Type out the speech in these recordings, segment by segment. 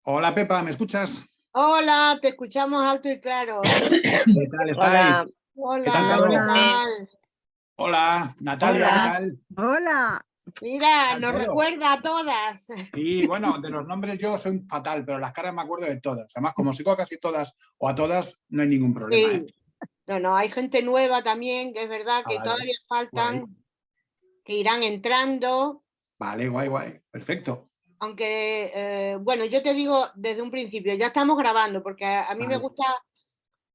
Hola Pepa, ¿me escuchas? Hola, te escuchamos alto y claro. ¿Qué tal estáis? Hola, ¿Qué tal Hola, ¿qué todo? hola, tal? Hola, Natalia, ¿qué hola. tal? Hola, Mira, ¿Qué tal nos todo? recuerda a todas. Y bueno, de los nombres yo soy un fatal, pero las caras me acuerdo de todas. Además, como sigo a casi todas o a todas, no hay ningún problema, ¿eh? Sí, no, hay gente nueva también, que es verdad Ah, que vale, todavía guay. faltan, que irán entrando, Vale, guay, guay. Perfecto. aunque, bueno, yo te digo desde un principio, ya estamos grabando, porque a mí me Vale, gusta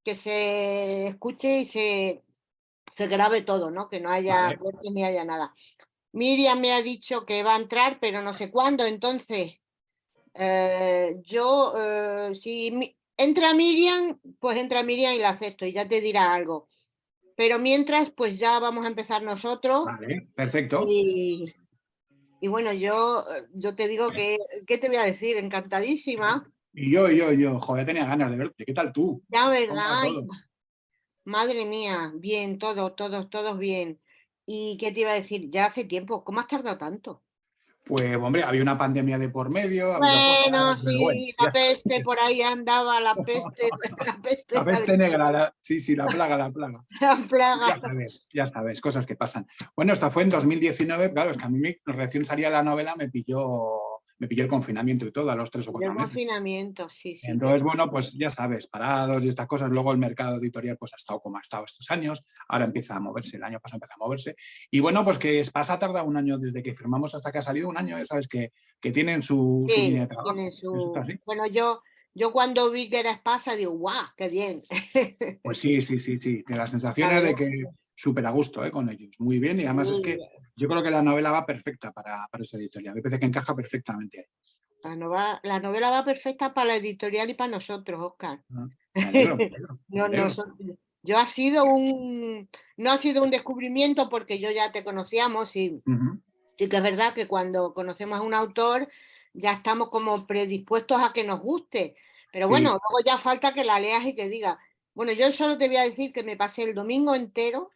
que se escuche y se grabe todo, ¿no? Que no haya vale. cortes ni haya nada. Miriam me ha dicho que va a entrar, pero no sé cuándo, entonces... si entra Miriam, pues entra Miriam y la acepto y ya te dirá algo. Pero mientras, pues ya vamos a empezar nosotros Vale, perfecto. y, y bueno, yo te digo que, ¿qué te voy a decir? Encantadísima. Y yo, joder, tenía ganas de verte. ¿Qué tal tú? Ya, ¿Cómo va ¿verdad? todo? Madre mía, bien, todos bien. ¿Y qué te iba a decir? Ya hace tiempo, ¿cómo has tardado tanto? Pues, hombre, había una pandemia de por medio, ha habido cosas, Bueno, pero bueno, sí, ya la está. peste, por ahí andaba la peste, la La peste, peste negra, sí, sí, la plaga, la plaga. la plaga. Ya sabes, cosas que pasan. Bueno, esto fue en 2019, claro, es que a mí recién salía la novela, me pilló el confinamiento y todo, a los 3 o 4 meses. Confinamiento, sí, sí, que Entonces, bueno, pues ya sabes, parados y estas cosas. Luego el mercado editorial pues ha estado como ha estado estos años. Ahora empieza a moverse, el año pasado empieza a moverse. Y bueno, pues que pasa tarda un año desde que firmamos hasta que ha salido un año, ya sabes que tienen su línea sí, de tiene trabajo. Eso está su... así. Bueno, yo cuando vi que era Espasa, digo, ¡guau! ¡Qué bien! Pues sí, sí, sí, sí. Tiene las La sensaciones de verdad, que súper a gusto con ellos. Muy bien. Y además es que sí, yo creo que la novela va perfecta para esa editorial. Me parece que encaja perfectamente ahí. la novela va perfecta para la editorial y para nosotros, Oscar. Ah, me alegro, me alegro, me No, alegro. yo no ha sido un descubrimiento porque yo ya te conocíamos y Ujú. sí que es verdad que cuando conocemos a un autor ya estamos como predispuestos a que nos guste. Pero bueno, Sí, luego ya falta que la leas y que diga. Bueno, yo solo te voy a decir que me pasé el domingo entero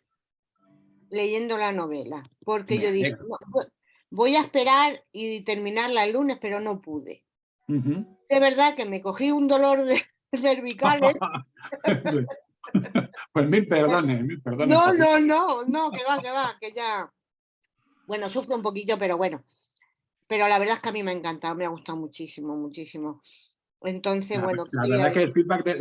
leyendo la novela, porque me yo dije, alegro. no, voy a esperar y terminarla el lunes, pero no pude. Ujú. Es verdad que me cogí un dolor de cervicales. Pues mil perdones No, por eso. no, no, no, que va, que ya. Bueno, sufro un poquillo, pero bueno. Pero la verdad es que a mí me ha encantado, me ha gustado muchísimo, muchísimo. Entonces, La, bueno, ¿qué la te voy a verdad que decir?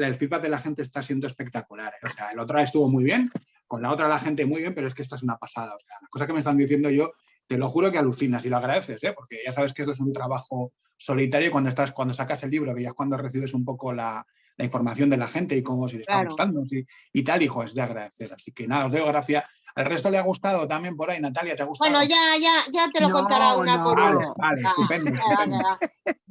el feedback de la gente está siendo espectacular. O sea, el otro estuvo muy bien, con la otra la gente muy bien, pero es que esta es una pasada. O sea, las cosas que me están diciendo yo, te lo juro que alucinas y lo agradeces, ¿eh? Porque ya sabes que esto es un trabajo solitario y cuando sacas el libro, que ya es cuando recibes un poco la información de la gente y cómo si le está Claro. gustando y tal, hijo, es de agradecer. Así que nada, os doy gracias. ¿Al resto le ha gustado también por ahí, Natalia? ¿Te ha Bueno, gustado? ya te lo contará no, una por Vale, una. no. vale, Va, estupendo, que estupendo. va.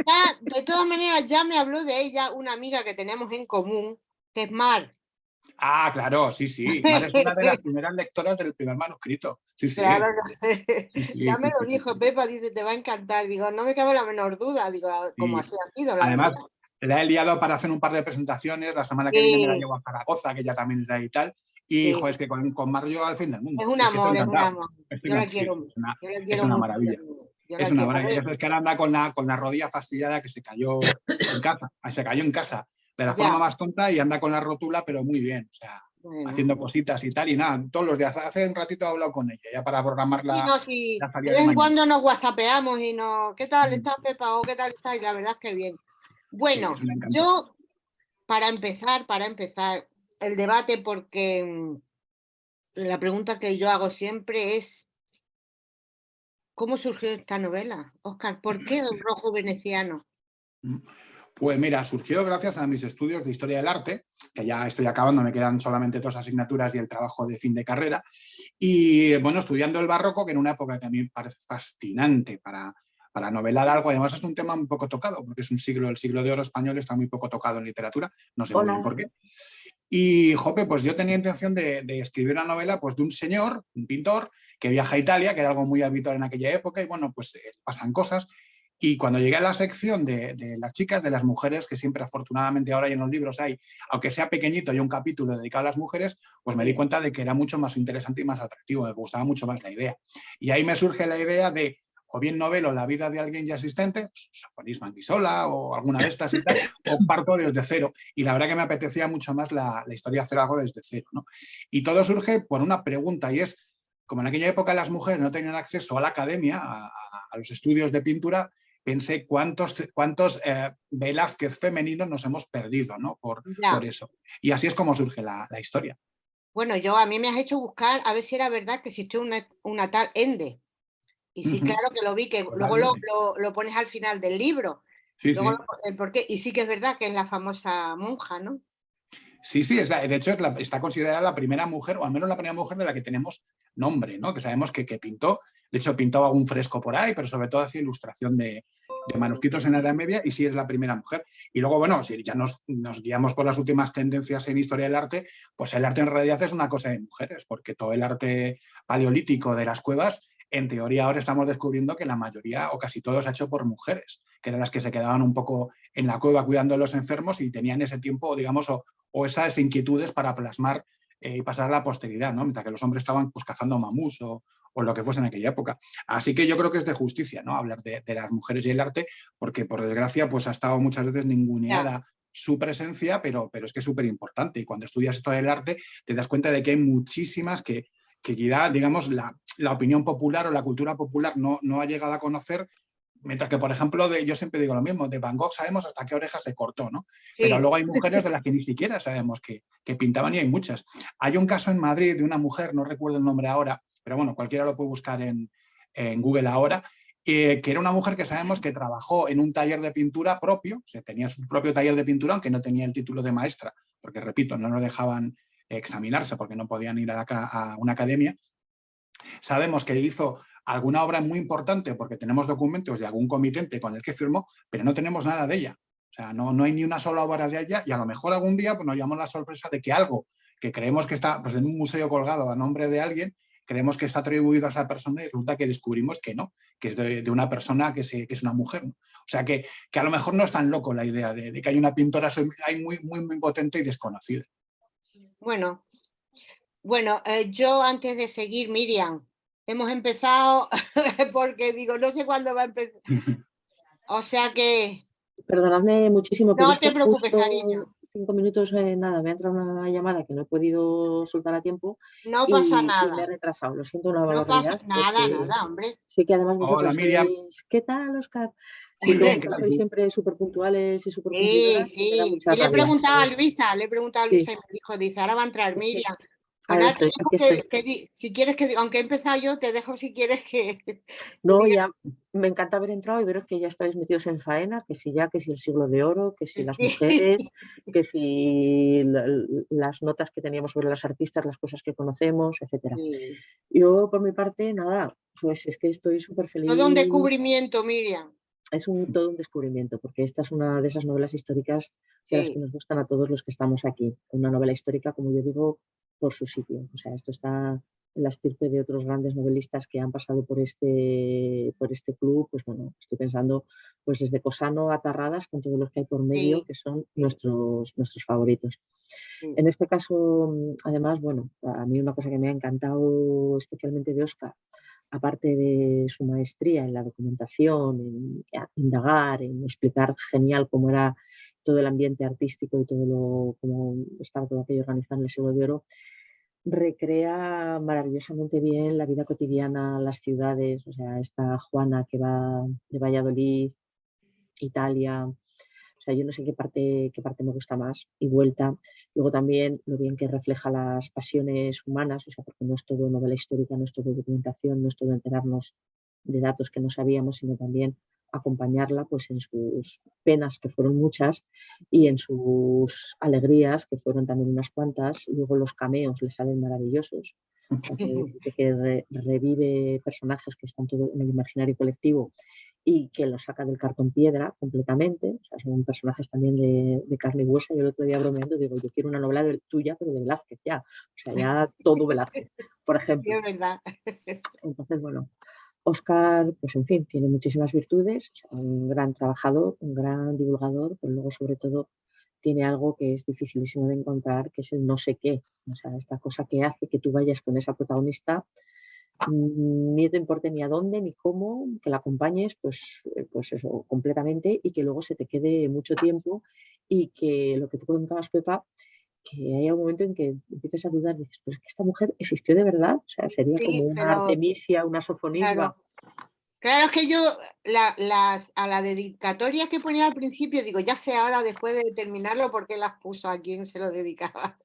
Ya, de todas maneras, ya me habló de ella una amiga que tenemos en común, que es Mar. Ah, claro, sí, sí. Mar es una de las primeras lectoras del primer manuscrito. Sí, Claro, sí. Sí, ya sí, me sí, lo sí, dijo sí. Pepa, dice, te va a encantar. Digo, no me cabe la menor duda. Digo, como Y así ha sido, la además, verdad. la he liado para hacer un par de presentaciones. La semana que viene me la Sí, llevo a Zaragoza, que ya también es de ahí y tal. Y, sí. joder, es que con Mar yo al fin del mundo. Es un Si es que estoy amor, es un encantado. amor. Sí, Yo la es quiero una mucho. maravilla. Yo Es la una quiero. A maravilla. ver, Ya sabes que ahora anda con la rodilla fastidiada que se cayó en casa. Se cayó en casa de la forma ya, más tonta y anda con la rótula, pero muy bien. O sea, bueno. haciendo cositas y tal. Y nada, todos los días. Hace un ratito he hablado con ella, ya para programar Sí, no, sí, la de salida de vez en mañana. cuando nos whatsappeamos y nos, ¿qué tal Mm, está Pepa? O ¿qué tal está? Y la verdad es que bien. sí, es Bueno, un encanto. yo, para empezar el debate, porque la pregunta que yo hago siempre es, ¿cómo surgió esta novela? Oscar, ¿por qué el rojo veneciano? Mm. Pues mira, surgió gracias a mis estudios de historia del arte, que ya estoy acabando, me quedan solamente 2 asignaturas y el trabajo de fin de carrera. Y bueno, estudiando el barroco, que en una época que a mí me parece fascinante para novelar algo, además es un tema muy poco tocado, porque es el siglo de oro español está muy poco tocado en literatura, no sé muy bien Hola. por qué. Y, jope, pues yo tenía intención de escribir una novela pues, de un señor, un pintor, que viaja a Italia, que era algo muy habitual en aquella época, y bueno, pues pasan cosas. Y cuando llegué a la sección de las chicas, de las mujeres, que siempre afortunadamente ahora en los libros hay, aunque sea pequeñito, hay un capítulo dedicado a las mujeres, pues me di Sí, cuenta de que era mucho más interesante y más atractivo, me gustaba mucho más la idea. Y ahí me surge la idea de, o bien novelo la vida de alguien ya existente, pues, Sofonis Manguisola o alguna de estas y tal, o parto desde cero. Y la verdad que me apetecía mucho más la historia hacer algo desde cero, ¿no? Y todo surge por una pregunta, y es, como en aquella época las mujeres no tenían acceso a la academia, a los estudios de pintura, pensé cuántos Velázquez femeninos nos hemos perdido, ¿no? Por Ya. eso. Y así es como surge la historia. Bueno, a mí me has hecho buscar a ver si era verdad que existió una tal Ende. Y sí, Ujú, claro que lo vi, que luego totalmente. lo pones al final del libro. Sí, Luego sí. el porqué. Y sí que es verdad que es la famosa monja, ¿no? Sí, sí, de hecho está considerada la primera mujer, o al menos la primera mujer de la que tenemos nombre, ¿no? Que sabemos que pintó, de hecho pintó algún fresco por ahí, pero sobre todo hacía ilustración de manuscritos en la Edad Media, y sí es la primera mujer. Y luego, bueno, si ya nos guiamos por las últimas tendencias en historia del arte, pues el arte en realidad es una cosa de mujeres, porque todo el arte paleolítico de las cuevas, en teoría ahora estamos descubriendo que la mayoría o casi todo se ha hecho por mujeres, que eran las que se quedaban un poco en la cueva cuidando de los enfermos y tenían ese tiempo, digamos, o esas inquietudes para plasmar y pasar a la posteridad, ¿no? Mientras que los hombres estaban pues, cazando mamús o lo que fuese en aquella época. Así que yo creo que es de justicia, ¿no? Hablar de las mujeres y el arte, porque por desgracia pues, ha estado muchas veces Ya. ninguneada su presencia, pero es que es súper importante. Y cuando estudias historia del arte te das cuenta de que hay muchísimas que quizá, digamos, la opinión popular o la cultura popular no ha llegado a conocer. Mientras que, por ejemplo, yo siempre digo lo mismo, de Van Gogh sabemos hasta qué oreja se cortó, ¿no? Pero Sí. luego hay mujeres de las que ni siquiera sabemos que pintaban, y hay muchas. Hay un caso en Madrid de una mujer, no recuerdo el nombre ahora, pero bueno, cualquiera lo puede buscar en Google ahora, que era una mujer que sabemos que trabajó en un taller de pintura propio, o sea, tenía su propio taller de pintura, aunque no tenía el título de maestra, porque repito, no lo dejaban examinarse porque no podían ir a una academia. Sabemos que hizo alguna obra muy importante porque tenemos documentos de algún comitente con el que firmó, pero no tenemos nada de ella. O sea, no hay ni una sola obra de ella, y a lo mejor algún día pues, nos llamamos la sorpresa de que algo que creemos que está pues, en un museo colgado a nombre de alguien, creemos que está atribuido a esa persona, y resulta que descubrimos que no, que es de una persona que es una mujer, ¿no? O sea, que a lo mejor no es tan loco la idea de que hay una pintora muy potente y desconocida. Bueno, yo antes de seguir, Miriam, hemos empezado porque digo, no sé cuándo va a empezar. O sea que Perdonadme muchísimo, pero no es que te preocupes, cariño. justo 5 minutos, nada, me ha entrado una llamada que no he podido soltar a tiempo No pasa y me he nada. retrasado. Lo siento una No pasa barbaridad nada, porque nada, hombre. sé que además Hola, vosotros Miriam. sois... ¿Qué tal, Óscar? Sé Muy bien, que ¿qué tal sois tú? siempre súper puntuales y súper Sí, cumplidoras y me da sí. mucha Sí, rabia. Le he preguntado a Sí, Luisa y me dijo, dice, ahora va a entrar es que Miriam. Pues ahora nada, te estoy, dejo aquí estoy. si quieres que, aunque he empezado yo, te dejo si quieres que No, diga. ya me encanta haber entrado y veros que ya estáis metidos en faena, que si el siglo de oro, que si las Sí, mujeres, que si las notas que teníamos sobre las artistas, las cosas que conocemos, etcétera. sí. Yo, por mi parte, nada, pues es que estoy súper Todo un feliz. descubrimiento, Miriam. Es todo un descubrimiento, porque esta es una de esas novelas históricas de las que Sí, nos gustan a todos los que estamos aquí. Una novela histórica, como yo digo, por su sitio. O sea, esto está en la estirpe de otros grandes novelistas que han pasado por este club. Pues bueno, estoy pensando pues desde Cosano a Tarradas, con todos los que hay por medio, sí, que son sí, nuestros favoritos. sí, En este caso, además, bueno, a mí una cosa que me ha encantado especialmente de Oscar, aparte de su maestría en la documentación, en indagar, en explicar genial cómo era todo el ambiente artístico y cómo estaba todo aquello organizado en el siglo de oro, recrea maravillosamente bien la vida cotidiana, las ciudades. O sea, esta Juana que va de Valladolid, Italia. O sea, yo no sé qué parte me gusta más y vuelta. Luego también lo bien que refleja las pasiones humanas, o sea, porque no es todo novela histórica, no es todo documentación, no es todo enterarnos de datos que no sabíamos, sino también acompañarla pues en sus penas, que fueron muchas, y en sus alegrías, que fueron también unas cuantas. Y luego los cameos le salen maravillosos. O sea, que revive personajes que están todo en el imaginario colectivo y que lo saca del cartón piedra completamente. O sea, son personajes también de carne y hueso. Yo el otro día bromeando digo, yo quiero una novela tuya, pero de Velázquez ya. O sea, ya todo Velázquez, por sí, ejemplo. es verdad. Entonces, bueno, Oscar, pues en fin, tiene muchísimas virtudes, o sea, un gran trabajador, un gran divulgador, pero luego sobre todo tiene algo que es dificilísimo de encontrar, que es el no sé qué. O sea, esta cosa que hace que tú vayas con esa protagonista ni te importe ni a dónde, ni cómo, que la acompañes, pues eso, completamente, y que luego se te quede mucho tiempo y que lo que tú comentabas, Pepa, que haya un momento en que empieces a dudar, dices, pues es que esta mujer existió de verdad, o sea, sería como Sí, una pero Artemisia, una Sofonisba. claro. Claro, es que yo a la dedicatoria que ponía al principio, digo, ya sé ahora después de terminarlo por qué las puso, a quién se lo dedicaba.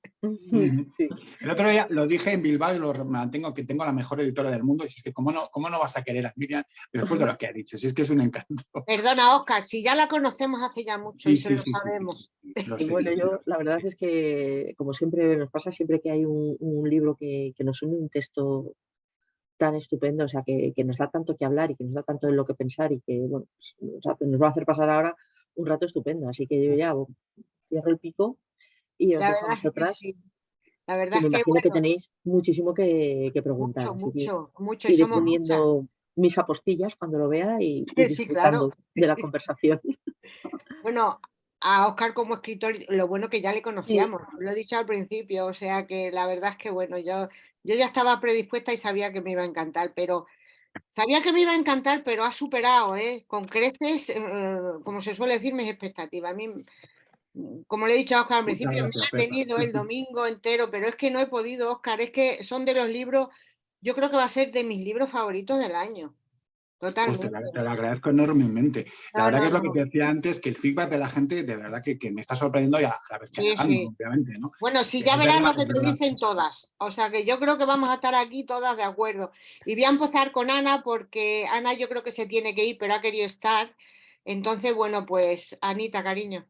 Sí. El otro día lo dije en Bilbao y lo mantengo, que tengo la mejor editora del mundo, y es que ¿cómo no vas a querer a Miriam después de lo que ha dicho? Si es que es un encanto. Perdona, Óscar, si ya la conocemos hace ya mucho y Sí, se sí, lo sí, sí, sabemos. lo Y sé. bueno, yo la verdad es que, como siempre nos pasa, siempre que hay un libro que nos une un texto tan estupendo, o sea, que nos da tanto que hablar y que nos da tanto en lo que pensar y que, bueno, pues, nos va a hacer pasar ahora un rato estupendo. Así que yo ya cierro el pico y os La dejo a verdad es que vosotras, sí. La verdad que me es que, imagino que bueno, tenéis muchísimo que preguntar. mucho, Así que mucho, mucho, y iré somos muchas. poniendo mis apostillas cuando lo vea y Sí, claro. disfrutando de la conversación. Bueno, a Óscar como escritor, lo bueno que ya le Sí, conocíamos, lo he dicho al principio, o sea que la verdad es que, bueno, yo ya estaba predispuesta y sabía que me iba a encantar, pero sabía que me iba a encantar, pero ha superado, con creces, como se suele decir, mis expectativas. A mí, como le he dicho a Óscar al Muchas principio, me gracias, ha Pepa. tenido el domingo entero, pero es que no he podido, Óscar, es que son de los libros, yo creo que va a ser de mis libros favoritos del año, Pues totalmente. te lo agradezco enormemente. La No, verdad que no, es lo que no. te decía antes, que el feedback de la gente de verdad que me está sorprendiendo y a la vez que Sí, halagando, sí. obviamente, ¿no? Bueno, sí, ya Es verás verdad, lo que es te verdad. dicen todas. O sea que yo creo que vamos a estar aquí todas de acuerdo. Y voy a empezar con Ana porque Ana yo creo que se tiene que ir, pero ha querido estar. Entonces, bueno, pues Anita, cariño.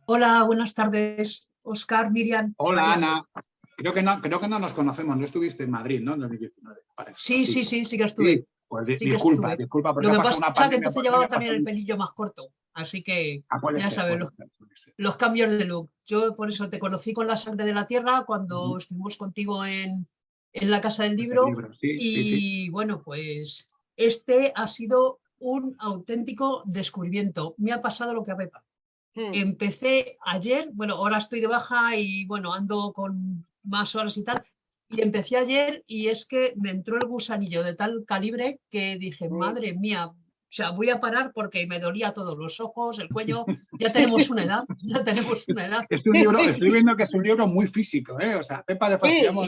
Hola, buenas tardes, Oscar, Miriam, Hola, María. Ana. Creo que no nos conocemos. No estuviste en Madrid, ¿no? En 2019, parece. ¿O Sí, sí? sí, sí, sí que Sí, estuve, pues sí que disculpa, estuve. disculpa, porque Lo ha que pasado pasa una es que pandemia entonces por medio, llevaba ha también pasado el pelillo más corto, así que puede ya ser, sabes, puede ser, puede ser. los cambios de look. Yo por eso te conocí con La sangre de la tierra cuando Ujú. estuvimos contigo en la Casa del Pues el Libro libro, sí, sí, sí. y bueno, pues este ha sido un auténtico descubrimiento. Me ha pasado lo que a Pepa. Mm. Empecé ayer, bueno, ahora estoy de baja y bueno, ando con más horas y tal, y empecé ayer y es que me entró el gusanillo de tal calibre que dije, Sí. madre mía, o sea, voy a parar porque me dolía todos los ojos, el cuello, ya tenemos una edad, ya tenemos una edad. Es un libro, estoy viendo que es un libro muy físico, ¿eh? O sea, a Pepa le fastidiamos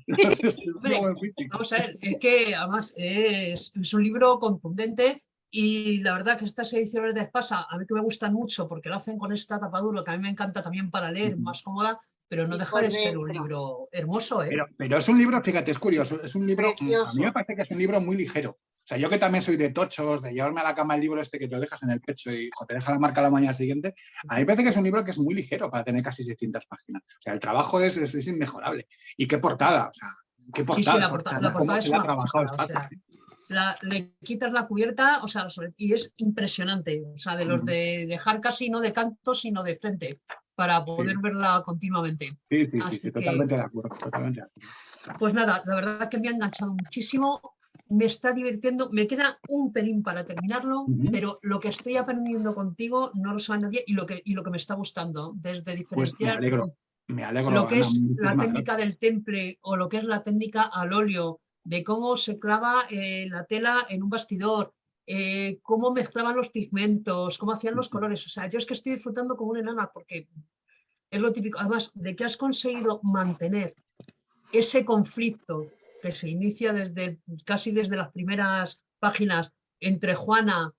Sí. es un libro Hombre, muy físico. vamos a ver, es que además es un libro contundente y la verdad que estas ediciones de Espasa a mí que me gustan mucho porque lo hacen con esta tapa duro que a mí me encanta también para leer, Ujú. más cómoda, pero no Y deja por de ser un dentro. libro hermoso, ¿eh? Pero es un libro, fíjate, es curioso, es un libro, a mí me Precioso. parece que es un libro muy ligero. O sea, yo que también soy de tochos, de llevarme a la cama el libro este que te lo dejas en el pecho y te deja la marca la mañana siguiente, a mí me parece que es un libro que es muy ligero para tener casi 600 páginas. O sea, el trabajo es inmejorable. Y qué portada, o sea, qué Sí, sí, portada, o sea, la cómo portada se es le ha una trabajado el pasada, o chato. sea, le quitas la cubierta, o sea, y es impresionante, o sea, de los de dejar casi no de canto, sino de frente, para Sí, poder verla continuamente. sí, sí, sí, sí, Así que totalmente de acuerdo, totalmente de acuerdo. pues nada, la verdad que me ha enganchado muchísimo, me está divirtiendo, me queda un pelín para terminarlo, Ujú. pero lo que estoy aprendiendo contigo no lo sabe nadie y lo que me está gustando, desde Pues diferenciar me lo alegro, que Ana, es la muchísimas técnica gracias. del temple o lo que es la técnica al óleo, de cómo se clava la tela en un bastidor, cómo mezclaban los pigmentos, cómo hacían los colores. O sea, yo es que estoy disfrutando como una enana porque es lo típico. Además, de que has conseguido mantener ese conflicto que se inicia casi desde las primeras páginas entre Juana,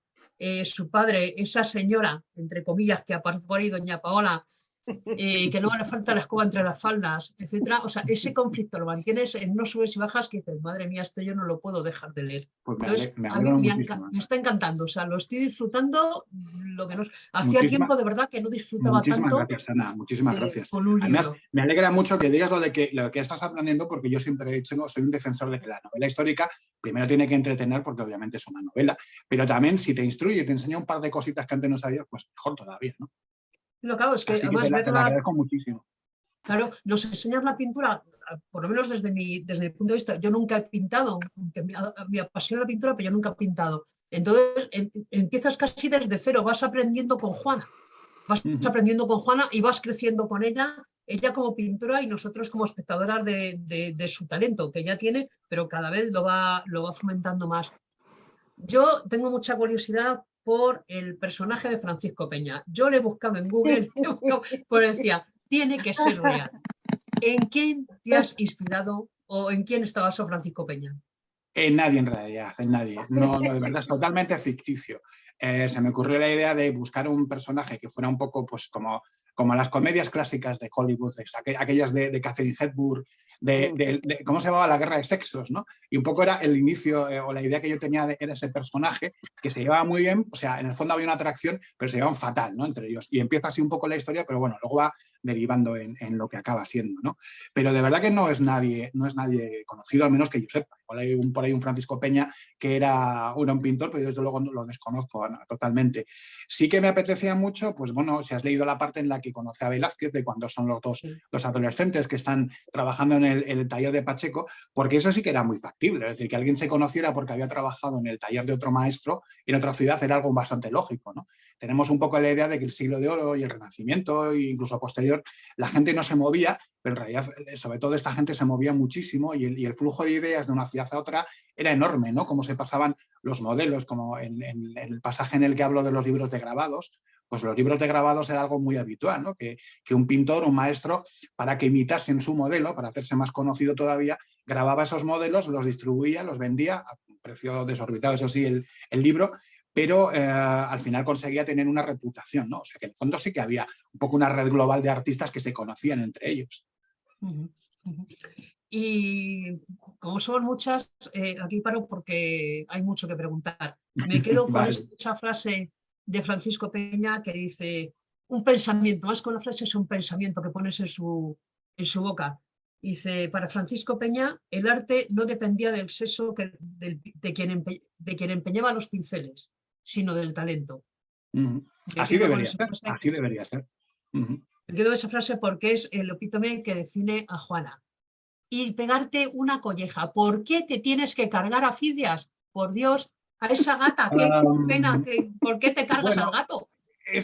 su padre, esa señora, entre comillas, que aparece por ahí, doña Paola, que no le falta la escoba entre las faldas, etcétera. O sea, ese conflicto lo mantienes en no subes y bajas que dices, madre mía, esto yo no lo puedo dejar de leer. Pues Entonces, me a mí alegro muchísimo, me Ana. está encantando, o sea, lo estoy disfrutando, lo que no. Hacía Muchísimas, tiempo de verdad que no disfrutaba muchísimas tanto gracias, Ana, muchísimas gracias. con un A mí libro. me alegra mucho que digas lo que estás aprendiendo, porque yo siempre he dicho, no, soy un defensor de que la novela histórica primero tiene que entretener, porque obviamente es una novela, pero también si te instruye y te enseña un par de cositas que antes no sabías, pues mejor todavía, ¿no? Lo claro, es que Así que además te la verla. agradezco muchísimo. Claro, nos enseñas la pintura, por lo menos desde mi punto de vista. Yo nunca he pintado, aunque me apasiona la pintura, pero yo nunca he pintado. Entonces empiezas casi desde cero, vas aprendiendo con Juana. Vas Uh -huh. aprendiendo con Juana y vas creciendo con ella ella como pintora y nosotros como espectadoras de su talento, que ya tiene, pero cada vez lo va fomentando más. Yo tengo mucha curiosidad por el personaje de Francisco Peña. Yo le he buscado en Google, porque decía, tiene que ser real. ¿En quién te has inspirado o en quién está basado Francisco Peña? En nadie en realidad, en nadie. No, no, de verdad es totalmente ficticio. Se me ocurrió la idea de buscar un personaje que fuera un poco pues, como las comedias clásicas de Hollywood, aquellas de Catherine Hepburn, ¿cómo se llamaba? La guerra de sexos, ¿no? Y un poco era el inicio o la idea que yo tenía era ese personaje que se llevaba muy bien, o sea, en el fondo había una atracción, pero se llevaban fatal, ¿no? Entre ellos. Y empieza así un poco la historia, pero bueno, luego va derivando en lo que acaba siendo, ¿no? Pero de verdad que no es nadie conocido, al menos que yo sepa. Hay por ahí un Francisco Peña que era un pintor, pero yo desde luego lo desconozco totalmente. Sí que me apetecía mucho, pues bueno, si has leído la parte en la que conoce a Velázquez, de cuando son los adolescentes que están trabajando en el taller de Pacheco, porque eso sí que era muy factible, es decir, que alguien se conociera porque había trabajado en el taller de otro maestro en otra ciudad era algo bastante lógico, ¿no? Tenemos un poco la idea de que el siglo de oro y el Renacimiento, e incluso posterior, la gente no se movía, pero en realidad, sobre todo esta gente se movía muchísimo y el flujo de ideas de una ciudad a otra era enorme, ¿no? Cómo se pasaban los modelos, como en el pasaje en el que hablo de los libros de grabados, pues los libros de grabados era algo muy habitual, ¿no? Que un pintor, un maestro, para que imitasen su modelo, para hacerse más conocido todavía, grababa esos modelos, los distribuía, los vendía a un precio desorbitado, eso sí, el libro, pero al final conseguía tener una reputación, ¿no? O sea que en el fondo sí que había un poco una red global de artistas que se conocían entre ellos. Y como son muchas, aquí paro porque hay mucho que preguntar. Me quedo con Vale. esa frase de Francisco Peña que dice, un pensamiento, más con la frase es un pensamiento que pones en su boca. Dice, para Francisco Peña, el arte no dependía del sexo de quien empeñaba los pinceles, sino del talento. Así debería ser, así debería ser. Me quedo esa frase porque es el epítome que define a Juana. Y pegarte una colleja. ¿Por qué te tienes que cargar a Fidias? Por Dios, a esa gata, qué pena, ¿por qué te cargas al gato?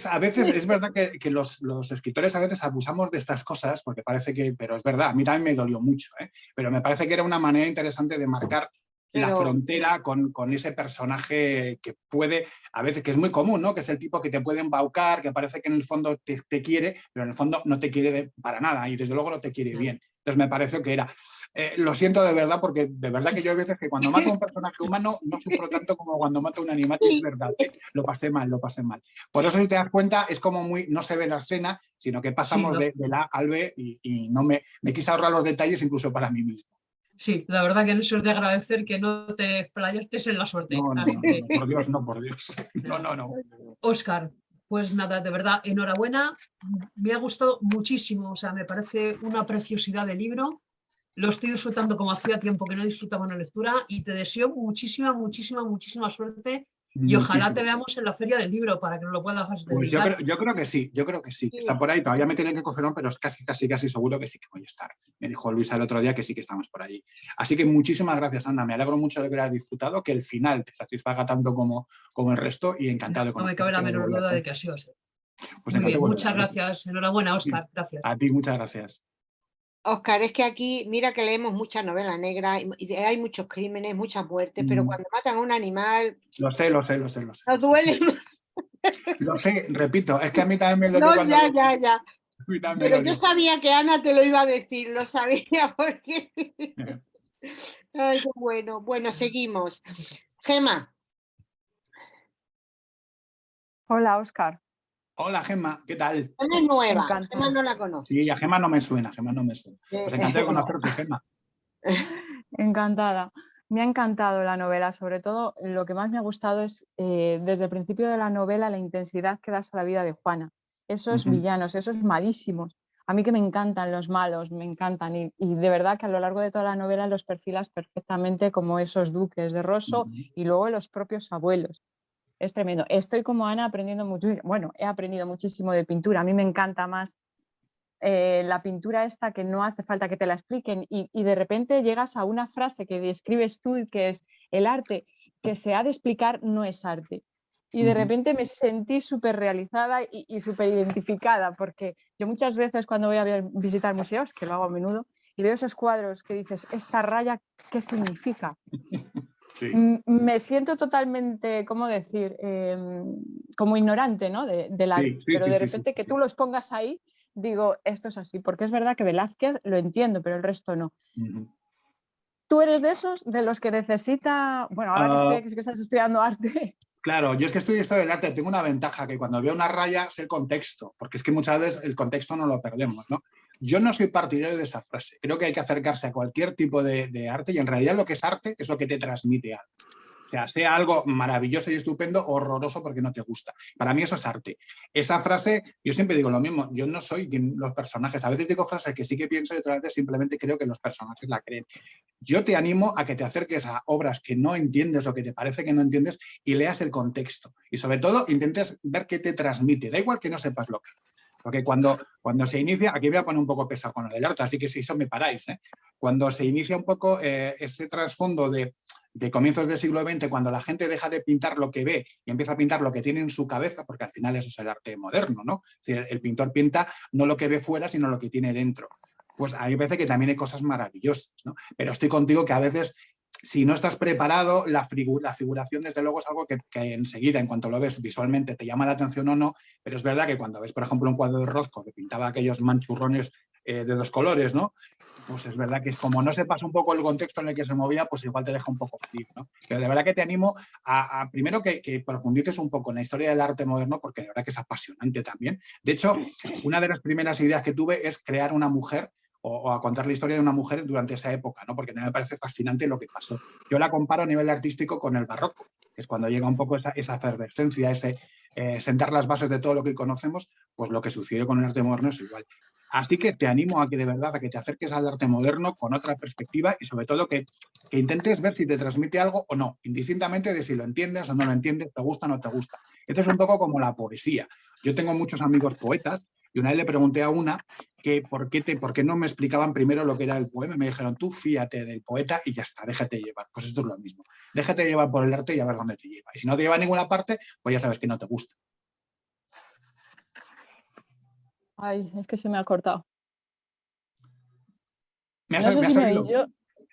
A veces es verdad que los escritores a veces abusamos de estas cosas, porque parece pero es verdad, a mí también me dolió mucho, pero me parece que era una manera interesante de marcar la frontera con ese personaje que puede, a veces, que es muy común, ¿no? Que es el tipo que te puede embaucar, que parece que en el fondo te quiere, pero en el fondo no te quiere para nada y desde luego no te quiere bien. Entonces me pareció que era. Lo siento de verdad, porque de verdad que yo hay veces que cuando mato a un personaje humano no sufro tanto como cuando mato a un animal, y es verdad, lo pasé mal. Por eso, si te das cuenta, es como no se ve la escena, sino que pasamos de la al B y no me quise ahorrar los detalles incluso para mí mismo. Sí, la verdad que eso es de agradecer que no te explayaste en la suerte. No, por Dios. No. Óscar, pues nada, de verdad, enhorabuena. Me ha gustado muchísimo, o sea, me parece una preciosidad de libro. Lo estoy disfrutando como hacía tiempo que no disfrutaba una lectura y te deseo muchísima suerte y ojalá te veamos en la Feria del Libro para que nos lo puedas dedicar. Pues yo creo que sí, está por ahí, todavía me tienen que coger, pero es casi seguro que sí que voy a estar. Me dijo Luisa el otro día que sí que estamos por allí. Así que muchísimas gracias, Ana, me alegro mucho de que lo hayas disfrutado, que el final te satisfaga tanto como el resto y encantado de conocerte. No me cabe la menor duda de que así va a ser. Pues muy bien, muchas gracias, enhorabuena, Óscar, gracias. A ti, muchas gracias. Óscar, es que aquí, mira que leemos mucha novela negra y hay muchos crímenes, muchas muertes, pero cuando matan a un animal... Lo sé. Nos duele. Lo sé, repito, es que a mí también me dolió cuando... Ya. Pero yo sabía que Ana te lo iba a decir, lo sabía, porque... Ay, qué bueno. Bueno, seguimos. Gemma. Hola, Óscar. Hola, Gemma, ¿qué tal? Gemma es nueva, Gemma no la conozco. Sí, a Gemma no me suena. Pues encantada de conocerte, Gemma. Encantada. Me ha encantado la novela, sobre todo lo que más me ha gustado es desde el principio de la novela la intensidad que das a la vida de Juana. Esos villanos, esos malísimos. A mí que me encantan los malos, me encantan y de verdad que a lo largo de toda la novela los perfilas perfectamente como esos duques de Rosso y luego los propios abuelos. Es tremendo. Estoy como Ana aprendiendo mucho. Bueno, he aprendido muchísimo de pintura. A mí me encanta más la pintura esta que no hace falta que te la expliquen y de repente llegas a una frase que describes tú, que es el arte que se ha de explicar no es arte. y de repente me sentí súper realizada y súper identificada, porque yo muchas veces cuando voy a visitar museos, que lo hago a menudo, y veo esos cuadros que dices, esta raya, ¿qué significa? Sí. Me siento totalmente, ¿cómo decir? Como ignorante, ¿no? del arte, pero de repente que tú los pongas ahí, digo, esto es así, porque es verdad que Velázquez lo entiendo, pero el resto no. ¿Tú eres de esos, de los que necesita, bueno, ahora que estás estudiando arte? Claro, yo es que estudio historia del arte, tengo una ventaja, que cuando veo una raya sé el contexto, porque es que muchas veces el contexto no lo perdemos, ¿no? Yo no soy partidario de esa frase, creo que hay que acercarse a cualquier tipo de arte y en realidad lo que es arte es lo que te transmite algo. O sea algo maravilloso y estupendo, horroroso porque no te gusta. Para mí eso es arte. Esa frase, yo siempre digo lo mismo, yo no soy los personajes. A veces digo frases que sí que pienso y otras veces simplemente creo que los personajes la creen. Yo te animo a que te acerques a obras que no entiendes o que te parece que no entiendes y leas el contexto. Y sobre todo intentes ver qué te transmite. Da igual que no sepas lo que es. Porque cuando se inicia, aquí voy a poner un poco pesado con el arte, así que si eso me paráis, ¿eh? Cuando se inicia un poco ese trasfondo de comienzos del siglo XX, cuando la gente deja de pintar lo que ve y empieza a pintar lo que tiene en su cabeza, porque al final eso es el arte moderno, ¿no? Es decir, el pintor pinta no lo que ve fuera, sino lo que tiene dentro. Pues a mí me parece que también hay cosas maravillosas, ¿no? Pero estoy contigo que a veces, si no estás preparado, la figuración desde luego es algo que enseguida, en cuanto lo ves visualmente, te llama la atención o no, pero es verdad que cuando ves, por ejemplo, un cuadro de Rothko que pintaba aquellos manchurrones de dos colores, ¿no? Pues es verdad que como no sepas un poco el contexto en el que se movía, pues igual te deja un poco frío, ¿no? Pero de verdad que te animo a primero que profundices un poco en la historia del arte moderno, porque de verdad que es apasionante también. De hecho, una de las primeras ideas que tuve es crear una mujer o a contar la historia de una mujer durante esa época, ¿no? Porque a mí me parece fascinante lo que pasó. Yo la comparo a nivel artístico con el barroco, que es cuando llega un poco esa efervescencia, ese sentar las bases de todo lo que conocemos, pues lo que sucedió con el arte moderno es igual. Así que te animo a que de verdad a que te acerques al arte moderno con otra perspectiva y sobre todo que intentes ver si te transmite algo o no, indistintamente de si lo entiendes o no lo entiendes, te gusta o no te gusta. Esto es un poco como la poesía. Yo tengo muchos amigos poetas y una vez le pregunté a una que por qué no me explicaban primero lo que era el poema. Me dijeron, tú fíate del poeta y ya está, déjate llevar. Pues esto es lo mismo. Déjate llevar por el arte y a ver dónde te lleva. Y si no te lleva a ninguna parte, pues ya sabes que no te gusta. Ay, es que se me ha cortado. ¿Me No sé has si me oído? oí yo.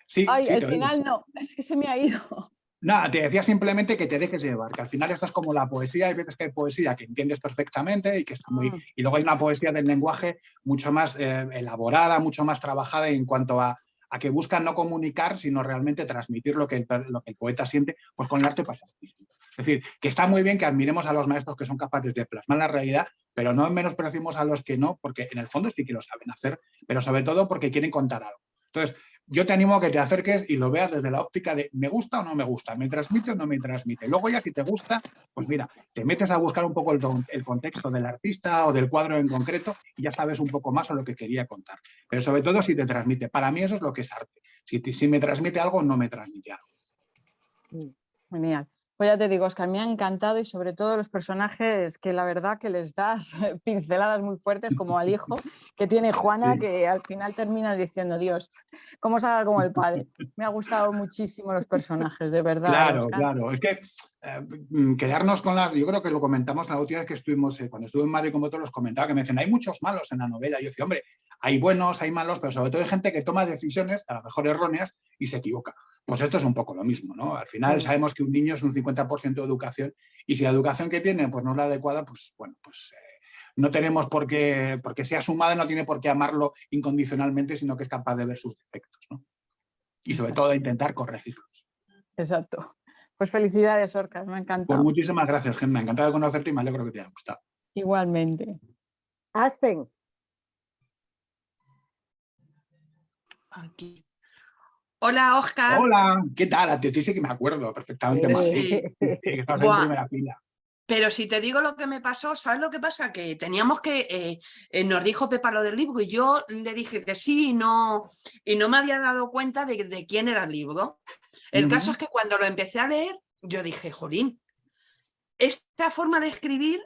Sí, Ay, sí, al te oigo. final no, es que se me ha ido. Nada, te decía simplemente que te dejes llevar, que al final estás como la poesía, hay veces que hay poesía que entiendes perfectamente y que está muy... Y luego hay una poesía del lenguaje mucho más elaborada, mucho más trabajada en cuanto a que busca no comunicar, sino realmente transmitir lo que el poeta siente, pues con el arte pasa. Es decir, que está muy bien que admiremos a los maestros que son capaces de plasmar la realidad, pero no menospreciemos a los que no, porque en el fondo sí que lo saben hacer, pero sobre todo porque quieren contar algo. Entonces, yo te animo a que te acerques y lo veas desde la óptica de me gusta o no me gusta, me transmite o no me transmite. Luego ya si te gusta, pues mira, te metes a buscar un poco el contexto del artista o del cuadro en concreto y ya sabes un poco más a lo que quería contar. Pero sobre todo si te transmite. Para mí eso es lo que es arte. Si me transmite algo, no me transmite algo. Genial. Pues ya te digo, Óscar, me ha encantado y sobre todo los personajes que la verdad que les das pinceladas muy fuertes, como al hijo que tiene Juana, sí, que al final termina diciendo, Dios, cómo salga como el padre. Me ha gustado muchísimo los personajes, de verdad. Claro, Óscar. claro. Es que quedarnos con las... Yo creo que lo comentamos la última vez que estuvimos, cuando estuve en Madrid con vosotros, los comentaba que me decían, hay muchos malos en la novela. Y yo decía, hombre, hay buenos, hay malos, pero sobre todo hay gente que toma decisiones, a lo mejor erróneas, y se equivoca. Pues esto es un poco lo mismo, ¿no? Al final sabemos que un niño es un 50% de educación y si la educación que tiene pues no es la adecuada, pues bueno, pues no tenemos porque sea su madre, no tiene por qué amarlo incondicionalmente, sino que es capaz de ver sus defectos, ¿no? Y sobre todo de intentar corregirlos. Exacto. Pues felicidades, Óscar, me ha encantado. Pues muchísimas gracias, Gemma. Encantado de conocerte y me alegro que te haya gustado. Igualmente. Asten. Aquí. Hola, Óscar. Hola, ¿qué tal? A ti sí que me acuerdo perfectamente. Sí. Que estás en primera fila. Pero si te digo lo que me pasó, ¿sabes lo que pasa? Que teníamos que, nos dijo Pepa lo del libro y yo le dije que sí y no me había dado cuenta de quién era el libro. El caso es que cuando lo empecé a leer, yo dije, jolín, esta forma de escribir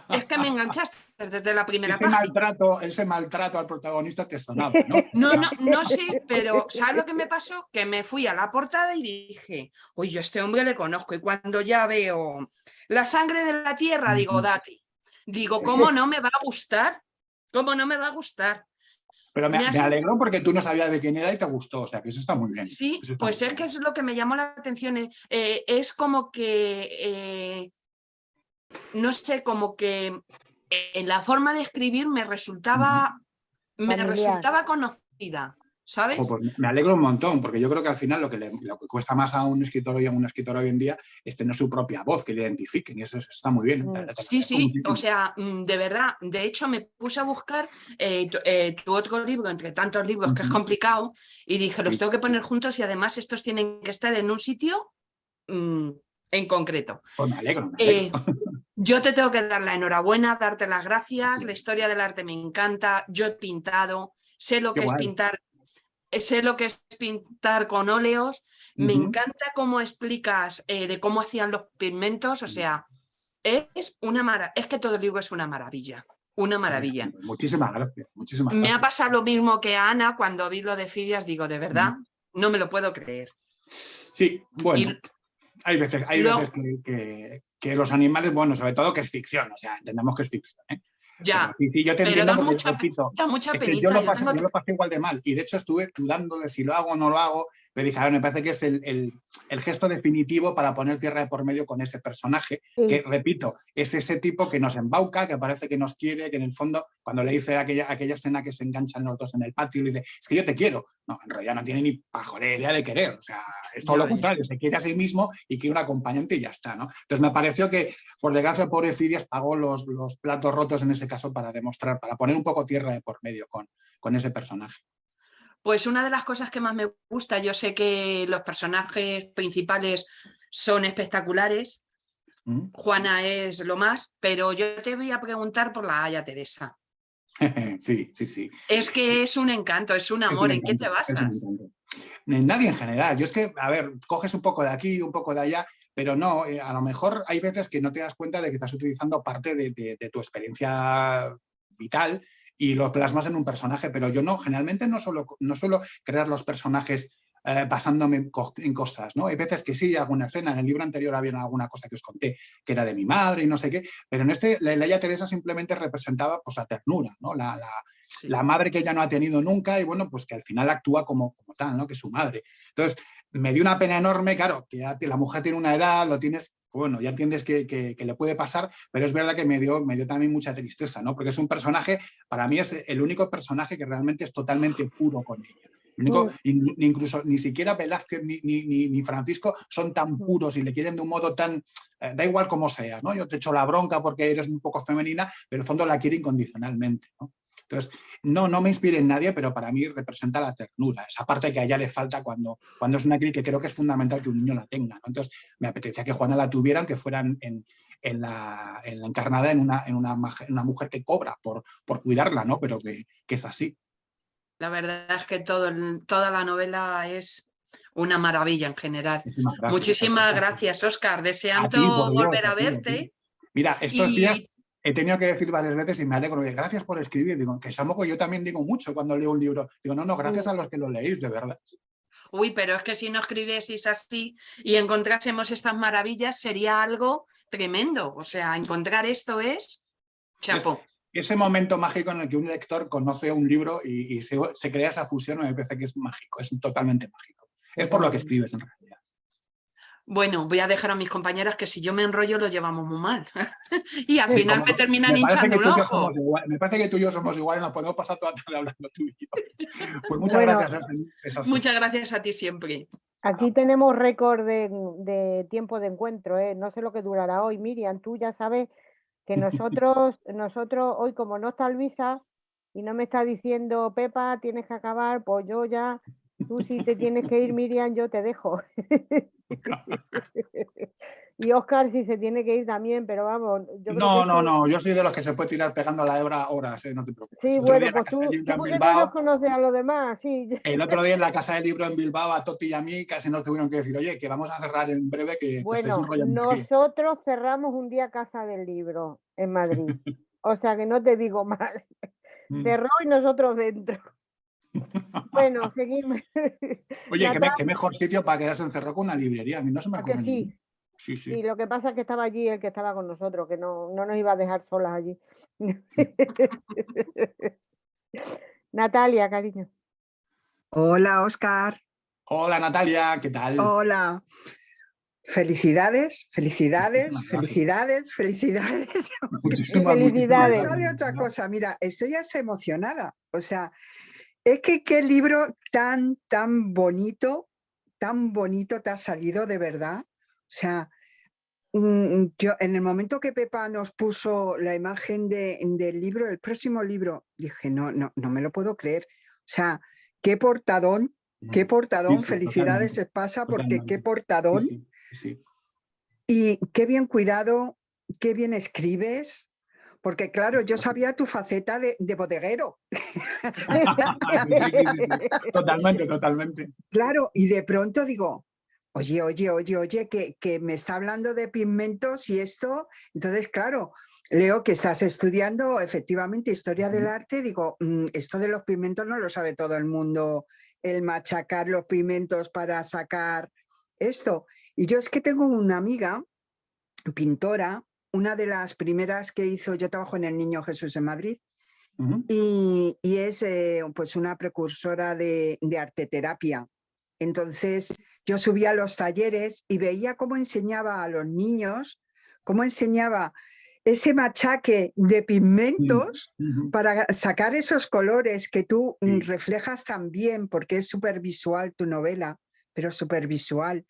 es que me enganchaste. desde la primera ese página. ese maltrato al protagonista te sonaba, ¿no? No sé, pero ¿sabes lo que me pasó? Que me fui a la portada y dije, uy, yo a este hombre le conozco. Y cuando ya veo la sangre de la tierra, digo, date. Digo, ¿cómo no me va a gustar? ¿Cómo no me va a gustar? Pero me Me ha sido- alegró porque tú no sabías de quién era y te gustó, o sea que eso está muy bien. Sí, Eso está pues muy es que bien. eso es lo que me llamó la atención. Es como que, no sé, como que en la forma de escribir me resultaba Familiar. conocida, Jo, ¿sabes? pues me alegro un montón, porque yo creo que al final lo que cuesta más a un escritor y a una escritora hoy en día es tener su propia voz, que le identifiquen, y eso está muy bien. La verdad, te lo Sí, agradezco sí, muchísimo. o sea, de verdad, de hecho me puse a buscar tu otro libro, entre tantos libros, que es complicado, y dije, los Sí. tengo que poner juntos y además estos tienen que estar en un sitio en concreto. Pues me alegro, me alegro. Yo te tengo que dar la enhorabuena, darte las gracias, la historia del arte me encanta, yo he pintado, sé lo Qué que es guay. pintar. Sé lo que es pintar con óleos, me encanta cómo explicas de cómo hacían los pigmentos, o sea, es es que todo el libro es una maravilla, una maravilla. Muchísimas gracias, muchísimas Me ha gracias. pasado lo mismo que a Ana cuando vi lo de Fidias, digo, de verdad, no me lo puedo creer. Sí, bueno, Y hay veces luego, que los animales, bueno, sobre todo que es ficción, o sea, entendemos que es ficción, ¿eh? Pero ya, sí, yo te pero entiendo porque, repito, da mucha es que yo penita, lo pasé igual de mal y de hecho estuve dudando de si lo hago o no lo hago, pero dije, a ver, me parece que es el gesto definitivo para poner tierra de por medio con ese personaje, que, repito, es ese tipo que nos embauca, que parece que nos quiere, que en el fondo, cuando le dice aquella escena que se enganchan los dos en el patio, le dice, es que yo te quiero. No, en realidad no tiene ni pajorería de querer, o sea, es todo lo contrario, se quiere a sí mismo y quiere un acompañante y ya está, ¿no? Entonces me pareció que, por desgracia, el pobre Fidias pagó los platos rotos en ese caso para demostrar, para poner un poco tierra de por medio con ese personaje. Pues una de las cosas que más me gusta, yo sé que los personajes principales son espectaculares, Juana es lo más, pero yo te voy a preguntar por la Aya Teresa. Sí, sí, sí. Es que es un encanto, es un amor, ¿en qué te basas? Nadie en general. Yo es que, a ver, coges un poco de aquí, un poco de allá, pero no, a lo mejor hay veces que no te das cuenta de que estás utilizando parte de tu experiencia vital y lo plasmas en un personaje, pero yo no, generalmente no suelo crear los personajes basándome en cosas, ¿no? Hay veces que sí, alguna escena, en el libro anterior había alguna cosa que os conté que era de mi madre y no sé qué, pero en este, la Aya Teresa simplemente representaba pues la ternura, ¿no? La madre que ella no ha tenido nunca y bueno, pues que al final actúa como tal, ¿no? Que es su madre. Entonces, me dio una pena enorme, claro, que ya la mujer tiene una edad, lo tienes, bueno, ya entiendes que le puede pasar, pero es verdad que me dio también mucha tristeza, ¿no? Porque es un personaje, para mí es el único personaje que realmente es totalmente puro con ella. Incluso ni siquiera Velázquez ni Francisco son tan puros y le quieren de un modo tan, da igual como seas, ¿no? Yo te echo la bronca porque eres un poco femenina, pero en el fondo la quiere incondicionalmente, ¿no? Entonces, no me inspire en nadie, pero para mí representa la ternura, esa parte que a ella le falta cuando es una actriz, que creo que es fundamental que un niño la tenga, ¿no? Entonces, me apetecía que Juana la tuviera, aunque fuera encarnada en una mujer que cobra por cuidarla, ¿no? Pero que es así. La verdad es que toda la novela es una maravilla en general. Muchísimas gracias, Óscar. Deseando volver a verte. Mira, estos días he tenido que decir varias veces y me alegro de gracias por escribir. Digo, que yo también digo mucho cuando leo un libro. Digo, no, gracias a los que lo leéis, de verdad. Uy, pero es que si no escribieseis así y encontrásemos estas maravillas sería algo tremendo. O sea, encontrar esto es chapó. Ese momento mágico en el que un lector conoce un libro y se crea esa fusión, me parece que es mágico, es totalmente mágico. Es por lo que escribes en realidad. Bueno, voy a dejar a mis compañeras que si yo me enrollo lo llevamos muy mal. Y al final me terminan hinchando un ojo. Me parece que tú y yo somos iguales, nos podemos pasar toda la tarde hablando tú y yo. Pues muchas gracias. Muchas gracias a ti siempre. Aquí tenemos récord de tiempo de encuentro, ¿eh? No sé lo que durará hoy, Miriam. Tú ya sabes que nosotros hoy, como no está Luisa y no me está diciendo Pepa, tienes que acabar, pues yo ya, tú si te tienes que ir, Miriam, yo te dejo. Y Óscar si se tiene que ir también, pero vamos. Yo soy de los que se puede tirar pegando a la hebra horas, no te preocupes. Sí, bueno, pues tú porque no nos conoces a los demás, sí. El otro día en la Casa del Libro en Bilbao, a Toti y a mí casi nos tuvieron que decir, oye, que vamos a cerrar en breve, que bueno, estáis enrollando nosotros cerramos un día Casa del Libro en Madrid. O sea que no te digo mal. Cerró y nosotros dentro. Bueno, seguimos. Oye, qué Natalia, mejor sitio para quedarse encerrado con una librería. A mí no se me ¿a que ocurre ninguno. sí? Sí, Sí, sí. lo que pasa es que estaba allí el que estaba con nosotros, que no nos iba a dejar solas allí. Natalia, cariño. Hola, Óscar. Hola Natalia, ¿qué tal? Hola. Felicidades, felicidades, Muchísimas gracias. felicidades, felicidades. Muchísimas, No me muchísimas Felicidades. sale gracias. otra cosa. Mira, estoy hasta emocionada. O sea, es que qué libro tan bonito te ha salido de verdad. O sea, yo en el momento que Pepa nos puso la imagen del libro, el próximo libro, dije, no me lo puedo creer. O sea, qué portadón, Sí, sí, felicidades totalmente, te pasa, porque qué totalmente. portadón. Sí, sí, sí. Y qué bien cuidado, qué bien escribes, porque claro, yo sabía tu faceta de bodeguero. Sí, sí, sí, sí. Totalmente, totalmente. Claro, y de pronto digo, oye, que me está hablando de pigmentos y esto. Entonces, claro, leo que estás estudiando efectivamente historia del arte. Digo, esto de los pigmentos no lo sabe todo el mundo, el machacar los pigmentos para sacar esto. Y yo es que tengo una amiga pintora, una de las primeras que hizo, yo trabajo en el Niño Jesús en Madrid, y es pues una precursora de arteterapia. Entonces yo subía a los talleres y veía cómo enseñaba a los niños, cómo enseñaba ese machaque de pigmentos para sacar esos colores que tú reflejas también, porque es súper visual tu novela, pero súper visual.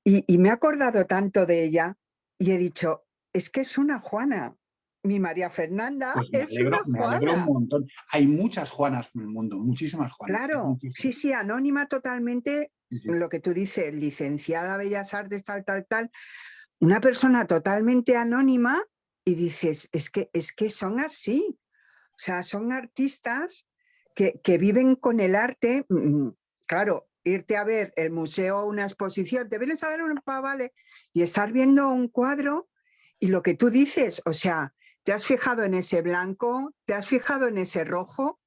Y me he acordado tanto de ella y he dicho, es que es una Juana. Mi María Fernanda Pues es una me alegro un Juana. montón. Hay muchas Juanas en el mundo, muchísimas Juanas. Claro, Muchísimas. sí, anónima totalmente, Sí, sí. lo que tú dices, licenciada Bellas Artes, tal. Una persona totalmente anónima y dices, es que son así. O sea, son artistas que viven con el arte. Claro, irte a ver el museo, una exposición, te vienes a ver un pavale y estar viendo un cuadro y lo que tú dices, o sea, te has fijado en ese blanco, te has fijado en ese rojo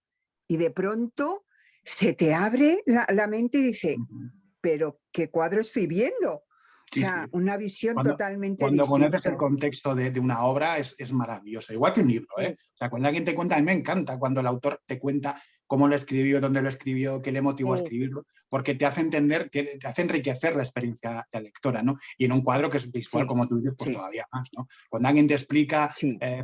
y de pronto se te abre la mente y dice, pero ¿qué cuadro estoy viendo? O Sí, sea, sí. una visión totalmente Cuando conoces el distinta. contexto de una obra es maravilloso, igual que un libro, ¿eh? O sea, cuando alguien te cuenta, a mí me encanta cuando el autor te cuenta cómo lo escribió, dónde lo escribió, qué le motivó a escribirlo, porque te hace entender, te hace enriquecer la experiencia de lectora, ¿no? Y en un cuadro que es visual, como tú dices, pues todavía más, ¿no? Cuando alguien te explica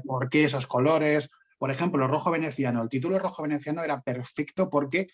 por qué esos colores, por ejemplo, el rojo veneciano, el título rojo veneciano era perfecto porque,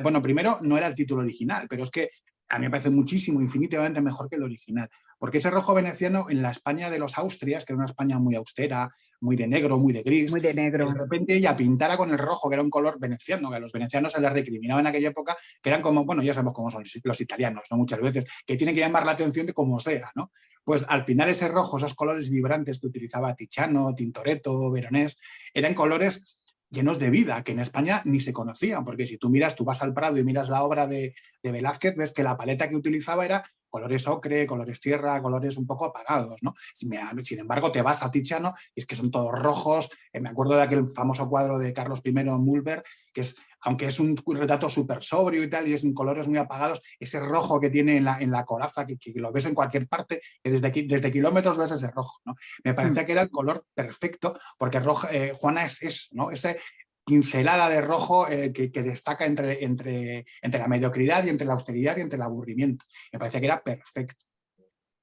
bueno, primero no era el título original, pero es que a mí me parece muchísimo, infinitamente mejor que el original. Porque ese rojo veneciano en la España de los Austrias, que era una España muy austera, muy de negro, muy de gris, muy de negro. de repente ella pintara con el rojo, que era un color veneciano, que a los venecianos se les recriminaba en aquella época, que eran como, bueno, ya sabemos cómo son los italianos, ¿no? Muchas veces, que tienen que llamar la atención de como sea, ¿no? Pues al final ese rojo, esos colores vibrantes que utilizaba Tiziano, Tintoretto, Veronés, eran colores llenos de vida, que en España ni se conocían, porque si tú vas al Prado y miras la obra de Velázquez, ves que la paleta que utilizaba era colores ocre, colores tierra, colores un poco apagados, ¿no? Sin embargo, te vas a Tiziano y es que son todos rojos. Me acuerdo de aquel famoso cuadro de Carlos I en Mulberg, que es, aunque es un retrato súper sobrio y tal, y es en colores muy apagados, ese rojo que tiene en la coraza, que lo ves en cualquier parte, que desde kilómetros ves ese rojo, ¿no? Me parecía que era el color perfecto, porque Juana es ¿no? Ese pincelada de rojo que destaca entre la mediocridad y entre la austeridad y entre el aburrimiento. Me parece que era perfecto.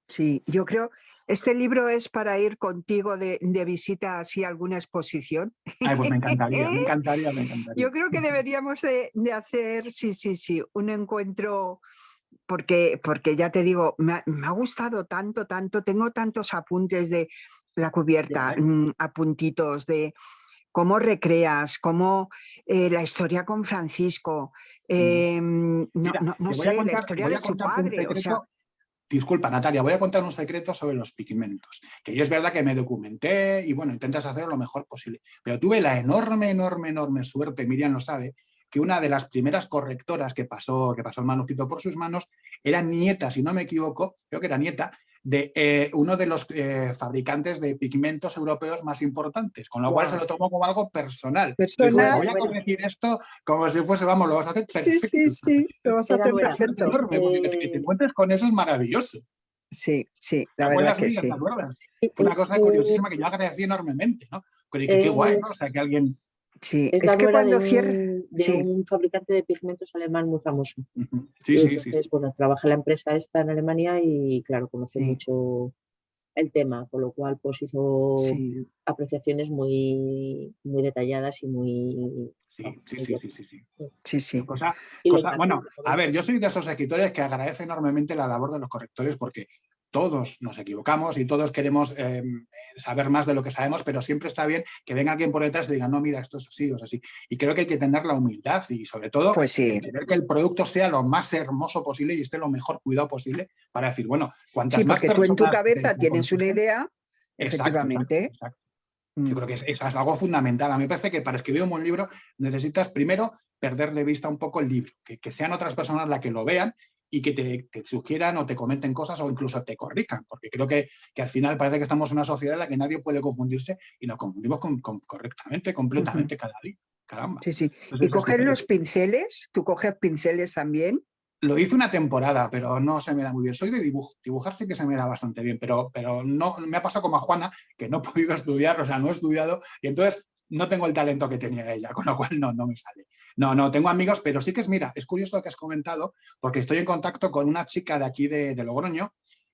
Sí, yo creo, este libro es para ir contigo de visita así a alguna exposición. Ay, pues me encantaría, me encantaría, me encantaría. Yo creo que deberíamos de hacer, sí, un encuentro, porque ya te digo, me ha gustado tanto, tengo tantos apuntes de la cubierta, apuntitos de cómo recreas, cómo la historia con Francisco, Mira, no sé, la historia de su padre, o sea... Disculpa, Natalia, voy a contar un secreto sobre los pigmentos, que yo es verdad que me documenté y bueno, intentas hacerlo lo mejor posible, pero tuve la enorme suerte, Miriam lo sabe, que una de las primeras correctoras que pasó el manuscrito por sus manos era nieta, si no me equivoco, creo que era nieta, de uno de los fabricantes de pigmentos europeos más importantes, con lo cual se lo tomó como algo personal. Dijo, voy a corregir esto como si fuese, vamos, lo vas a hacer perfecto. Sí, sí, sí, lo vas a hacer perfecto. Es enorme, porque que te encuentres con eso es maravilloso. Sí, sí, ¿Te la verdad acuerdas, que Lidia? sí. ¿Te acuerdas? Fue una cosa curiosísima que yo agradecí enormemente, ¿no? Qué guay, ¿no? O sea, que alguien... Sí, Es es la que nuera cuando de cierra... un fabricante de pigmentos alemán muy famoso. Sí, Y sí, entonces, sí. bueno, trabaja en la empresa esta en Alemania y, claro, conoce Sí. mucho el tema, con lo cual, pues hizo Sí. apreciaciones muy, muy detalladas y muy... Sí. Bueno, a ver, yo soy de esos escritores que agradece enormemente la labor de los correctores porque todos nos equivocamos y todos queremos saber más de lo que sabemos, pero siempre está bien que venga alguien por detrás y diga, no, mira, esto es así, o es así. Y creo que hay que tener la humildad y sobre todo pues sí. querer que el producto sea lo más hermoso posible y esté lo mejor cuidado posible para decir, bueno, cuantas sí, más porque tú en tu personas cabeza tienes una idea, efectivamente. Exacto. Yo creo que es algo fundamental. A mí me parece que para escribir un buen libro necesitas primero perder de vista un poco el libro, que sean otras personas las que lo vean y que te sugieran o te comenten cosas o incluso te corrijan, porque creo que al final parece que estamos en una sociedad en la que nadie puede confundirse y nos confundimos correctamente, completamente cada día. Caramba. Sí, sí. Entonces, ¿y coger los pinceles? ¿Tú coges pinceles también? Lo hice una temporada, pero no se me da muy bien. Soy de dibujo. Dibujar sí que se me da bastante bien, pero no me ha pasado como a Juana, que no he podido estudiar, o sea, no he estudiado, y entonces no tengo el talento que tenía ella, con lo cual no me sale. No, tengo amigos, pero sí que es curioso lo que has comentado, porque estoy en contacto con una chica de aquí de Logroño,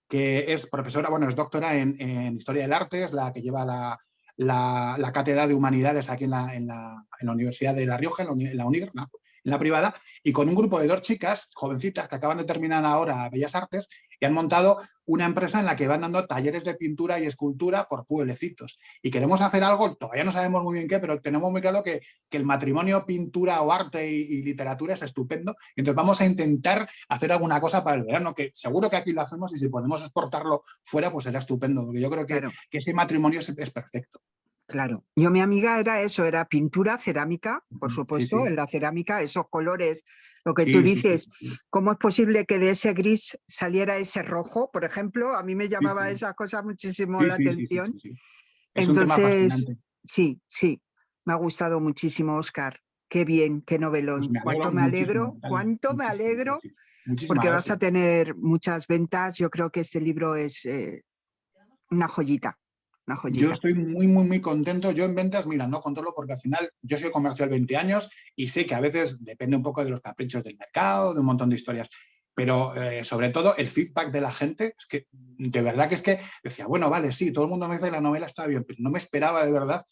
que es profesora, bueno, es doctora en Historia del Arte, es la que lleva la cátedra de Humanidades aquí en la Universidad de La Rioja, en la UNIR, en la privada, y con un grupo de 2 chicas jovencitas que acaban de terminar ahora Bellas Artes y han montado una empresa en la que van dando talleres de pintura y escultura por pueblecitos. Y queremos hacer algo, todavía no sabemos muy bien qué, pero tenemos muy claro que el matrimonio pintura o arte y literatura es estupendo. Entonces vamos a intentar hacer alguna cosa para el verano, que seguro que aquí lo hacemos y si podemos exportarlo fuera, pues será estupendo, porque yo creo que ese matrimonio es perfecto. Claro. Yo, mi amiga era pintura, cerámica, por supuesto, en la cerámica, esos colores, lo que tú dices, ¿cómo es posible que de ese gris saliera ese rojo, por ejemplo? A mí me llamaba esa cosa muchísimo la atención. Es un tema fascinante. Sí, me ha gustado muchísimo, Óscar. Qué bien, qué novelón. Pues cuánto me alegro, porque vas a tener muchas ventas. Yo creo que este libro es una joyita. Yo estoy muy contento. Yo en ventas, mira, no controlo porque al final yo soy comercial 20 años y sé que a veces depende un poco de los caprichos del mercado, de un montón de historias. Pero sobre todo el feedback de la gente, es que de verdad que es que decía, bueno, vale, sí, todo el mundo me dice que la novela está bien, pero no me esperaba de verdad,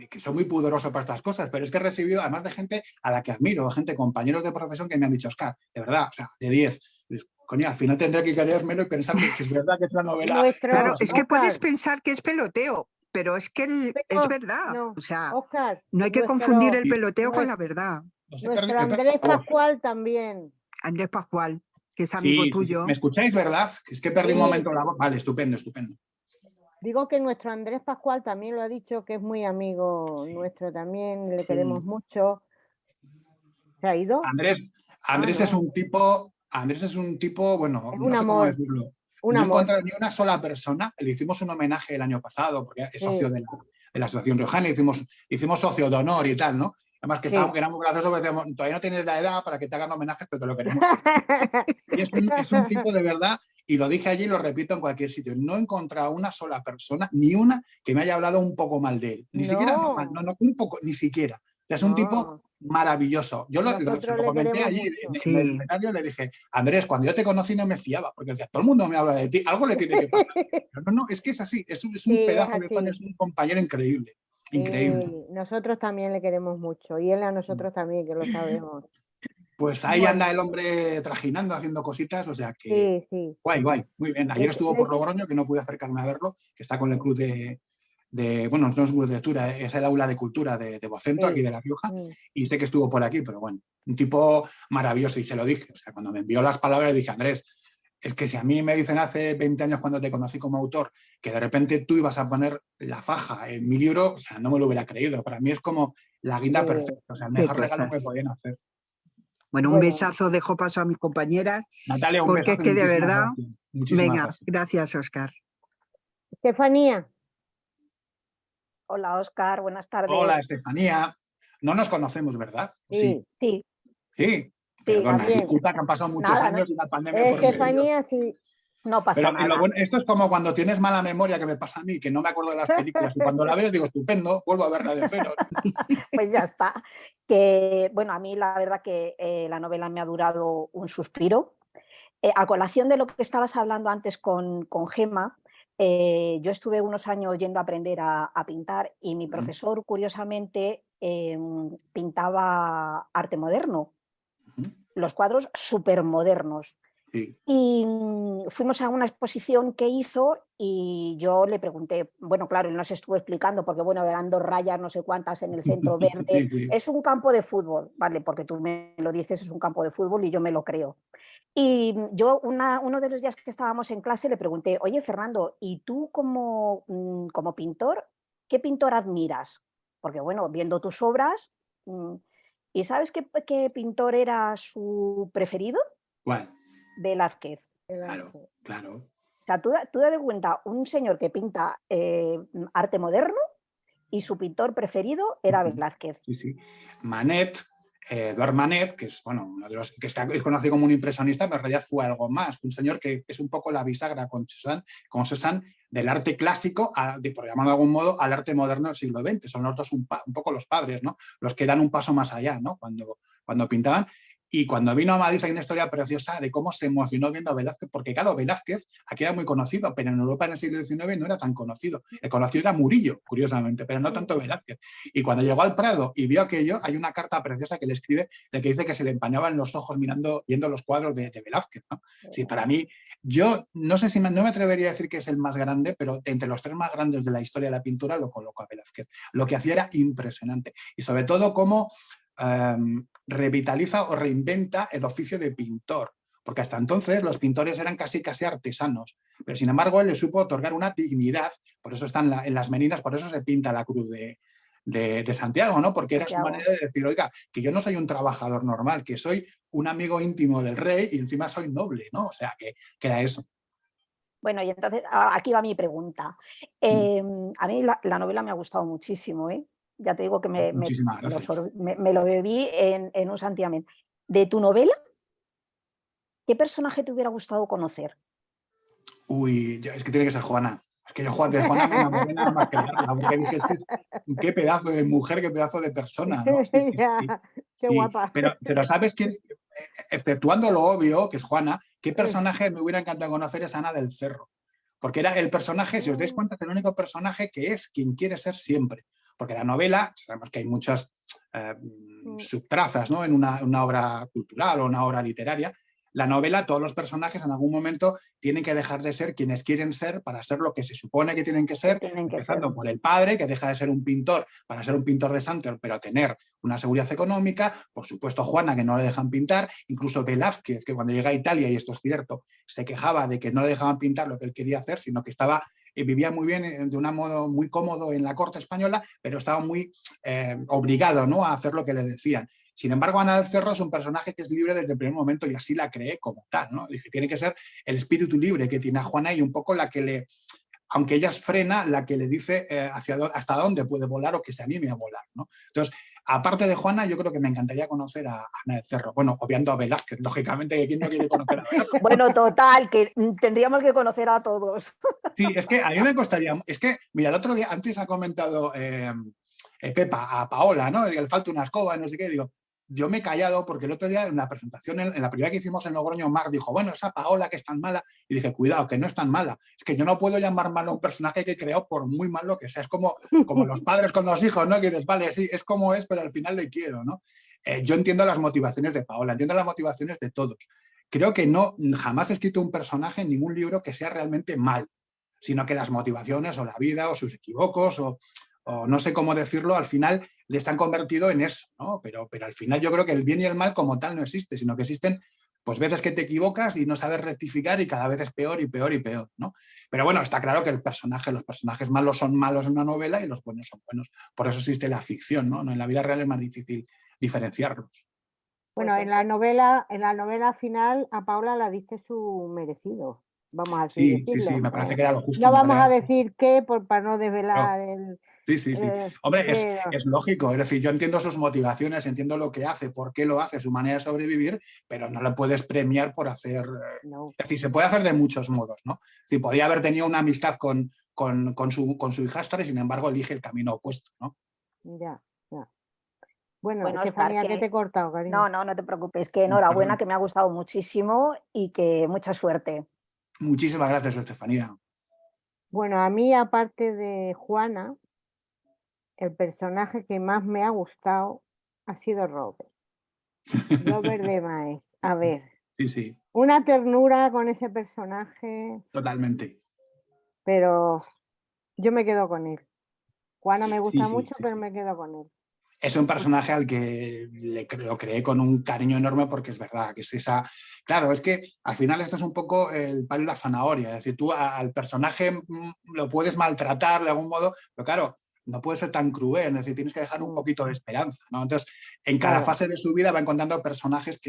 que soy muy pudoroso para estas cosas, pero es que he recibido además de gente a la que admiro, gente, compañeros de profesión que me han dicho, Óscar, de verdad, o sea, de 10. Coño, al final tendré que querérmelo y pensar que es verdad que es una novela. Claro, es que puedes pensar que es peloteo, pero es que es verdad. No, o sea, Óscar, no hay que confundir el peloteo con la verdad. Nuestro Andrés Pascual también. Andrés Pascual, que es amigo tuyo. ¿Me escucháis, verdad? Es que perdí un momento la voz. Vale, estupendo. Digo que nuestro Andrés Pascual también lo ha dicho, que es muy amigo nuestro también, le queremos mucho. ¿Se ha ido? Andrés es un tipo, bueno, no sé cómo decirlo. No he encontrado ni una sola persona. Le hicimos un homenaje el año pasado, porque es socio de la Asociación Riojana, hicimos socio de honor y tal, ¿no? Además que era muy gracioso porque decíamos, todavía no tienes la edad para que te hagan homenajes, pero te lo queremos. Y es un tipo de verdad, y lo dije allí y lo repito en cualquier sitio. No he encontrado una sola persona, ni una, que me haya hablado un poco mal de él. Ni siquiera, un poco, ni siquiera. Es un tipo maravilloso. Yo lo comenté allí en el escenario, le dije, Andrés, cuando yo te conocí no me fiaba, porque decía, todo el mundo me habla de ti, algo le tiene que pasar. No, es que es así, es un pedazo de pan, es un compañero increíble. Increíble. Nosotros también le queremos mucho y él a nosotros también, que lo sabemos. Pues ahí anda el hombre trajinando, haciendo cositas, o sea que guay, muy bien. Ayer estuvo por Logroño, que no pude acercarme a verlo, que está con el club bueno, no es un club de lectura, es el aula de cultura de Vocento, aquí de La Rioja, y sé que estuvo por aquí, pero bueno, un tipo maravilloso, y se lo dije, o sea, cuando me envió las palabras le dije, Andrés, es que si a mí me dicen hace 20 años cuando te conocí como autor que de repente tú ibas a poner la faja en mi libro, o sea, no me lo hubiera creído. Para mí es como la guinda perfecta, o sea, el mejor regalo que me podían hacer. Bueno, un Bueno, besazo, dejo paso a mis compañeras, Natalia, un porque es besazo y que de muchísimas verdad, gracias. Muchísimas venga, gracias. gracias, Óscar. Estefanía. hola Óscar, buenas Hola, tardes. Estefanía. No nos conocemos, ¿verdad? Sí. Sí, Sí. sí, Perdona, también. disculpa que han pasado muchos nada, años y la pandemia por medio. Estefanía, sí. no pasa Pero nada. esto es como cuando tienes mala memoria, que me pasa a mí, que no me acuerdo de las películas. Y cuando la veo digo, estupendo, vuelvo a verla de cero. Pues ya está. Que, bueno, a mí la verdad que la novela me ha durado un suspiro. A colación de lo que estabas hablando antes con Gema, yo estuve unos años yendo a aprender a pintar y mi profesor, curiosamente, pintaba arte moderno, los cuadros súper modernos. Sí. Y fuimos a una exposición que hizo y yo le pregunté, bueno, claro, él nos estuvo explicando, porque bueno, eran 2 rayas, no sé cuántas en el centro verdes, Sí, sí. es un campo de fútbol, vale, porque tú me lo dices, es un campo de fútbol y yo me lo creo. Y yo uno de los días que estábamos en clase le pregunté, oye Fernando, ¿y tú como pintor, qué pintor admiras? Porque bueno, viendo tus obras, ¿y sabes qué pintor era su preferido? ¿Cuál? Velázquez. Claro, claro. O sea, tú date cuenta, un señor que pinta arte moderno y su pintor preferido era Velázquez. Sí, sí. Manet, Eduard Manet, que es, bueno, uno de los que es conocido como un impresionista, pero en realidad fue algo más. Un señor que es un poco la bisagra con Cézanne del arte clásico, por llamarlo de algún modo, al arte moderno del siglo XX. Son los dos un poco los padres, ¿no? Los que dan un paso más allá, ¿no? Cuando pintaban. Y cuando vino a Madrid hay una historia preciosa de cómo se emocionó viendo a Velázquez, porque claro, Velázquez aquí era muy conocido, pero en Europa en el siglo XIX no era tan conocido. El conocido era Murillo, curiosamente, pero no tanto Velázquez. Y cuando llegó al Prado y vio aquello, hay una carta preciosa que le escribe, de que dice que se le empañaban los ojos viendo los cuadros de Velázquez, ¿no? Sí, para mí, yo no sé si no me atrevería a decir que es el más grande, pero entre los 3 más grandes de la historia de la pintura lo coloco a Velázquez. Lo que hacía era impresionante. Y sobre todo cómo revitaliza o reinventa el oficio de pintor, porque hasta entonces los pintores eran casi artesanos, pero sin embargo él le supo otorgar una dignidad, por eso están en las meninas, por eso se pinta la cruz de Santiago, ¿no? Porque era su manera de decir, oiga, que yo no soy un trabajador normal, que soy un amigo íntimo del rey y encima soy noble, ¿no? O sea, que era eso. Bueno, y entonces aquí va mi pregunta. A mí la novela me ha gustado muchísimo, ¿eh? Ya te digo que me lo bebí en un santiamén. De tu novela, ¿qué personaje te hubiera gustado conocer? Uy, es que tiene que ser Juana. Es que yo de Juana me enamoré nada más que verla, porque dije, qué pedazo de mujer, qué pedazo de persona, ¿no? Sí, Qué guapa. Pero ¿sabes qué? Exceptuando lo obvio, que es Juana, ¿qué personaje me hubiera encantado conocer? Es Ana del Cerro. Porque era el personaje, si os dais cuenta, es el único personaje que es quien quiere ser siempre. Porque la novela, sabemos que hay muchas subtrazas, ¿no? En una obra cultural o una obra literaria. La novela, todos los personajes en algún momento tienen que dejar de ser quienes quieren ser para ser lo que se supone que tienen que ser, empezando por el padre, que deja de ser un pintor para ser un pintor de santo, pero tener una seguridad económica, por supuesto Juana, que no le dejan pintar, incluso Velázquez, que cuando llega a Italia, y esto es cierto, se quejaba de que no le dejaban pintar lo que él quería hacer, sino que vivía muy bien, de un modo muy cómodo en la corte española, pero estaba muy obligado, ¿no?, a hacer lo que le decían. Sin embargo, Ana del Cerro es un personaje que es libre desde el primer momento y así la creé como tal, ¿no? Dije, tiene que ser el espíritu libre que tiene a Juana y un poco la que le, aunque ella es frena, la que le dice hasta dónde puede volar o que se anime a volar, ¿no? Entonces, aparte de Juana, yo creo que me encantaría conocer a Ana del Cerro. Bueno, obviando a Velázquez, lógicamente, ¿quién no quiere conocer a Velázquez? Bueno, total, que tendríamos que conocer a todos. Sí, es que a mí me costaría, es que, mira, el otro día, antes ha comentado Pepa a Paola, ¿no? Le falta una escoba, no sé qué, digo, yo me he callado porque el otro día en la presentación, en la primera que hicimos en Logroño, Mar dijo, bueno, esa Paola que es tan mala, y dije, cuidado, que no es tan mala, es que yo no puedo llamar malo a un personaje que he creado por muy malo que sea, es como los padres con los hijos, ¿no? Que dices, vale, sí, es como es, pero al final le quiero, ¿no? Yo entiendo las motivaciones de Paola, entiendo las motivaciones de todos. Creo que jamás he escrito un personaje en ningún libro que sea realmente mal, sino que las motivaciones o la vida o sus equívocos o no sé cómo decirlo, al final les han convertido en eso, ¿no? Pero al final yo creo que el bien y el mal como tal no existe, sino que existen pues veces que te equivocas y no sabes rectificar y cada vez es peor y peor y peor, ¿no? Pero bueno, está claro que los personajes malos son malos en una novela y los buenos son buenos. Por eso existe la ficción, ¿no? En la vida real es más difícil diferenciarlos. Bueno, Pues en la novela final a Paula la diste su merecido. Vamos a así Sí, sí, decirlo. sí, me parece que era lo justo. No me vamos parece- a decir qué para no No, desvelar el. sí, sí, sí. Hombre, Pero es lógico, es decir, yo entiendo sus motivaciones, entiendo lo que hace, por qué lo hace, su manera de sobrevivir, pero no lo puedes premiar por hacer. no, Es decir, se puede hacer de muchos modos, ¿no? Es decir, podía haber tenido una amistad con su hijastra y sin embargo elige el camino opuesto, ¿no? ya, ya. Bueno, bueno, Óscar, Estefanía, que te he cortado, cariño. no te preocupes, que enhorabuena, Perdón. que me ha gustado muchísimo y que mucha suerte. Muchísimas gracias, Estefanía. Bueno, a mí, aparte de Juana, el personaje que más me ha gustado ha sido Robert. Robert de Maes. A ver, Sí, sí, una ternura con ese personaje, totalmente. pero yo me quedo con él. Juana me Sí, gusta sí, mucho, sí, pero sí. me quedo con él. Es un personaje al que lo creé con un cariño enorme porque es verdad que es esa. Claro, es que al final esto es un poco el palo y la zanahoria. Es decir, tú al personaje lo puedes maltratar de algún modo, pero claro, no puede ser tan cruel. Es decir, tienes que dejar un poquito de esperanza, ¿no? Entonces, en cada Claro, fase de su vida va encontrando personajes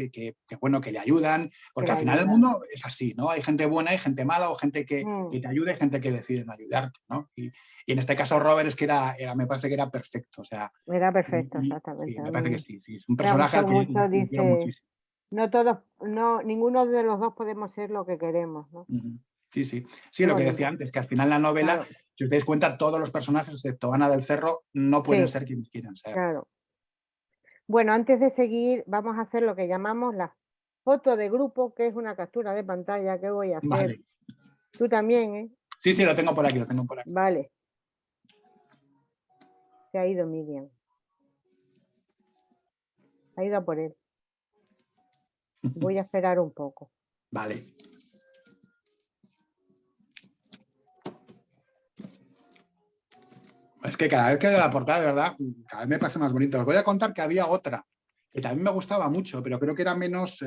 bueno, que le ayudan, que porque le al final el ayudan. mundo es así, ¿no? Hay gente buena, hay gente mala, o gente que Mm, te ayuda y gente que decide no ayudarte, ¿no? Y en este caso Robert es que me parece que era perfecto, o sea. Era perfecto, Sí, exactamente. A me parece mí que sí, sí. Es un me ha personaje al gustado que mucho, le quiero dice, muchísimo. ninguno de los dos podemos ser lo que queremos, ¿no? Ujú. Sí, sí. Sí, Qué lo que decía bonito, antes, que al final la novela, claro, si os dais cuenta, todos los personajes, excepto Ana del Cerro, no pueden sí, ser quienes quieran ser. claro. Bueno, antes de seguir, vamos a hacer lo que llamamos la foto de grupo, que es una captura de pantalla que voy a hacer. Vale. Tú también, ¿eh? Sí, sí, lo tengo por aquí, lo tengo por aquí. Vale. Se ha ido Miriam. Ha ido a por él. Voy a esperar un poco. Vale. Es que cada vez que veo la portada, de verdad, cada vez me parece más bonito. Os voy a contar que había otra que también me gustaba mucho, pero creo que era menos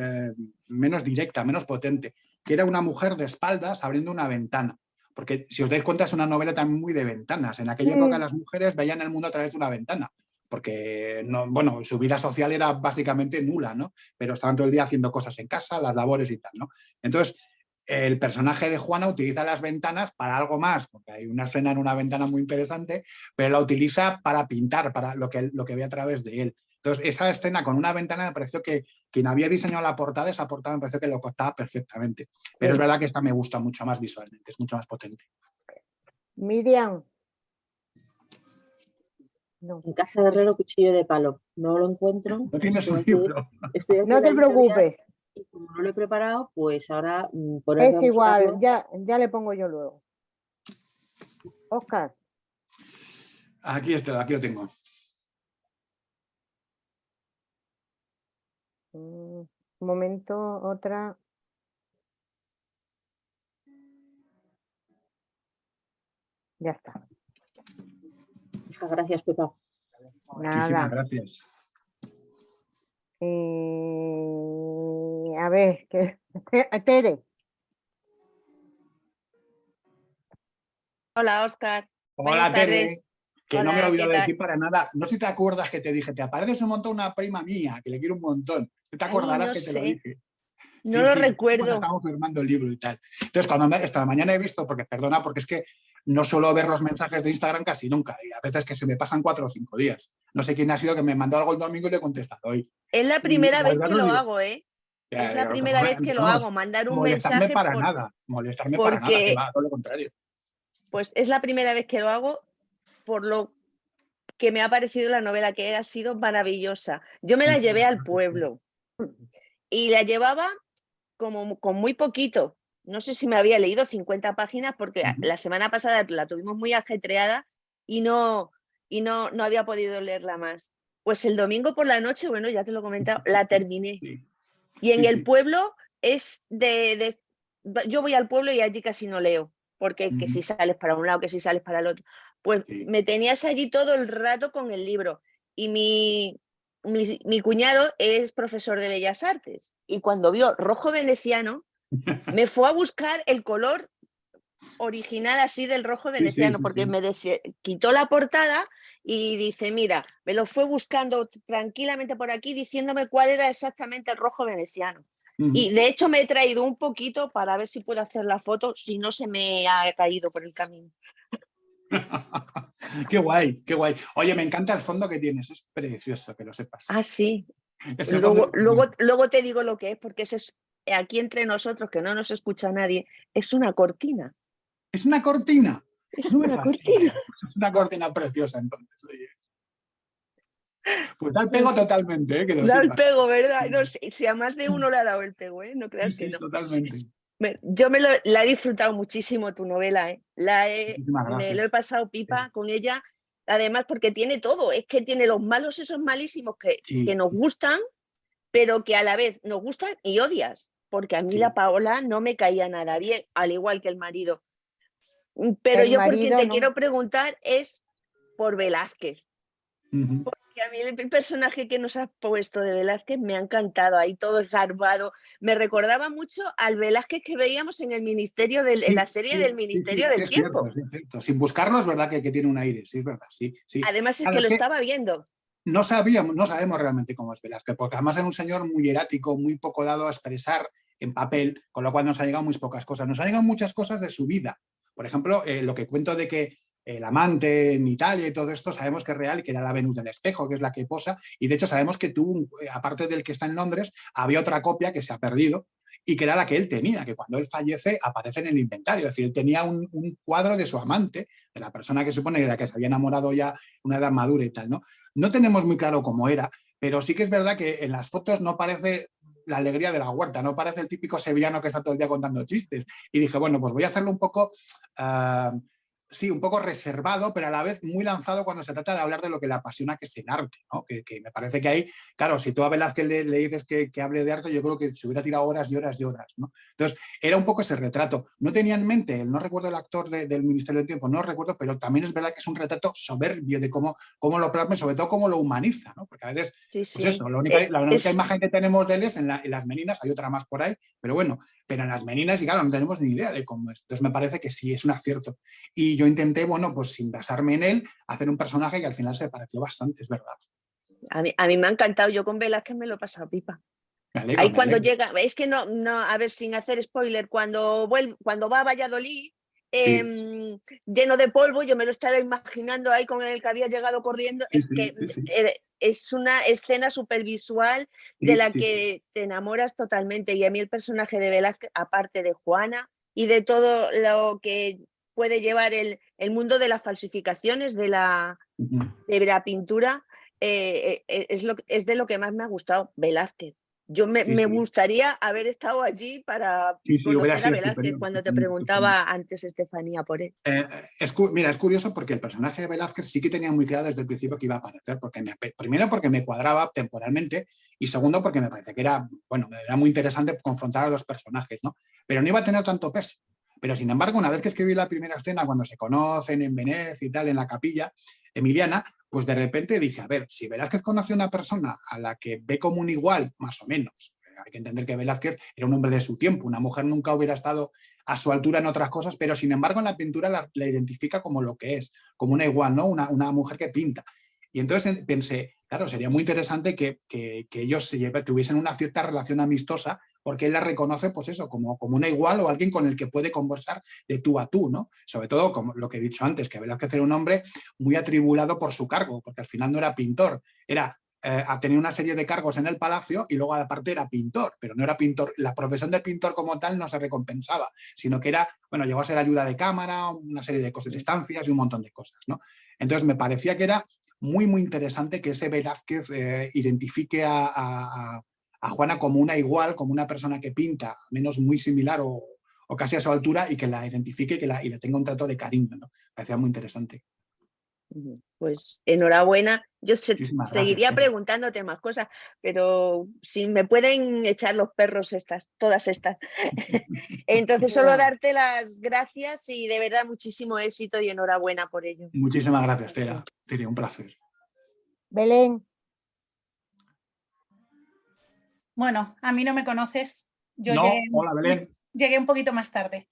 directa, menos potente, que era una mujer de espaldas abriendo una ventana. Porque si os dais cuenta es una novela también muy de ventanas. En aquella época las mujeres veían el mundo a través de una ventana, porque no, bueno, su vida social era básicamente nula, ¿no? Pero estaban todo el día haciendo cosas en casa, las labores y tal, ¿no? Entonces, el personaje de Juana utiliza las ventanas para algo más, porque hay una escena en una ventana muy interesante, pero la utiliza para pintar, para lo que ve a través de él. Entonces, esa escena con una ventana me pareció que quien había diseñado la portada, esa portada me pareció que lo contaba perfectamente. Pero es Sí. verdad que esta me gusta mucho más visualmente, es mucho más potente. Miriam. No. En casa de Herrero, cuchillo de palo. No lo encuentro. No tienes Estoy un aquí- libro. estoy aquí No en la te editorial preocupes. y como no lo he preparado, pues ahora ponerme Es a buscarlo. igual, ya le pongo yo luego. Óscar. Aquí lo tengo. Un momento, otra. Ya está. Muchas gracias, Pepa. Muchísimas Nada. gracias. A ver, Tere. Hola, Óscar. Hola, Buenas Tere. tardes. Que no me he Hola, olvidado ¿qué de tal? decir para nada. No sé si te acuerdas que te dije, te apareces un montón una prima mía, que le quiero un montón. ¿Te Ay, acordarás no que te lo sé. dije? No Sí, lo sí, recuerdo. estamos firmando el libro y tal. Entonces, esta mañana he visto, porque es que no suelo ver los mensajes de Instagram casi nunca, y a veces que se me pasan 4 o 5 días. No sé quién ha sido que me mandó algo el domingo y le he contestado hoy. Es la Y primera al vez que verlo lo digo, hago, ¿eh? ya, Es la digo, primera vez que lo vamos, hago, mandar un molestarme mensaje para nada, que porque va, todo lo contrario. pues es la primera vez que lo hago por lo que me ha parecido la novela, que ha sido maravillosa. Yo me la llevé al pueblo y la llevaba como con muy poquito. No sé si me había leído 50 páginas porque la semana pasada la tuvimos muy ajetreada y no había podido leerla más. Pues el domingo por la noche, bueno, ya te lo he comentado, la terminé. Sí. Y en Sí, el sí. pueblo es yo voy al pueblo y allí casi no leo, porque que si sales para un lado, que si sales para el otro. Pues Sí. me tenías allí todo el rato con el libro. Y mi cuñado es profesor de Bellas Artes y cuando vio Rojo Veneciano me fue a buscar el color original así del rojo veneciano, porque me quitó la portada y dice, mira, me lo fue buscando tranquilamente por aquí diciéndome cuál era exactamente el rojo veneciano. Y de hecho me he traído un poquito para ver si puedo hacer la foto, si no se me ha caído por el camino. Qué guay, qué guay. Oye, me encanta el fondo que tienes, es precioso, que lo sepas. Ah, sí. Ese fondo Luego te digo lo que es, porque ese es, aquí entre nosotros, que no nos escucha nadie, es una cortina. ¿Es una cortina? Es No me una fascina. cortina. Es una cortina preciosa, entonces. Oye. Pues da el pego totalmente, que lo Da el sepas. pego, ¿verdad? No sé, si a más de uno le ha dado el pego, ¿eh? No creas que Sí, no. totalmente. Yo la he disfrutado muchísimo tu novela, ¿eh? Muchísimas Me gracias. lo he pasado pipa con ella, además porque tiene todo, es que tiene los malos esos malísimos que Sí, nos gustan, pero que a la vez nos gustan y odias, porque a mí sí. la Paola no me caía nada bien, al igual que el marido. Pero El yo por quien marido te no. quiero preguntar es por Velázquez. Ujú. Que a mí el personaje que nos has puesto de Velázquez me ha encantado, ahí todo esgarbado. Me recordaba mucho al Velázquez que veíamos en el Ministerio en la serie del Ministerio del Es cierto, Tiempo. es cierto. Sin buscarlo es verdad que tiene un aire, sí, es verdad, sí, sí. Además es Claro, que lo es que estaba viendo. no sabemos realmente cómo es Velázquez, porque además era un señor muy erático, muy poco dado a expresar en papel, con lo cual nos ha llegado muy pocas cosas. Nos han llegado muchas cosas de su vida. Por ejemplo, lo que cuento de que el amante en Italia y todo esto, sabemos que es real, que era la Venus del espejo, que es la que posa, y de hecho sabemos que tuvo, aparte del que está en Londres, había otra copia que se ha perdido y que era la que él tenía, que cuando él fallece aparece en el inventario. Es decir, él tenía un cuadro de su amante, de la persona que supone de la que se había enamorado ya una edad madura y tal, ¿no? No tenemos muy claro cómo era, pero sí que es verdad que en las fotos no parece la alegría de la huerta, no parece el típico sevillano que está todo el día contando chistes. Y dije, bueno, pues voy a hacerlo un poco... sí, un poco reservado, pero a la vez muy lanzado cuando se trata de hablar de lo que le apasiona, que es el arte, ¿no? Que me parece que ahí, claro, si tú a Velázquez le dices que hable de arte, yo creo que se hubiera tirado horas y horas y horas, ¿no? Entonces, era un poco ese retrato. No tenía en mente, no recuerdo el actor del Ministerio del Tiempo, no lo recuerdo, pero también es verdad que es un retrato soberbio de cómo lo plasma y sobre todo cómo lo humaniza, ¿no? Porque a veces, Sí, pues sí. eso, la única imagen que tenemos de él es en las Meninas, hay otra más por ahí, pero bueno, pero en las Meninas, y claro, no tenemos ni idea de cómo es. Entonces me parece que sí, es un acierto. Y yo intenté, bueno, pues sin basarme en él, hacer un personaje que al final se pareció bastante, es verdad. A mí me ha encantado, yo con Velázquez me lo he pasado pipa. Me alegro, Ahí me cuando alegro. llega, es que no, a ver, sin hacer spoiler, cuando va a Valladolid, Sí, lleno de polvo, yo me lo estaba imaginando ahí con el que había llegado corriendo, sí, es que sí, sí, es una escena súper visual de sí, la sí, sí. que te enamoras totalmente. Y a mí el personaje de Velázquez, aparte de Juana y de todo lo que puede llevar el mundo de las falsificaciones de la pintura, es de lo que más me ha gustado, Velázquez. Yo Sí, me sí. gustaría haber estado allí para Sí, sí, hubiera conocer a sido Velázquez estupendo, cuando te estupendo, estupendo. preguntaba antes Estefanía por él. Mira, es curioso porque el personaje de Velázquez sí que tenía muy claro desde el principio que iba a aparecer, porque primero porque me cuadraba temporalmente y segundo porque me parece que era muy interesante confrontar a los personajes, ¿no? Pero no iba a tener tanto peso. Pero sin embargo, una vez que escribí la primera escena, cuando se conocen en Venecia y tal, en la capilla emiliana, pues de repente dije, a ver, si Velázquez conoce a una persona a la que ve como un igual, más o menos, hay que entender que Velázquez era un hombre de su tiempo, una mujer nunca hubiera estado a su altura en otras cosas, pero sin embargo en la pintura la identifica como lo que es, como una igual, ¿no? Una mujer que pinta. Y entonces pensé, claro, sería muy interesante que ellos tuviesen una cierta relación amistosa, porque él la reconoce, pues eso, como una igual o alguien con el que puede conversar de tú a tú, ¿no? Sobre todo, como lo que he dicho antes, que Velázquez era un hombre muy atribulado por su cargo, porque al final no era pintor, tenía una serie de cargos en el palacio y luego aparte era pintor, pero no era pintor, la profesión de pintor como tal no se recompensaba, sino que era, llegó a ser ayuda de cámara, una serie de cosas, de estancias y un montón de cosas, ¿no? Entonces me parecía que era muy, muy interesante que ese Velázquez identifique a Juana como una igual, como una persona que pinta, menos muy similar o casi a su altura, y que la identifique y le tenga un trato de cariño, ¿no? Me parecía muy interesante. Pues enhorabuena. Yo Muchísimas seguiría gracias. preguntándote más cosas, pero si me pueden echar los perros todas estas. Entonces, solo darte las gracias y de verdad muchísimo éxito y enhorabuena por ello. Muchísimas gracias, Tera. Sería un placer. Belén. Bueno, a mí no me conoces. Yo No, hola, Belén. llegué un poquito más tarde,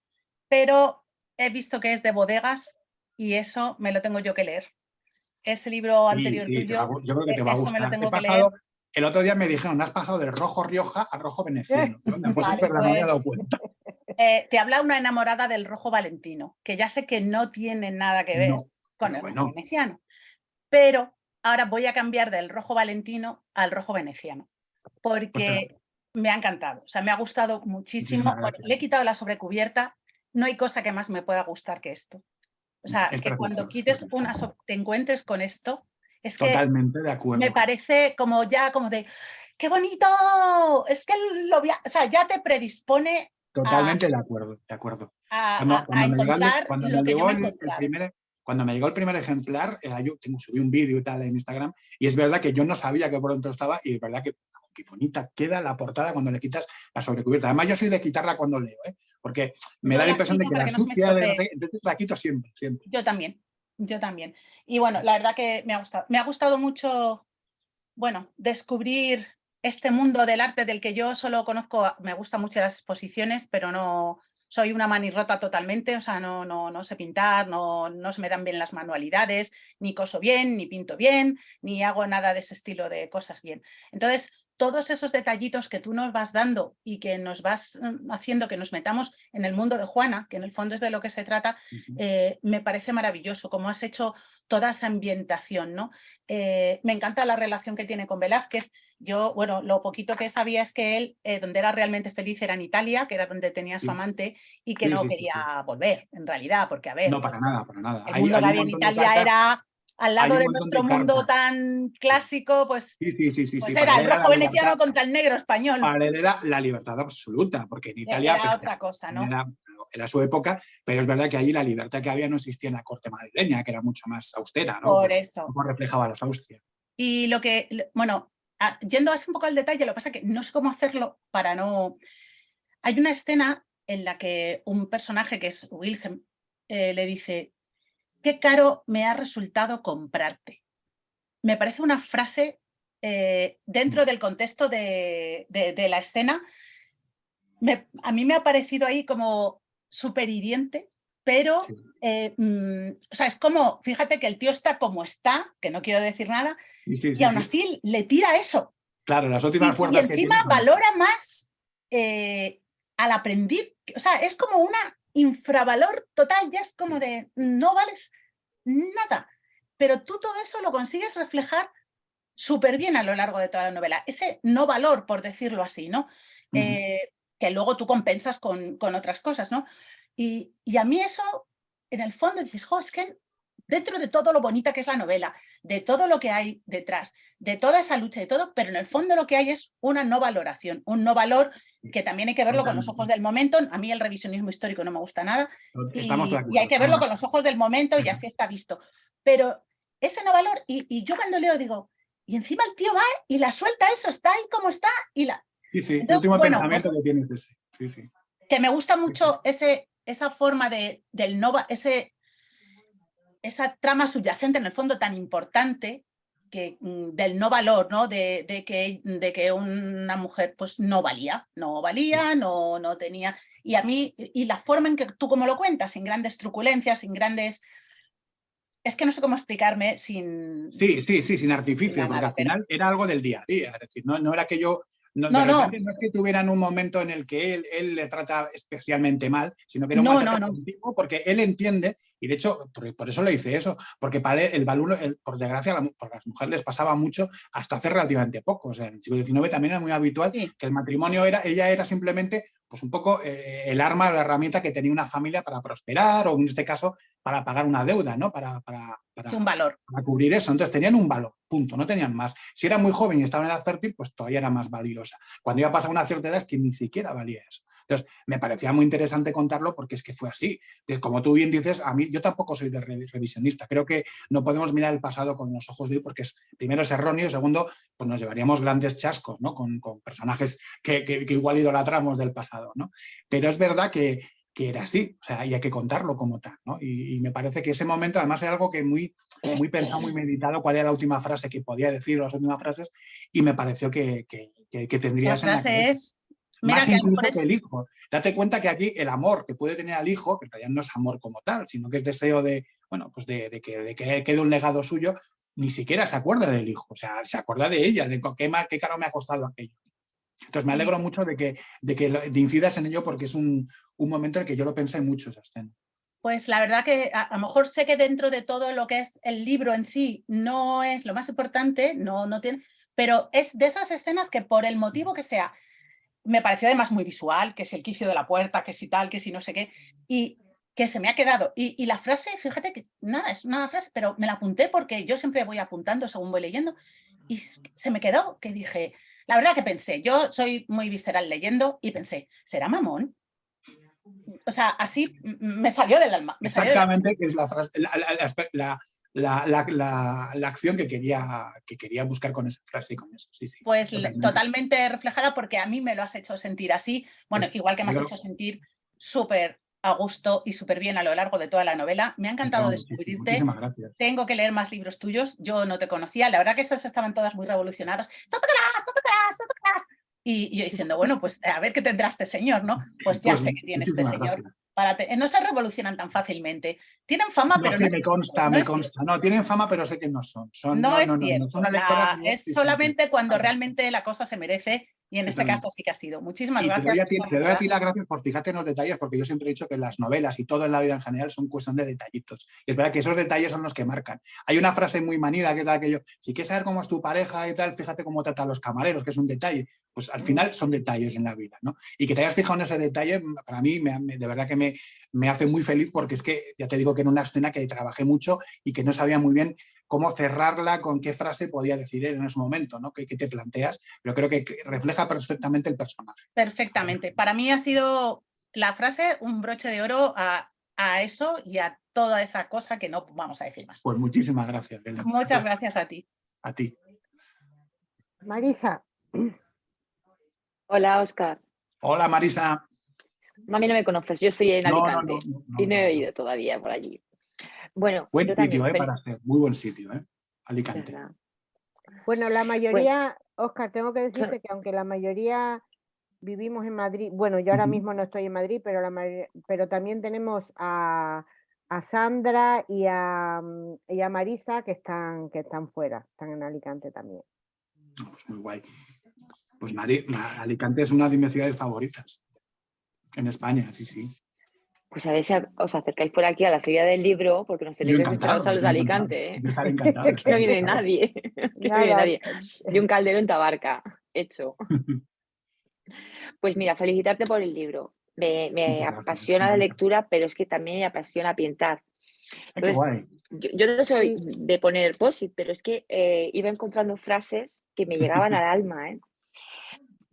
pero he visto que es de bodegas y eso me lo tengo yo que leer. ese libro Sí, anterior sí, tuyo, yo creo que te va a eso me lo gustar. tengo que leer. El otro día me dijeron, has pasado del rojo Rioja al rojo veneciano. Pues es Vale, verdad, no me había dado pues cuenta. te habla una enamorada del rojo Valentino, que ya sé que no tiene nada que ver No, con pero el bueno. rojo veneciano, pero ahora voy a cambiar del rojo Valentino al rojo veneciano, Pues porque me ha encantado, o sea, me ha gustado muchísimo. muchísimas Bueno, gracias. le he quitado la sobrecubierta, no hay cosa que más me pueda gustar que esto. O sea, Es que precioso, cuando es quites precioso. te encuentres con esto, es que Totalmente de me acuerdo. parece como ya como de ¡qué bonito! Es que o sea, ya te predispone Totalmente de acuerdo, de acuerdo. a encontrar Cuando lo me que yo llegó me he el encontrado. cuando me llegó el primer ejemplar, subí un vídeo y tal en Instagram, y es verdad que yo no sabía que por dentro estaba, y es verdad que qué bonita queda la portada cuando le quitas la sobrecubierta. Además, yo soy de quitarla cuando leo, porque me Yo da la las impresión de quito que para la que no se me sucia, estropee. entonces la quito siempre, siempre. Yo también, yo también. Y bueno, la verdad que me ha gustado. Me ha gustado mucho, bueno, descubrir este mundo del arte del que yo solo conozco, me gustan mucho las exposiciones, pero no soy una manirrota totalmente, o sea, no sé pintar, no se me dan bien las manualidades, ni coso bien, ni pinto bien, ni hago nada de ese estilo de cosas bien. Entonces, todos esos detallitos que tú nos vas dando y que nos vas haciendo que nos metamos en el mundo de Juana, que en el fondo es de lo que se trata, me parece maravilloso, como has hecho toda esa ambientación, ¿no? Me encanta la relación que tiene con Velázquez. Yo, bueno, lo poquito que sabía es que él, donde era realmente feliz era en Italia, que era donde tenía su Sí, amante, y que sí, no sí, sí, sí. quería volver, en realidad, porque, a ver, No, para nada, para nada. el mundo que Hay un había en montón de Italia cartas, era, al hay lado un de montón nuestro de mundo cartas. tan clásico, pues, Sí, sí, sí, sí, sí, para era él el era rojo la libertad. veneciano contra el negro español. Para él era la libertad absoluta, porque en Italia Era otra cosa, ¿no? era su época, pero es verdad que allí la libertad que había no existía en la corte madrileña, que era mucho más austera, ¿no? Por Pues eso. como reflejaba las Austrias. Y lo que, bueno, yendo así un poco al detalle, lo que pasa es que no sé cómo hacerlo para no... Hay una escena en la que un personaje que es Wilhelm le dice, qué caro me ha resultado comprarte. Me parece una frase dentro del contexto de la escena, a mí me ha parecido ahí como súper hiriente, pero, Sí. o sea, es como, fíjate que el tío está como está, que no quiero decir nada, Sí, sí, y sí, aún sí. así le tira eso. Claro, las últimas Y fuerzas que encima tiene son esas. valora más al aprendiz. O sea, es como una infravalor total, ya es como de no vales nada. Pero tú todo eso lo consigues reflejar súper bien a lo largo de toda la novela. Ese no valor, por decirlo así, ¿no? Que luego tú compensas con otras cosas, ¿no? Y a mí eso, en el fondo, dices, jo, es que dentro de todo lo bonita que es la novela, de todo lo que hay detrás, de toda esa lucha y todo, pero en el fondo lo que hay es una no valoración, un no valor que también hay que verlo con los ojos del momento. A mí el revisionismo histórico no me gusta nada Estamos de y acuerdo. hay que verlo con los ojos del momento y así está visto. Pero ese no valor, y yo cuando leo digo, y encima el tío va y la suelta, eso está ahí como está y la... Sí, sí, el Entonces, último bueno, pensamiento pues, que tienes es ese. Sí, sí. que me gusta mucho esa forma del no, esa trama subyacente en el fondo tan importante que, del no valor, ¿no? De que una mujer pues no valía, no tenía. Y a mí, y la forma en que tú como lo cuentas, sin grandes truculencias, sin grandes... Es que no sé cómo explicarme sin... Sí, sin artificios, porque nada, al final era algo del día a día. Es decir, no era que yo... de No, repente no es que tuvieran un momento en el que él le trata especialmente mal, sino que era un maltrato continuo, porque él entiende, y de hecho por eso le dice eso, porque para él el valor, por desgracia, por las mujeres les pasaba mucho hasta hace relativamente poco. O sea, en el siglo XIX también era muy habitual que el matrimonio ella era simplemente pues un poco el arma o la herramienta que tenía una familia para prosperar, o en este caso para pagar una deuda, ¿no? Para un valor. Para cubrir eso. Entonces tenían un valor, punto, no tenían más. Si era muy joven y estaba en edad fértil, pues todavía era más valiosa. Cuando iba a pasar una cierta edad es que ni siquiera valía eso. Entonces me parecía muy interesante contarlo porque es que fue así. Como tú bien dices, a mí yo tampoco soy de revisionista. Creo que no podemos mirar el pasado con los ojos de hoy porque primero es erróneo, segundo, pues nos llevaríamos grandes chascos, ¿no? Con personajes que igual idolatramos del pasado, ¿no? Pero es verdad que era así, o sea, y hay que contarlo como tal, ¿no? Y me parece que ese momento además era algo que muy pensado, muy meditado, cuál era la última frase que podía decir, las últimas frases, y me pareció que tendría esa... La frase es... Mira más que incluso que el hijo. Date cuenta que aquí el amor que puede tener al hijo, que en realidad no es amor como tal, sino que es deseo de, bueno, pues de que quede un legado suyo, ni siquiera se acuerda del hijo, o sea, se acuerda de ella, de qué caro me ha costado aquello. Entonces me alegro mucho de que incidas en ello, porque es un momento en el que yo lo pensé mucho, esa escena. Pues la verdad que a lo mejor sé que dentro de todo lo que es el libro en sí no es lo más importante, no tiene, pero es de esas escenas que por el motivo que sea, me pareció además muy visual, que si el quicio de la puerta, que si tal, que si no sé qué, y que se me ha quedado. Y la frase, fíjate que nada, es una frase, pero me la apunté porque yo siempre voy apuntando según voy leyendo, y se me quedó, que dije, la verdad que pensé, yo soy muy visceral leyendo y pensé, ¿será mamón? O sea, así me salió del alma. Exactamente, que es la frase, la acción que quería buscar con esa frase y con eso. Sí, sí, pues totalmente reflejada, porque a mí me lo has hecho sentir así. Bueno, igual que me has hecho sentir súper a gusto y súper bien a lo largo de toda la novela. Me ha encantado descubrirte. Muchísimas gracias. Tengo que leer más libros tuyos. Yo no te conocía. La verdad que estas estaban todas muy revolucionadas. Y yo diciendo, bueno, pues a ver qué tendrá este señor, ¿no? Pues ya sé que tiene este señor. No se revolucionan tan fácilmente. Tienen fama, pero no me consta. No, tienen fama, pero sé que no son. No es cierto. Es solamente cuando realmente la cosa se merece, y en este caso sí que ha sido. Muchísimas gracias. Te doy a ti las gracias por fijarte en los detalles, porque yo siempre he dicho que las novelas y todo en la vida en general son cuestión de detallitos. Y es verdad que esos detalles son los que marcan. Hay una frase muy manida que es la que si quieres saber cómo es tu pareja y tal, fíjate cómo trata a los camareros, que es un detalle. Pues al final son detalles en la vida, ¿no? Y que te hayas fijado en ese detalle, para mí de verdad que me hace muy feliz, porque es que ya te digo que en una escena que trabajé mucho y que no sabía muy bien cómo cerrarla, con qué frase podía decir él en ese momento, ¿no? ¿Qué te planteas? Pero creo que refleja perfectamente el personaje. Perfectamente. Para mí ha sido la frase un broche de oro a eso y a toda esa cosa que no vamos a decir más. Pues muchísimas gracias, Belén. Muchas gracias a ti. A ti. Marisa. Hola, Óscar. Hola, Marisa. A mí no me conoces, yo soy en Alicante y no he ido todavía por allí. Bueno, buen yo sitio, también, para ser, muy buen sitio, Alicante. ¿verdad? Bueno, la mayoría, Óscar, tengo que decirte que aunque la mayoría vivimos en Madrid, bueno, yo ahora mismo no estoy en Madrid, pero también tenemos a Sandra y a Marisa que están fuera, están en Alicante también. Pues muy guay. Pues Alicante es una de mis ciudades favoritas en España, sí, sí. Pues a ver si os acercáis por aquí a la Feria del Libro, porque nos tenéis desesperados a los de Alicante. Es que no viene nadie. Que no viene nadie. Y un caldero en Tabarca, hecho. Pues mira, felicitarte por el libro. Me apasiona la lectura, pero es que también me apasiona pintar. Entonces, yo no soy de poner post-it, pero es que iba encontrando frases que me llegaban al alma,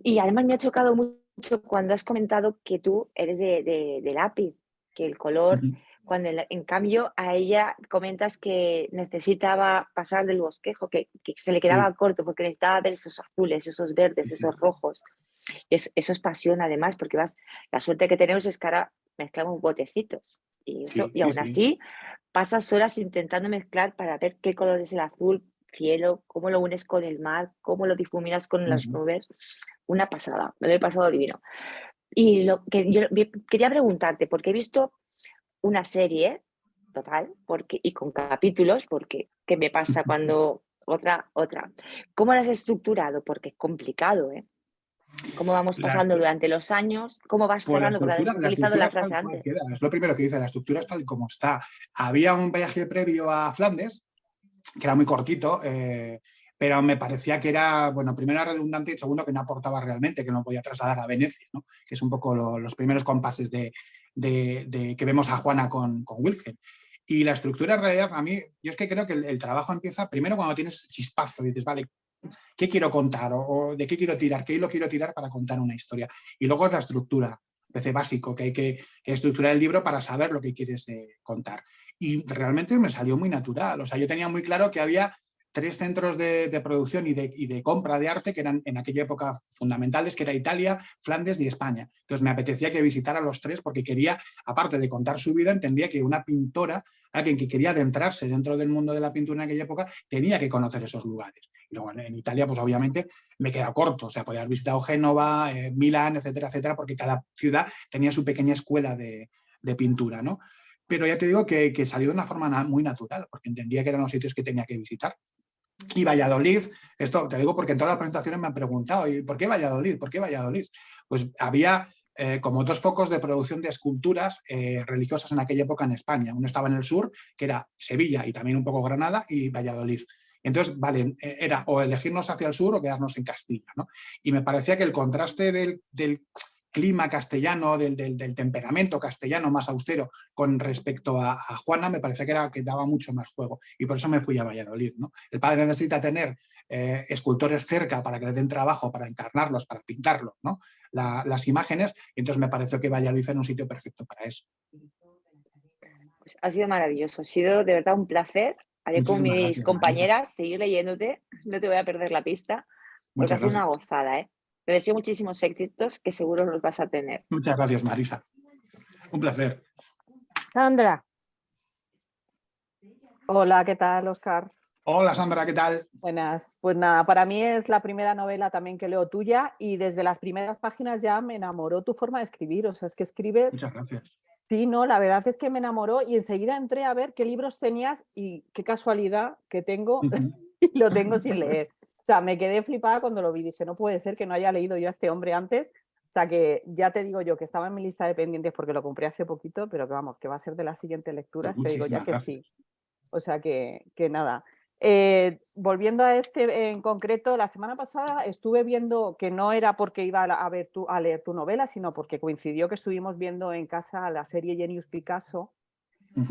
Y además me ha chocado mucho cuando has comentado que tú eres de lápiz, que el color, cuando en cambio a ella comentas que necesitaba pasar del bosquejo, que se le quedaba corto porque necesitaba ver esos azules, esos verdes, esos rojos. Eso es pasión además, porque la suerte que tenemos es que ahora mezclamos botecitos y aún así pasas horas intentando mezclar para ver qué color es el azul, cielo, cómo lo unes con el mar, cómo lo difuminas con las nubes. Una pasada, me lo he pasado divino. Y lo que yo quería preguntarte, porque he visto una serie total y con capítulos, porque ¿qué me pasa cuando otra? ¿Cómo la has estructurado? Porque es complicado, ¿Cómo vamos pasando durante los años? ¿Cómo vas cerrando? Porque has utilizado la frase antes. Es lo primero que dice, la estructura es tal y como está. Había un viaje previo a Flandes, que era muy cortito, pero me parecía que era, bueno, primero era redundante y segundo que no aportaba realmente, que no podía trasladar a Venecia, ¿no? Que es un poco los primeros compases de que vemos a Juana con Wilhelm. Y la estructura en realidad, a mí, yo es que creo que el trabajo empieza primero cuando tienes chispazo y dices, vale, ¿qué quiero contar? O ¿de qué quiero tirar? ¿Qué hilo quiero tirar para contar una historia? Y luego es la estructura, PC básico, que hay que estructurar el libro para saber lo que quieres contar. Y realmente me salió muy natural. O sea, yo tenía muy claro que había 3 centros de producción y de compra de arte que eran en aquella época fundamentales, que era Italia, Flandes y España. Entonces me apetecía que visitara los 3 porque quería, aparte de contar su vida, entendía que una pintora, alguien que quería adentrarse dentro del mundo de la pintura en aquella época, tenía que conocer esos lugares. Y luego en Italia, pues obviamente me queda corto. O sea, podía haber visitado Génova, Milán, etcétera, etcétera, porque cada ciudad tenía su pequeña escuela de pintura, ¿no? pero ya te digo que salió de una forma muy natural, porque entendía que eran los sitios que tenía que visitar. Y Valladolid, esto te digo porque en todas las presentaciones me han preguntado, ¿y por qué Valladolid? ¿Por qué Valladolid? Pues había como dos focos de producción de esculturas religiosas en aquella época en España. Uno estaba en el sur, que era Sevilla y también un poco Granada, y Valladolid. Entonces, vale, era o elegirnos hacia el sur o quedarnos en Castilla, ¿no? Y me parecía que el contraste del clima castellano, del temperamento castellano más austero con respecto a Juana, me parecía que daba mucho más juego, y por eso me fui a Valladolid, ¿no? El padre necesita tener escultores cerca para que le den trabajo, para encarnarlos, para pintarlos, ¿no? Las imágenes, y entonces me pareció que Valladolid era un sitio perfecto para eso. Pues ha sido maravilloso, ha sido de verdad un placer. Haré con Muchísimas mis gracias, compañeras seguir leyéndote, no te voy a perder la pista, porque ha Muchas sido una gracias. gozada, ¿eh? Te deseo muchísimos éxitos que seguro los vas a tener. Muchas gracias, Marisa. Un placer. Sandra. Hola, ¿qué tal, Óscar? Hola, Sandra, ¿qué tal? Buenas. Pues nada, para mí es la primera novela también que leo tuya y desde las primeras páginas ya me enamoró tu forma de escribir. O sea, es que escribes... Muchas gracias. Sí, no, la verdad es que me enamoró y enseguida entré a ver qué libros tenías y qué casualidad que tengo y lo tengo sin leer. O sea, me quedé flipada cuando lo vi. Dije, no puede ser que no haya leído yo a este hombre antes. O sea, que ya te digo yo que estaba en mi lista de pendientes porque lo compré hace poquito, pero que vamos, que va a ser de las siguientes lecturas, te digo ya Muchísimas que gracias. sí. O sea, que nada. Volviendo a este en concreto, la semana pasada estuve viendo que no era porque iba a leer tu novela, sino porque coincidió que estuvimos viendo en casa la serie Genius Picasso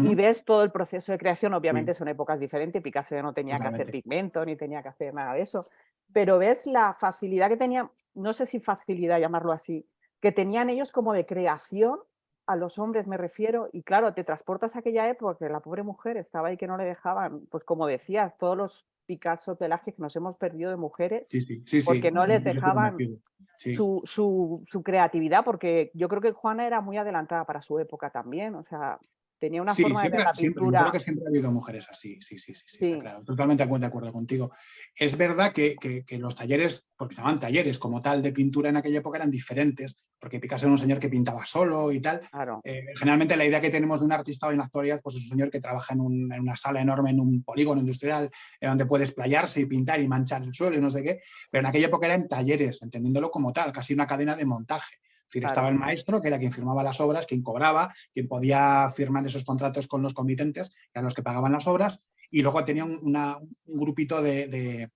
y ves todo el proceso de creación. Obviamente son épocas diferentes, Picasso ya no tenía que hacer pigmento ni tenía que hacer nada de eso, pero ves la facilidad que tenían, no sé si facilidad llamarlo así, que tenían ellos como de creación, a los hombres me refiero, y claro, te transportas a aquella época que la pobre mujer estaba ahí que no le dejaban, pues como decías, todos los Picasso, Velázquez que nos hemos perdido de mujeres, Sí, porque no les yo estoy dejaban convencido. Sí. su creatividad, porque yo creo que Juana era muy adelantada para su época también, o sea, tenía una Sí, forma de ver la yo creo pintura. que siempre ha habido mujeres así, sí, está claro. Totalmente de acuerdo contigo. Es verdad que los talleres, porque se llamaban talleres como tal de pintura en aquella época, eran diferentes, porque Picasso era un señor que pintaba solo y tal. Claro. Generalmente la idea que tenemos de un artista hoy en la actualidad pues es un señor que trabaja en una sala enorme, en un polígono industrial, donde puede explayarse y pintar y manchar el suelo y no sé qué, pero en aquella época eran talleres, entendiéndolo como tal, casi una cadena de montaje. Es decir, estaba el maestro, que era quien firmaba las obras, quien cobraba, quien podía firmar esos contratos con los comitentes, que eran los que pagaban las obras, y luego tenía un grupito de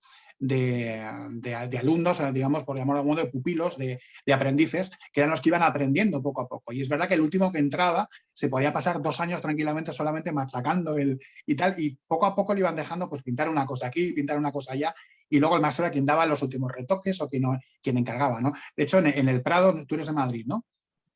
alumnos, digamos, por llamarlo de algún modo, de pupilos, de aprendices, que eran los que iban aprendiendo poco a poco. Y es verdad que el último que entraba se podía pasar 2 años tranquilamente solamente machacando y tal, y poco a poco le iban dejando pues pintar una cosa aquí, pintar una cosa allá, y luego el maestro era quien daba los últimos retoques o quien encargaba, ¿no? De hecho, en el Prado, tú eres de Madrid, ¿no?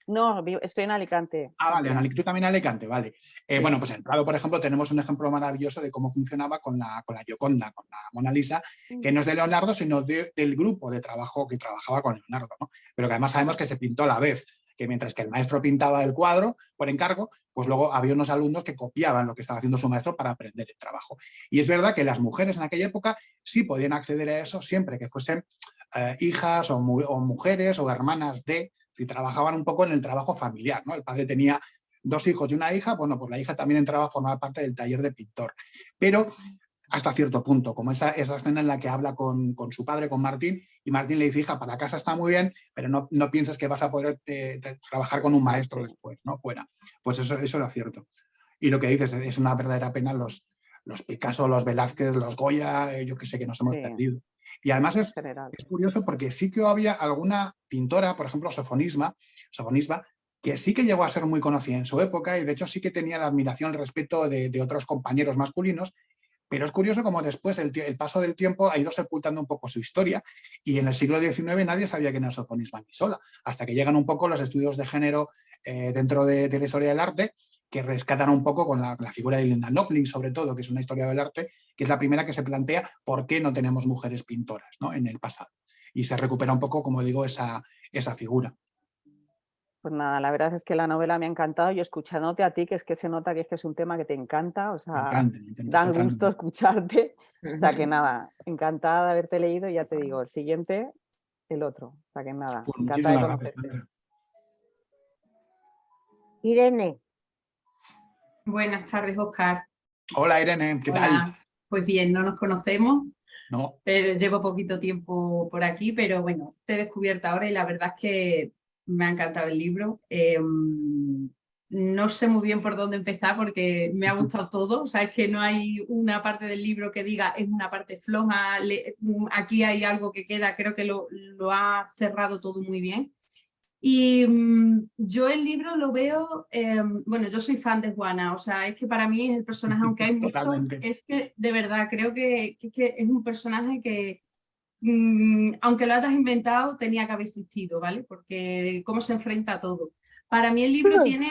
No, estoy en Alicante. Vale, tú también en Alicante, vale. Sí. Bueno, pues en el Prado, por ejemplo, tenemos un ejemplo maravilloso de cómo funcionaba con la Gioconda, con la Mona Lisa, que no es de Leonardo, sino del grupo de trabajo que trabajaba con Leonardo, ¿no? Pero que además sabemos que se pintó a la vez, que mientras que el maestro pintaba el cuadro por encargo, pues luego había unos alumnos que copiaban lo que estaba haciendo su maestro para aprender el trabajo. Y es verdad que las mujeres en aquella época sí podían acceder a eso siempre que fuesen hijas o mujeres o hermanas de, si trabajaban un poco en el trabajo familiar, ¿no? El padre tenía 2 hijos y una hija, bueno, pues la hija también entraba a formar parte del taller de pintor. Pero hasta cierto punto, como esa escena en la que habla con su padre, con Martín, y Martín le dice, hija, para casa está muy bien, pero no pienses que vas a poder trabajar con un maestro después, ¿no? Fuera. Pues eso era cierto. Y lo que dices, es una verdadera pena los Picasso, los Velázquez, los Goya, yo que sé, que nos hemos perdido. Y además es curioso porque sí que había alguna pintora, por ejemplo, Sofonisba, que sí que llegó a ser muy conocida en su época y de hecho sí que tenía la admiración, el respeto de otros compañeros masculinos, pero es curioso como después el paso del tiempo ha ido sepultando un poco su historia y en el siglo XIX nadie sabía que era Sofonisba ni sola, hasta que llegan un poco los estudios de género dentro de la historia del arte, que rescatan un poco con la figura de Linda Nöppling, sobre todo, que es una historia del arte, que es la primera que se plantea por qué no tenemos mujeres pintoras, ¿no? En el pasado. Y se recupera un poco, como digo, esa figura. Pues nada, la verdad es que la novela me ha encantado y escuchándote a ti, que es que se nota que es un tema que te encanta, o sea, me encanta, dan gusto escucharte, o sea que nada, encantada de haberte leído y ya te digo, el siguiente, el otro, o sea que nada, pues encantada de conocerte. Irene. Buenas tardes, Óscar. Hola Irene, ¿qué tal? Hola. Pues bien, no nos conocemos, No. pero llevo poquito tiempo por aquí, pero bueno, te he descubierto ahora y la verdad es que me ha encantado el libro. No sé muy bien por dónde empezar porque me ha gustado todo. O sea, es que no hay una parte del libro que diga es una parte floja, aquí hay algo que queda, creo que lo ha cerrado todo muy bien. Y yo el libro lo veo, bueno, yo soy fan de Juana, o sea, es que para mí es el personaje, aunque hay muchos, es que de verdad creo que es un personaje que, aunque lo hayas inventado, tenía que haber existido, ¿vale? Porque cómo se enfrenta a todo. Para mí el libro tiene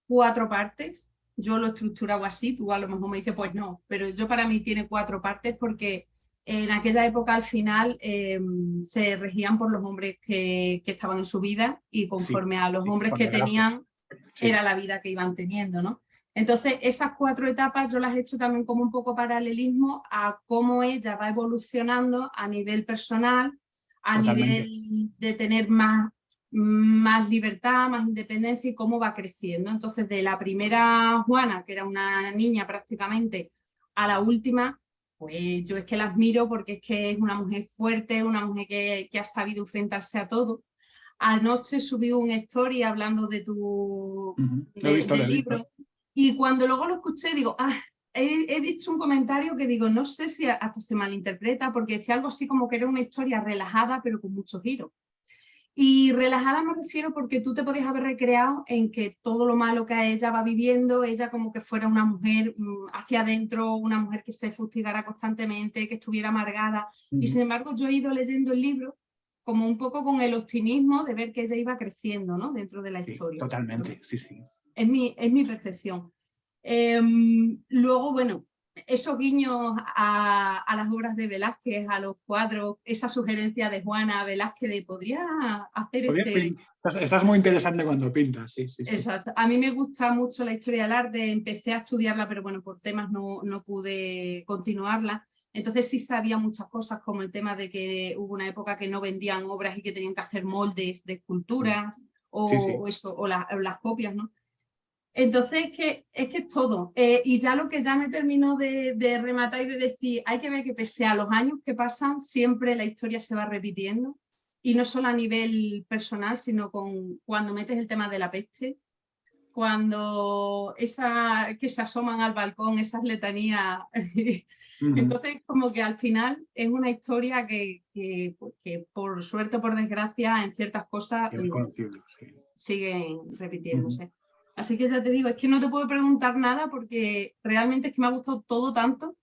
4 partes, yo lo he estructurado así, tú a lo mejor me dices, pues no, pero yo para mí tiene 4 partes porque en aquella época al final se regían por los hombres que estaban en su vida y conforme a los hombres que tenían era la vida que iban teniendo, ¿no? Entonces esas 4 etapas yo las he hecho también como un poco paralelismo a cómo ella va evolucionando a nivel personal, a nivel de tener más libertad, más independencia y cómo va creciendo. Entonces de la primera Juana, que era una niña prácticamente, a la última, pues yo es que la admiro porque es que es una mujer fuerte, una mujer que ha sabido enfrentarse a todo. Anoche subí un story hablando de tu del libro y cuando luego lo escuché digo, he dicho un comentario que digo, no sé si hasta se malinterpreta porque decía algo así como que era una historia relajada pero con mucho giro. Y relajada me refiero porque tú te podías haber recreado en que todo lo malo que ella va viviendo, ella como que fuera una mujer hacia adentro, una mujer que se fustigara constantemente, que estuviera amargada. Y sin embargo yo he ido leyendo el libro como un poco con el optimismo de ver que ella iba creciendo, ¿no? Dentro de la historia. Totalmente, sí. Es mi percepción. Luego, bueno, esos guiños a las obras de Velázquez, a los cuadros, esa sugerencia de Juana Velázquez de podría hacer Estás muy interesante cuando pintas, sí. Exacto. A mí me gusta mucho la historia del arte, empecé a estudiarla, pero bueno, por temas no pude continuarla. Entonces sí sabía muchas cosas, como el tema de que hubo una época que no vendían obras y que tenían que hacer moldes de esculturas o las copias, ¿no? Entonces es que es todo. Y ya lo que ya me terminó de rematar y de decir, hay que ver que pese a los años que pasan, siempre la historia se va repitiendo. Y no solo a nivel personal, sino cuando metes el tema de la peste, cuando que se asoman al balcón, esas letanías. Entonces, como que al final es una historia que por suerte o por desgracia, en ciertas cosas siguen repitiéndose. Así que ya te digo, es que no te puedo preguntar nada porque realmente es que me ha gustado todo tanto.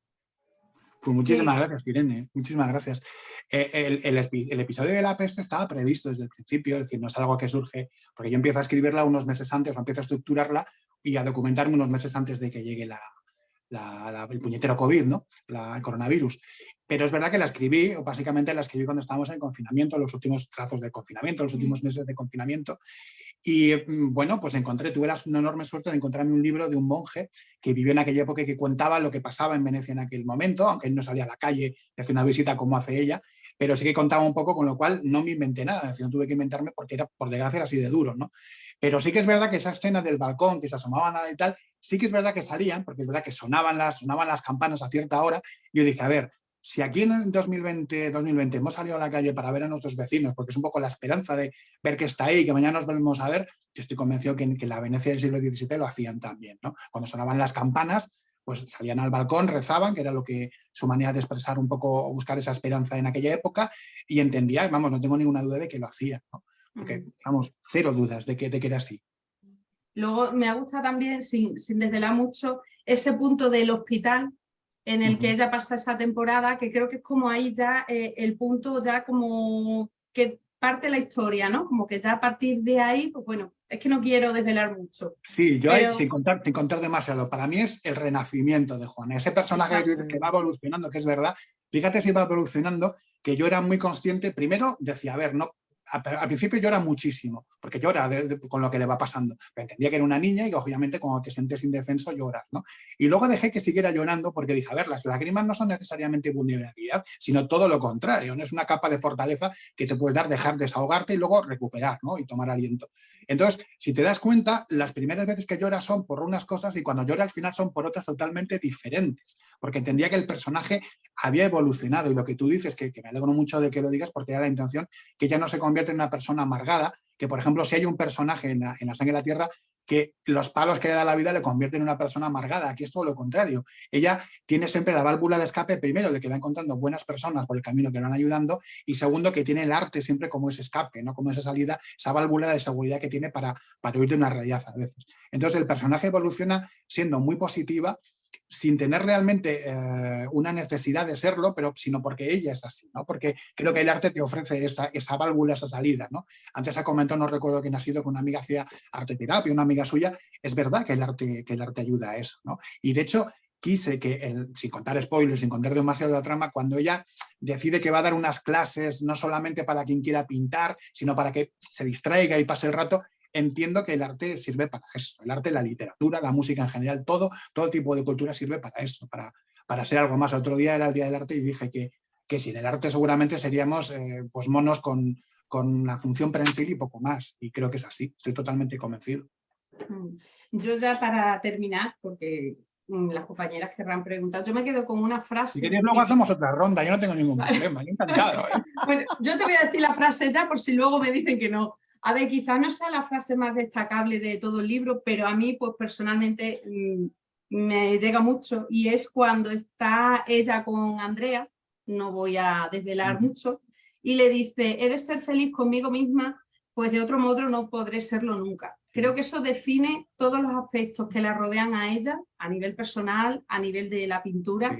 Pues muchísimas gracias, Irene, muchísimas gracias. El episodio de la peste estaba previsto desde el principio, es decir, no es algo que surge, porque yo empiezo a escribirla unos meses antes, o empiezo a estructurarla y a documentarme unos meses antes de que llegue el puñetero COVID, ¿no? El coronavirus. Pero es verdad que la escribí, o básicamente la escribí cuando estábamos en confinamiento, los últimos trazos de confinamiento, los últimos meses de confinamiento. Y bueno, pues tuve la enorme suerte de encontrarme un libro de un monje que vivió en aquella época y que contaba lo que pasaba en Venecia en aquel momento, aunque él no salía a la calle y hacía una visita como hace ella, pero sí que contaba un poco, con lo cual no me inventé nada, es decir, no tuve que inventarme porque era, por desgracia, era así de duro, ¿no? Pero sí que es verdad que esa escena del balcón, que se asomaban y tal, sí que es verdad que salían, porque es verdad que sonaban las campanas a cierta hora, y yo dije, a ver, si aquí en 2020 hemos salido a la calle para ver a nuestros vecinos, porque es un poco la esperanza de ver que está ahí, que mañana nos volvemos a ver, yo estoy convencido que la Venecia del siglo XVII lo hacían también, ¿no? Cuando sonaban las campanas, pues salían al balcón, rezaban, que era lo que su manera de expresar un poco, buscar esa esperanza en aquella época, y entendía, vamos, no tengo ninguna duda de que lo hacían, ¿no? Porque, vamos, cero dudas de que era así. Luego me gusta también, sin desvelar mucho, ese punto del hospital en el que ella pasa esa temporada, que creo que es como ahí ya el punto ya como que parte la historia, ¿no? Como que ya a partir de ahí, pues bueno, es que no quiero desvelar mucho. Sí, yo pero... te contar demasiado. Para mí es el renacimiento de Juana, ese personaje que va evolucionando, que es verdad. Fíjate si va evolucionando, que yo era muy consciente, primero decía, a ver, no, al principio llora muchísimo, porque llora con lo que le va pasando. Pero entendía que era una niña y obviamente cuando te sientes indefenso lloras, ¿no? Y luego dejé que siguiera llorando porque dije, a ver, las lágrimas no son necesariamente vulnerabilidad, sino todo lo contrario, ¿no? Es una capa de fortaleza que te puedes dar, dejar desahogarte y luego recuperar, ¿no? Y tomar aliento. Entonces, si te das cuenta, las primeras veces que lloras son por unas cosas y cuando llora al final son por otras totalmente diferentes, porque entendía que el personaje había evolucionado y lo que tú dices, que me alegro mucho de que lo digas porque era la intención, que ella no se convierte en una persona amargada, que por ejemplo si hay un personaje en la Sangre de la Tierra que los palos que le da la vida le convierten en una persona amargada, aquí es todo lo contrario. Ella tiene siempre la válvula de escape, primero, de que va encontrando buenas personas por el camino que le van ayudando y segundo, que tiene el arte siempre como ese escape, ¿no? Como esa salida, esa válvula de seguridad que tiene para huir de una realidad a veces. Entonces el personaje evoluciona siendo muy positiva, sin tener realmente una necesidad de serlo, pero sino porque ella es así, ¿no? Porque creo que el arte te ofrece esa válvula, esa salida, ¿no? Antes ha comentado, no recuerdo quién ha sido, que una amiga hacía arte terapia, una amiga suya. Es verdad que el arte ayuda a eso, ¿no? Y de hecho quise que, sin contar spoilers, sin contar demasiado la trama, cuando ella decide que va a dar unas clases no solamente para quien quiera pintar, sino para que se distraiga y pase el rato, entiendo que el arte sirve para eso. El arte, la literatura, la música en general, todo tipo de cultura sirve para eso, para ser algo más. Otro día era el Día del Arte y dije que sin el arte seguramente seríamos pues monos con la función prensil y poco más. Y creo que es así, estoy totalmente convencido. Yo ya para terminar, porque las compañeras querrán preguntar, yo me quedo con una frase. Si queréis luego hacemos otra ronda, yo no tengo ningún problema, yo encantado. Bueno, yo te voy a decir la frase ya por si luego me dicen que no. A ver, quizás no sea la frase más destacable de todo el libro, pero a mí pues personalmente me llega mucho y es cuando está ella con Andrea, no voy a desvelar mucho, y le dice, ¿eres ser feliz conmigo misma? Pues de otro modo no podré serlo nunca. Creo que eso define todos los aspectos que la rodean a ella, a nivel personal, a nivel de la pintura.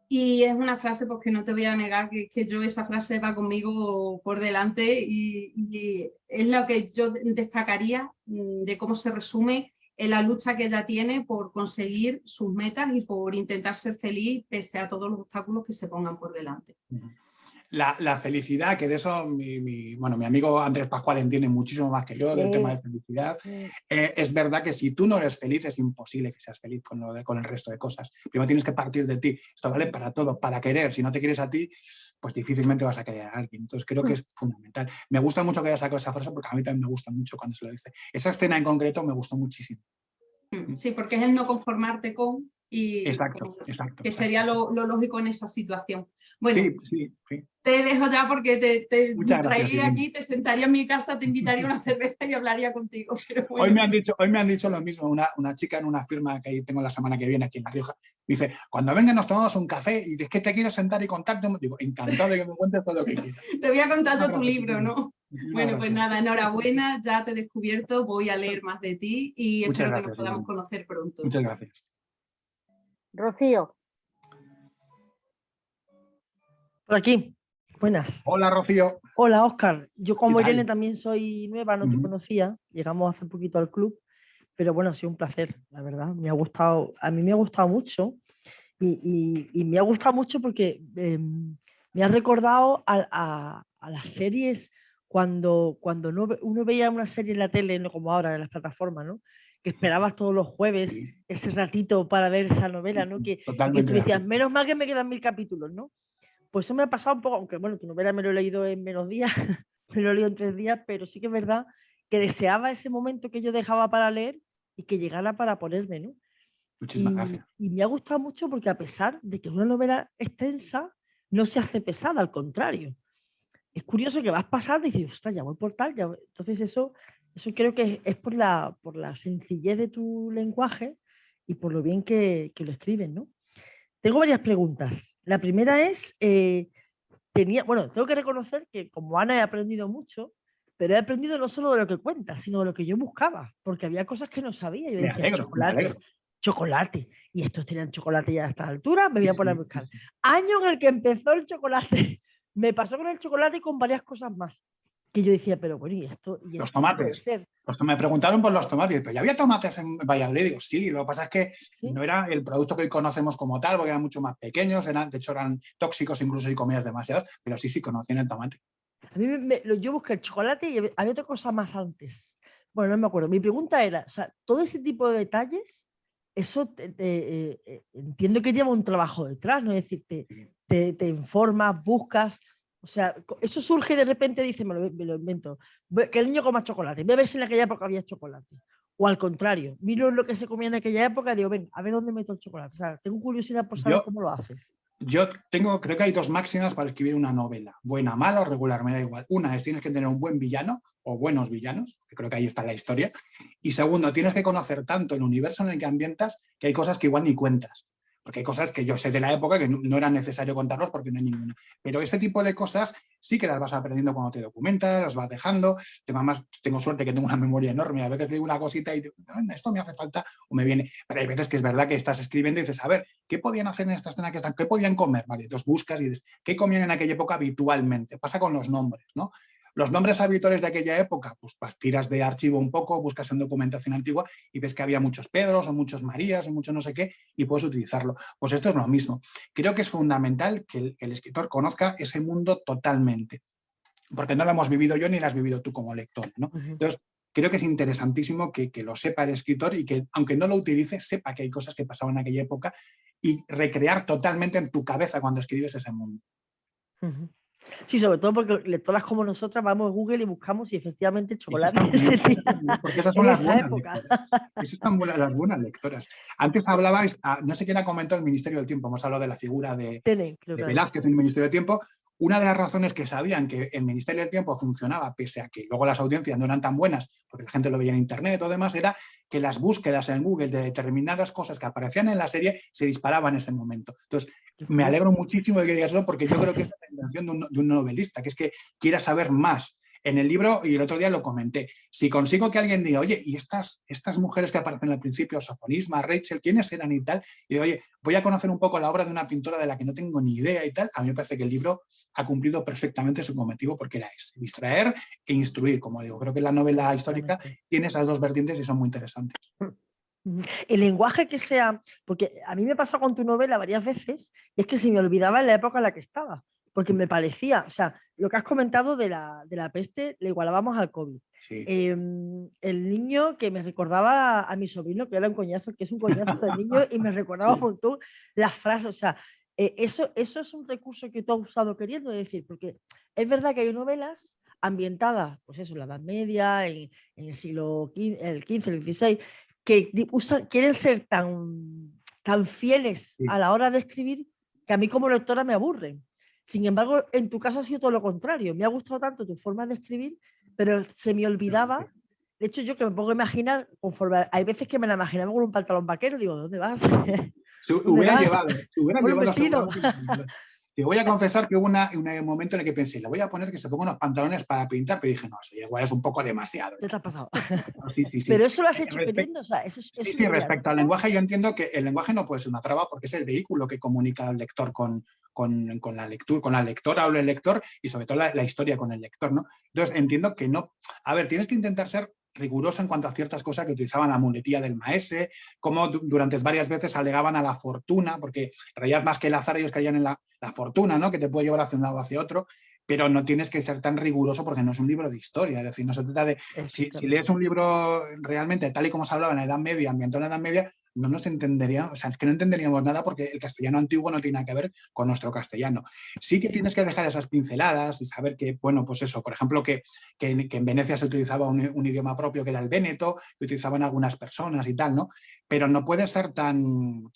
Y es una frase pues, que no te voy a negar que yo esa frase va conmigo por delante y es lo que yo destacaría de cómo se resume en la lucha que ella tiene por conseguir sus metas y por intentar ser feliz pese a todos los obstáculos que se pongan por delante. La felicidad, que de eso mi amigo Andrés Pascual entiende muchísimo más que yo del tema de felicidad. Es verdad que si tú no eres feliz es imposible que seas feliz con el resto de cosas. Primero tienes que partir de ti. Esto vale para todo, para querer. Si no te quieres a ti, pues difícilmente vas a querer a alguien. Entonces creo que es fundamental. Me gusta mucho que haya sacado esa frase porque a mí también me gusta mucho cuando se lo dice. Esa escena en concreto me gustó muchísimo. Sí, porque es el no conformarte con y exacto. Que sería lo lógico en esa situación. Bueno, sí. Te dejo ya porque te traería gracias, aquí, te sentaría en mi casa, te invitaría a una cerveza y hablaría contigo. Pero bueno. Hoy me han dicho lo mismo, una chica en una firma que ahí tengo la semana que viene aquí en La Rioja, me dice, cuando venga nos tomamos un café y es que te quiero sentar y contarte. Digo, encantado de que me cuentes todo lo que quieras. Te voy a contar yo tu libro, ¿no? Bueno, pues gracias. nada, enhorabuena, ya te he descubierto, voy a leer más de ti y Muchas espero gracias, que nos podamos conocer pronto. Muchas gracias. Rocío. Por aquí. Buenas. Hola, Rocío. Hola, Óscar. Yo como Irene también soy nueva, no te conocía. Llegamos hace poquito al club, pero bueno, ha sido un placer, la verdad. Me ha gustado, a mí me ha gustado mucho y me ha gustado mucho porque me ha recordado a las series cuando uno veía una serie en la tele, no como ahora en las plataformas, ¿no? Que esperabas todos los jueves ese ratito para ver esa novela, ¿no? Que tú decías, menos mal que me quedan 1000 capítulos, ¿no? Pues eso me ha pasado un poco, aunque bueno, tu novela me lo he leído en menos días, me lo he leído en 3 días, pero sí que es verdad que deseaba ese momento que yo dejaba para leer y que llegara para ponerme, ¿no? Muchísimas gracias. Y me ha gustado mucho porque a pesar de que una novela extensa, no se hace pesada, al contrario. Es curioso que vas pasando y dices, ostras, ya voy por tal, ya voy. Entonces eso creo que es por la sencillez de tu lenguaje y por lo bien que lo escribes, ¿no? Tengo varias preguntas. La primera es, tengo que reconocer que como Ana he aprendido mucho, pero he aprendido no solo de lo que cuentas, sino de lo que yo buscaba, porque había cosas que no sabía. Yo decía, chocolate, y estos tenían chocolate ya a esta altura, me voy a poner a buscar. Año en el que empezó el chocolate, me pasó con el chocolate y con varias cosas más, que yo decía, pero bueno, ¿y esto? Los tomates. Pues me preguntaron por los tomates, pero ¿ya había tomates en Valladolid? Digo, sí, lo que pasa es que no era el producto que hoy conocemos como tal, porque eran mucho más pequeños, de hecho eran tóxicos incluso si comías demasiados, pero sí conocían el tomate. A mí yo busqué el chocolate y había otra cosa más antes. Bueno, no me acuerdo. Mi pregunta era, o sea, todo ese tipo de detalles, eso entiendo que lleva un trabajo detrás, ¿no? Es decir, te informas, buscas, o sea, eso surge de repente, dice, me lo invento, que el niño coma chocolate, voy a ver si en aquella época había chocolate. O al contrario, miro lo que se comía en aquella época y digo, ven, a ver dónde meto el chocolate. O sea, tengo curiosidad por saber cómo lo haces. Yo creo que hay dos máximas para escribir una novela, buena, mala o regular, me da igual. Una es tienes que tener un buen villano o buenos villanos, que creo que ahí está la historia. Y segundo, tienes que conocer tanto el universo en el que ambientas que hay cosas que igual ni cuentas. Porque hay cosas que yo sé de la época que no era necesario contarlos porque no hay ninguna. Pero este tipo de cosas sí que las vas aprendiendo cuando te documentas, las vas dejando. Además, tengo suerte que tengo una memoria enorme. A veces digo una cosita y digo, esto me hace falta o me viene. Pero hay veces que es verdad que estás escribiendo y dices, a ver, ¿qué podían hacer en esta escena? ¿Qué podían comer? Vale, entonces buscas y dices, ¿qué comían en aquella época habitualmente? Pasa con los nombres, ¿no? Los nombres habituales de aquella época, pues tiras de archivo un poco, buscas en documentación antigua y ves que había muchos Pedros o muchos Marías o mucho no sé qué y puedes utilizarlo. Pues esto es lo mismo. Creo que es fundamental que el escritor conozca ese mundo totalmente, porque no lo hemos vivido yo ni lo has vivido tú como lector, ¿no? Entonces, creo que es interesantísimo que lo sepa el escritor y que, aunque no lo utilice, sepa que hay cosas que pasaban en aquella época y recrear totalmente en tu cabeza cuando escribes ese mundo. Sí, sobre todo porque lectoras como nosotras vamos a Google y buscamos si efectivamente el chocolate existía porque esas son en las esa buenas época. lectoras. Esas son las buenas lectoras. Antes hablabais, no sé quién ha comentado el Ministerio del Tiempo, hemos hablado de la figura de Velázquez en el Ministerio del Tiempo. Una de las razones que sabían que el Ministerio del Tiempo funcionaba, pese a que luego las audiencias no eran tan buenas, porque la gente lo veía en internet o demás, era que las búsquedas en Google de determinadas cosas que aparecían en la serie se disparaban en ese momento. Entonces, me alegro muchísimo de que digas eso, porque yo creo que es la intención de un novelista, que es que quiera saber más. En el libro, y el otro día lo comenté, si consigo que alguien diga, oye, ¿y estas mujeres que aparecen al principio, Sofonisma, Rachel, quiénes eran y tal? Y digo, oye, voy a conocer un poco la obra de una pintora de la que no tengo ni idea y tal. A mí me parece que el libro ha cumplido perfectamente su cometido porque era ese, distraer e instruir, como digo. Creo que la novela histórica tiene esas dos vertientes y son muy interesantes. El lenguaje que sea, porque a mí me pasó con tu novela varias veces, y es que se me olvidaba en la época en la que estaba, porque me parecía, o sea, lo que has comentado de la peste le igualábamos al COVID. Sí. El niño que me recordaba a mi sobrino, que era un coñazo, que es un coñazo de niño, y me recordaba un montón las frases, o sea, eso es un recurso que tú has usado queriendo decir, porque es verdad que hay novelas ambientadas, pues eso, en la Edad Media, en el siglo XV, el XVI, que quieren ser tan fieles a la hora de escribir que a mí como lectora me aburren. Sin embargo, en tu caso ha sido todo lo contrario. Me ha gustado tanto tu forma de escribir, pero se me olvidaba. De hecho, yo que me pongo a imaginar, conforme hay veces que me la imaginaba con un pantalón vaquero, digo, ¿dónde vas? Hubieran llevado Te voy a confesar que hubo un momento en el que pensé, le voy a poner que se ponga unos pantalones para pintar, pero dije, no, eso igual es un poco demasiado. ¿Qué te ha pasado? Sí. Pero eso lo has hecho queriendo, o sea, eso sí, respecto al lenguaje, yo entiendo que el lenguaje no puede ser una traba porque es el vehículo que comunica al lector con la lectura, con la lectora o el lector y sobre todo la historia con el lector, ¿no? Entonces entiendo que no. A ver, tienes que intentar ser riguroso en cuanto a ciertas cosas que utilizaban la muletilla del maese, como durante varias veces alegaban a la fortuna, porque en realidad más que el azar ellos creían en la fortuna, ¿no? Que te puede llevar hacia un lado o hacia otro, pero no tienes que ser tan riguroso porque no es un libro de historia, es decir, no se trata de... Si lees un libro realmente tal y como se hablaba en la Edad Media, ambientado en la Edad Media, no nos entendería, o sea, es que no entenderíamos nada porque el castellano antiguo no tiene nada que ver con nuestro castellano. Sí que tienes que dejar esas pinceladas y saber que, bueno, pues eso, por ejemplo, que en Venecia se utilizaba un idioma propio que era el véneto, que utilizaban algunas personas y tal, ¿no? Pero no puede ser tan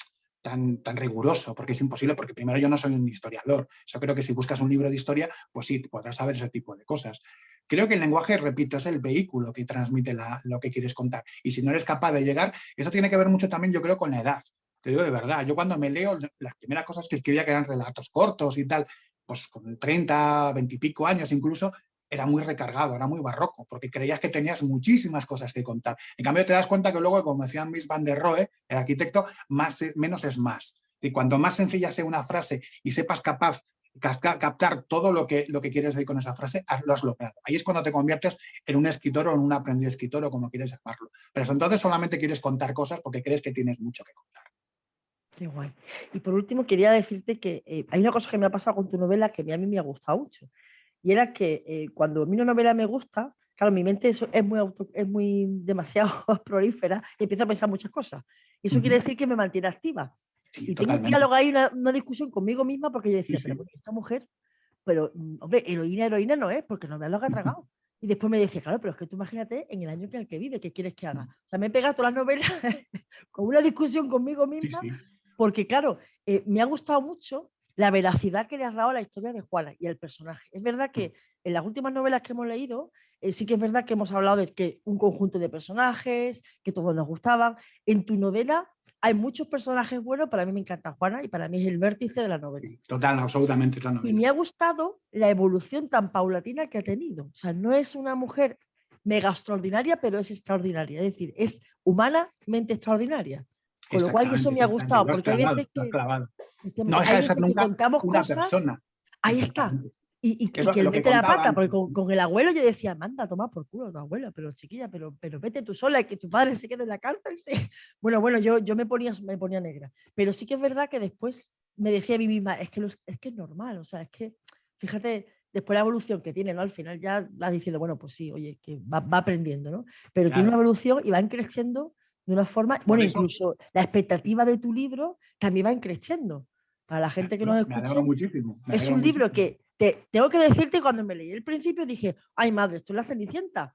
riguroso, porque es imposible, porque primero yo no soy un historiador. Yo creo que si buscas un libro de historia, pues sí, podrás saber ese tipo de cosas. Creo que el lenguaje, repito, es el vehículo que transmite lo que quieres contar. Y si no eres capaz de llegar, eso tiene que ver mucho también, yo creo, con la edad. Te digo de verdad, yo cuando me leo, las primeras cosas que escribía, que eran relatos cortos y tal, pues con 30, 20 y pico años incluso, era muy recargado, era muy barroco, porque creías que tenías muchísimas cosas que contar. En cambio, te das cuenta que luego, como decía Mies van der Rohe, el arquitecto, menos es más. Y cuanto más sencilla sea una frase y sepas captar todo lo que quieres decir con esa frase, lo has logrado. Ahí es cuando te conviertes en un escritor o en un aprendiz escritor o como quieres llamarlo. Pero entonces solamente quieres contar cosas porque crees que tienes mucho que contar. Qué guay. Y por último quería decirte que hay una cosa que me ha pasado con tu novela que a mí me ha gustado mucho. y era que cuando a mí una novela me gusta, claro, mi mente es muy demasiado prolífera y empiezo a pensar muchas cosas. Y eso quiere decir que me mantiene activa. Sí, Y tengo un totalmente. diálogo ahí, una discusión conmigo misma, porque yo decía, Sí, pero sí. bueno, esta mujer, pero hombre, heroína no es, porque no me lo ha tragado. Y después me decía, claro, pero es que tú imagínate en el año en el que vive, ¿qué quieres que haga? O sea, me he pegado todas las novelas con una discusión conmigo Sí, misma, sí. porque claro, me ha gustado mucho la veracidad que le has dado a la historia de Juana y al personaje. Es verdad que en las últimas novelas que hemos leído, sí que es verdad que hemos hablado de que un conjunto de personajes, que todos nos gustaban. En tu novela hay muchos personajes buenos, para mí me encanta Juana y para mí es el vértice de la novela. Total, absolutamente es la Y novela. me ha gustado la evolución tan paulatina que ha tenido. O sea, no es una mujer mega extraordinaria, pero es extraordinaria. Es decir, es humanamente extraordinaria. Con lo cual, y eso me ha gustado, Lo has porque hay clavado, veces lo has que, clavado. efectivamente, No deja hay de ser veces que nunca contamos una cosas, persona. ahí está. Exactamente. Y Es que él lo que mete la contaba pata, porque antes. con el abuelo yo decía, manda, toma por culo a tu abuela, pero chiquilla, pero vete tú sola, y que tu padre se quede en la cárcel. Sí. Bueno, yo me ponía negra. Pero sí que es verdad que después me decía a mí misma, es que es normal, o sea, es que, fíjate, después la evolución que tiene, ¿no? Al final ya vas diciendo, bueno, pues sí, oye, que va aprendiendo, ¿no? Pero tiene una evolución y van creciendo de una forma, bueno, incluso la expectativa de tu libro también va creciendo. Para la gente que nos Me escuche, alegro muchísimo. es un libro que tengo que decirte, cuando me leí el principio dije, ay madre, esto es la Cenicienta.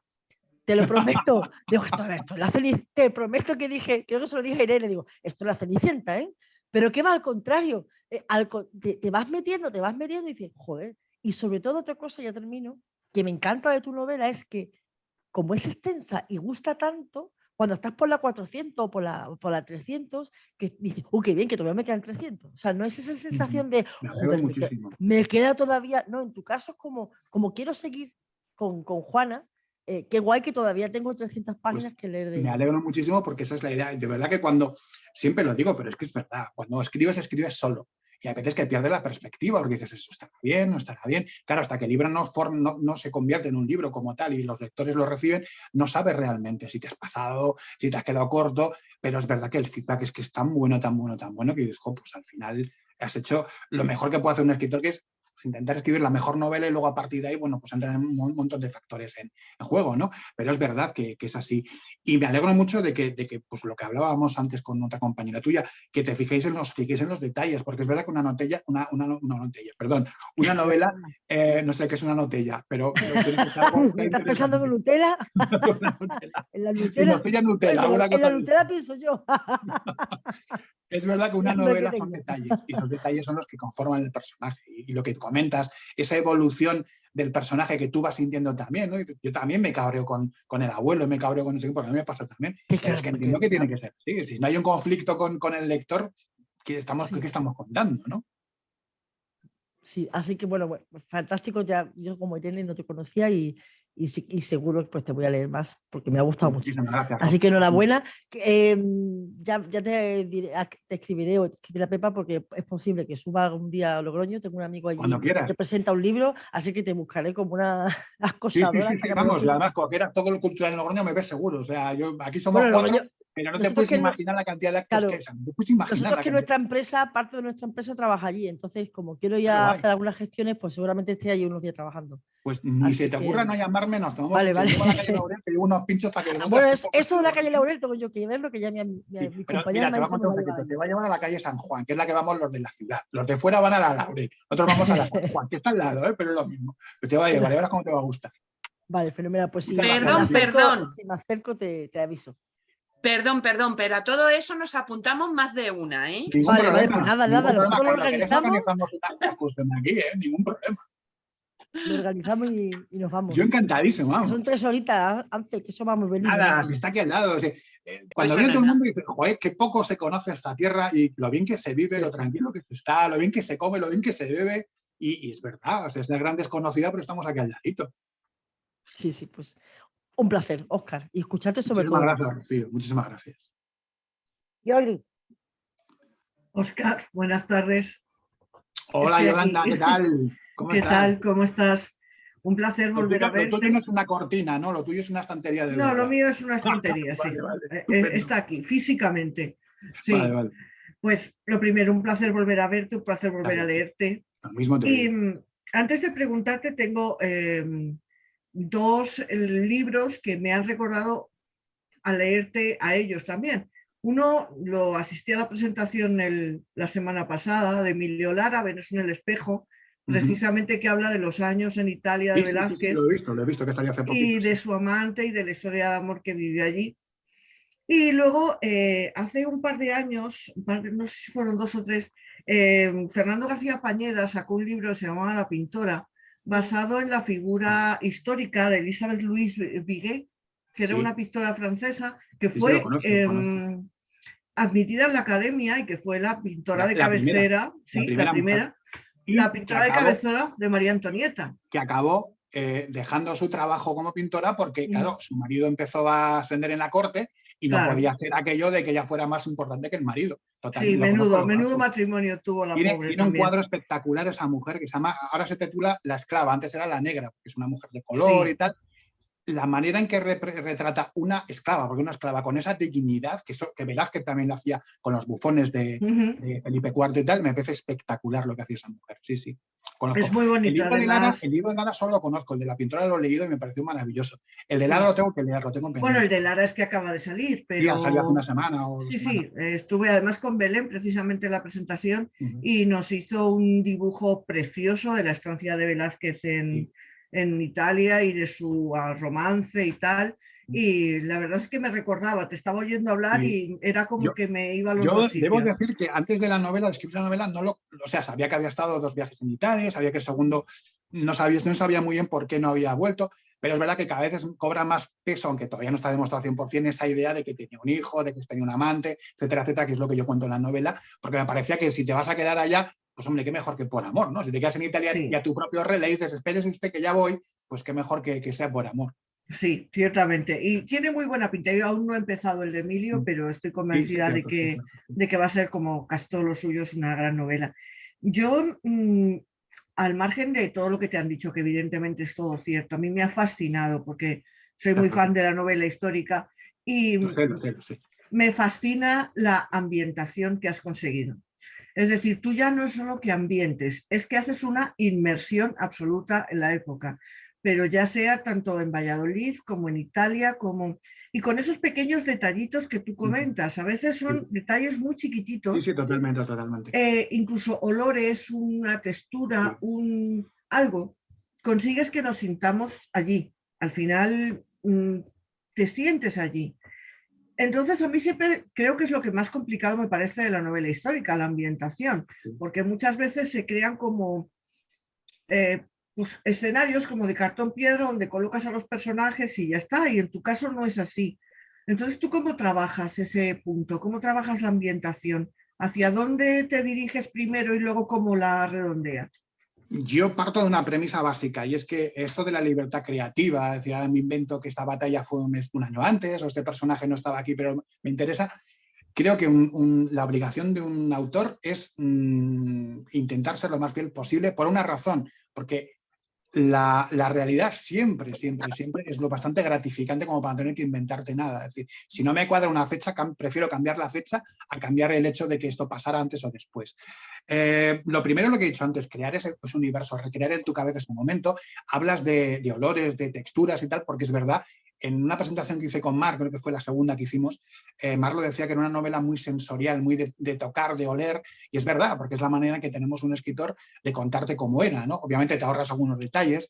Te lo prometo. Digo, esto es la Cenicienta. Te prometo que dije, creo que se lo dije a Irene, digo, esto es la Cenicienta, ¿eh? Pero que va al contrario. Te vas metiendo y dices, joder. Y sobre todo otra cosa, ya termino, que me encanta de tu novela es que como es extensa y gusta tanto, cuando estás por la 400 o por la 300, que dices, qué bien, que todavía me quedan 300. O sea, no es esa sensación de, Me alegro joder, muchísimo. me queda todavía. No, en tu caso es como quiero seguir con Juana, qué guay que todavía tengo 300 páginas que leer de Me ella. alegro muchísimo porque esa es la idea. De verdad que cuando, siempre lo digo, pero es que es verdad, cuando escribes solo. Y a veces que pierdes la perspectiva porque dices, eso estará bien, no estará bien. Claro, hasta que el libro no se convierte en un libro como tal y los lectores lo reciben, no sabes realmente si te has pasado, si te has quedado corto, pero es verdad que el feedback es que es tan bueno que dices, pues al final has hecho lo mejor que puede hacer un escritor, que es intentar escribir la mejor novela y luego a partir de ahí, bueno, pues entran un montón de factores en juego, ¿no? Pero es verdad que es así. Y me alegro mucho de que pues lo que hablábamos antes con otra compañera tuya, que te fijéis en los detalles, porque es verdad que una novela, no sé qué es una notella, pero tiene que ser algo ¿Estás pensando en Nutella? En la Nutella. En la Nutella pienso yo. Es verdad que una novela son detalles, y esos detalles son los que conforman el personaje. Y lo que comentas, esa evolución del personaje que tú vas sintiendo también, ¿no? Yo también me cabreo con el abuelo, me cabreo con ese, porque a mí me pasa también. Pero es que entiendo que tiene que ser así. Si no hay un conflicto con el lector, ¿qué estamos contando, no? Sí, así que bueno, fantástico. Ya, yo como Irene no te conocía y seguro pues te voy a leer más porque me ha gustado mucho. Así que enhorabuena. Ya te escribiré o escribiré a Pepa, porque es posible que suba un día a Logroño. Tengo un amigo allí que presenta un libro, así que te buscaré como una acosadora. Sí, vamos, además, cualquiera, todo lo cultural en Logroño me ves seguro. O sea, aquí somos cuatro, pero no te puedes imaginar la cantidad de actos que son. No te puedes imaginar. Nosotros que nuestra empresa, parte de nuestra empresa trabaja allí, entonces como quiero ya hacer algunas gestiones, pues seguramente esté allí unos días trabajando. Pues ni se te ocurra no llamarme, nos tomamos vale. Llevo a la calle Laurel, te llevo unos pinchos para que... Bueno, eso de la calle Laurel tengo yo que verlo, que ya mi compañera mira, te va a llevar a la calle San Juan, que es la que vamos los de la ciudad. Los de fuera van a la Laurel, nosotros vamos a la San Juan, que está al lado, pero es lo mismo. Pero te va a llevar, y verás cómo te va a gustar. Vale, fenomenal. Pues si Perdón. Si me acerco te aviso. Perdón, pero a todo eso nos apuntamos más de una, ¿eh? Vale, pues nada, nosotros lo organizamos. Ningún problema. Lo organizamos y nos vamos. Yo encantadísimo, vamos. Son 3 horitas antes, que eso vamos a venir. Nada, está aquí al lado. O sea, cuando viene todo el mundo dice, joder, qué poco se conoce esta tierra y lo bien que se vive, lo tranquilo que se está, lo bien que se come, lo bien que se bebe. Y es verdad, o sea, es la gran desconocida, pero estamos aquí al ladito. Sí, pues un placer, Óscar, y escucharte sobre todo. Muchísimas gracias, Rocío. Muchísimas gracias. Yoli. Óscar, buenas tardes. Hola, Yolanda, ¿qué tal? ¿Qué tal? ¿Cómo estás? Un placer volver a verte. Lo tuyo no es una cortina, ¿no? Lo tuyo es una estantería de... No, lo mío es una estantería, sí. Está aquí, físicamente. Sí. Vale. Pues lo primero, un placer volver a verte, un placer volver a leerte. Lo mismo te digo. antes de preguntarte, tengo dos libros que me han recordado a leerte a ellos también. Uno lo asistí a la presentación la semana pasada de Emilio Lara, Venus en el espejo, precisamente que habla de los años en Italia de Velázquez. Lo he visto que salió hace poquito. Y de su amante y de la historia de amor que vivió allí. Y luego, hace un par de años, no sé si fueron 2 o 3, Fernando García Pañeda sacó un libro que se llamaba La pintora, basado en la figura histórica de Elisabeth Louise Viguet, que era una pintora francesa que fue admitida en la academia y que fue la pintora de cabecera, la pintora de cabecera de María Antonieta. Que acabó dejando su trabajo como pintora porque, claro, su marido empezó a ascender en la corte y no podía hacer aquello de que ella fuera más importante que el marido. Sí, menudo matrimonio tuvo la pobre. Tiene un cuadro espectacular esa mujer que se llama, ahora se titula La esclava, antes era La negra, porque es una mujer de color y tal. La manera en que retrata una esclava, porque una esclava con esa dignidad, que Velázquez también lo hacía con los bufones de Felipe IV y tal, me parece espectacular lo que hacía esa mujer. Sí, sí. Conozco. Es muy bonito. El libro de Lara solo lo conozco, el de la pintora lo he leído y me pareció maravilloso. El de Lara lo tengo que leer, lo tengo pendiente. Bueno, el de Lara es que acaba de salir, pero... Sí, salió hace una semana o Sí, estuve además con Belén precisamente en la presentación y nos hizo un dibujo precioso de la estancia de Velázquez en Italia y de su romance y tal, y la verdad es que me recordaba, te estaba oyendo hablar y era como que me iba a los dos sitios. Debo decir que antes de la novela, de escribir la novela, sabía que había estado 2 viajes en Italia, sabía que el segundo no sabía muy bien por qué no había vuelto, pero es verdad que cada vez cobra más peso, aunque todavía no está demostrado 100%, esa idea de que tenía un hijo, de que tenía un amante, etcétera, etcétera, que es lo que yo cuento en la novela, porque me parecía que si te vas a quedar allá, pues hombre, qué mejor que por amor, ¿no? Si te quedas en Italia y a tu propio rey le dices, espérese usted que ya voy, pues qué mejor que sea por amor. Sí, ciertamente. Y tiene muy buena pinta. Yo aún no he empezado el de Emilio, pero estoy convencida de que va a ser, como casi todo lo suyo, es una gran novela. Yo, al margen de todo lo que te han dicho, que evidentemente es todo cierto, a mí me ha fascinado porque soy muy fan de la novela histórica y me fascina la ambientación que has conseguido. Es decir, tú ya no es solo que ambientes, es que haces una inmersión absoluta en la época, pero ya sea tanto en Valladolid como en Italia, y con esos pequeños detallitos que tú comentas. A veces son detalles muy chiquititos. Sí, totalmente. Incluso olores, una textura, algo. Consigues que nos sintamos allí. Al final te sientes allí. Entonces, a mí siempre creo que es lo que más complicado me parece de la novela histórica, la ambientación, porque muchas veces se crean como escenarios como de cartón piedra donde colocas a los personajes y ya está, y en tu caso no es así. Entonces, ¿tú cómo trabajas ese punto? ¿Cómo trabajas la ambientación? ¿Hacia dónde te diriges primero y luego cómo la redondeas? Yo parto de una premisa básica y es que esto de la libertad creativa, es decir, ahora me invento que esta batalla fue un año antes o este personaje no estaba aquí pero me interesa, creo que la obligación de un autor es intentar ser lo más fiel posible por una razón, porque la realidad siempre es lo bastante gratificante como para no tener que inventarte nada. Es decir, si no me cuadra una fecha, prefiero cambiar la fecha a cambiar el hecho de que esto pasara antes o después. Lo primero, lo que he dicho antes, crear ese universo, recrear en tu cabeza ese momento. Hablas de olores, de texturas y tal, porque es verdad. En una presentación que hice con Marc, creo que fue la segunda que hicimos, Marc lo decía que era una novela muy sensorial, muy de tocar, de oler, y es verdad, porque es la manera que tenemos un escritor de contarte cómo era, ¿no? Obviamente te ahorras algunos detalles,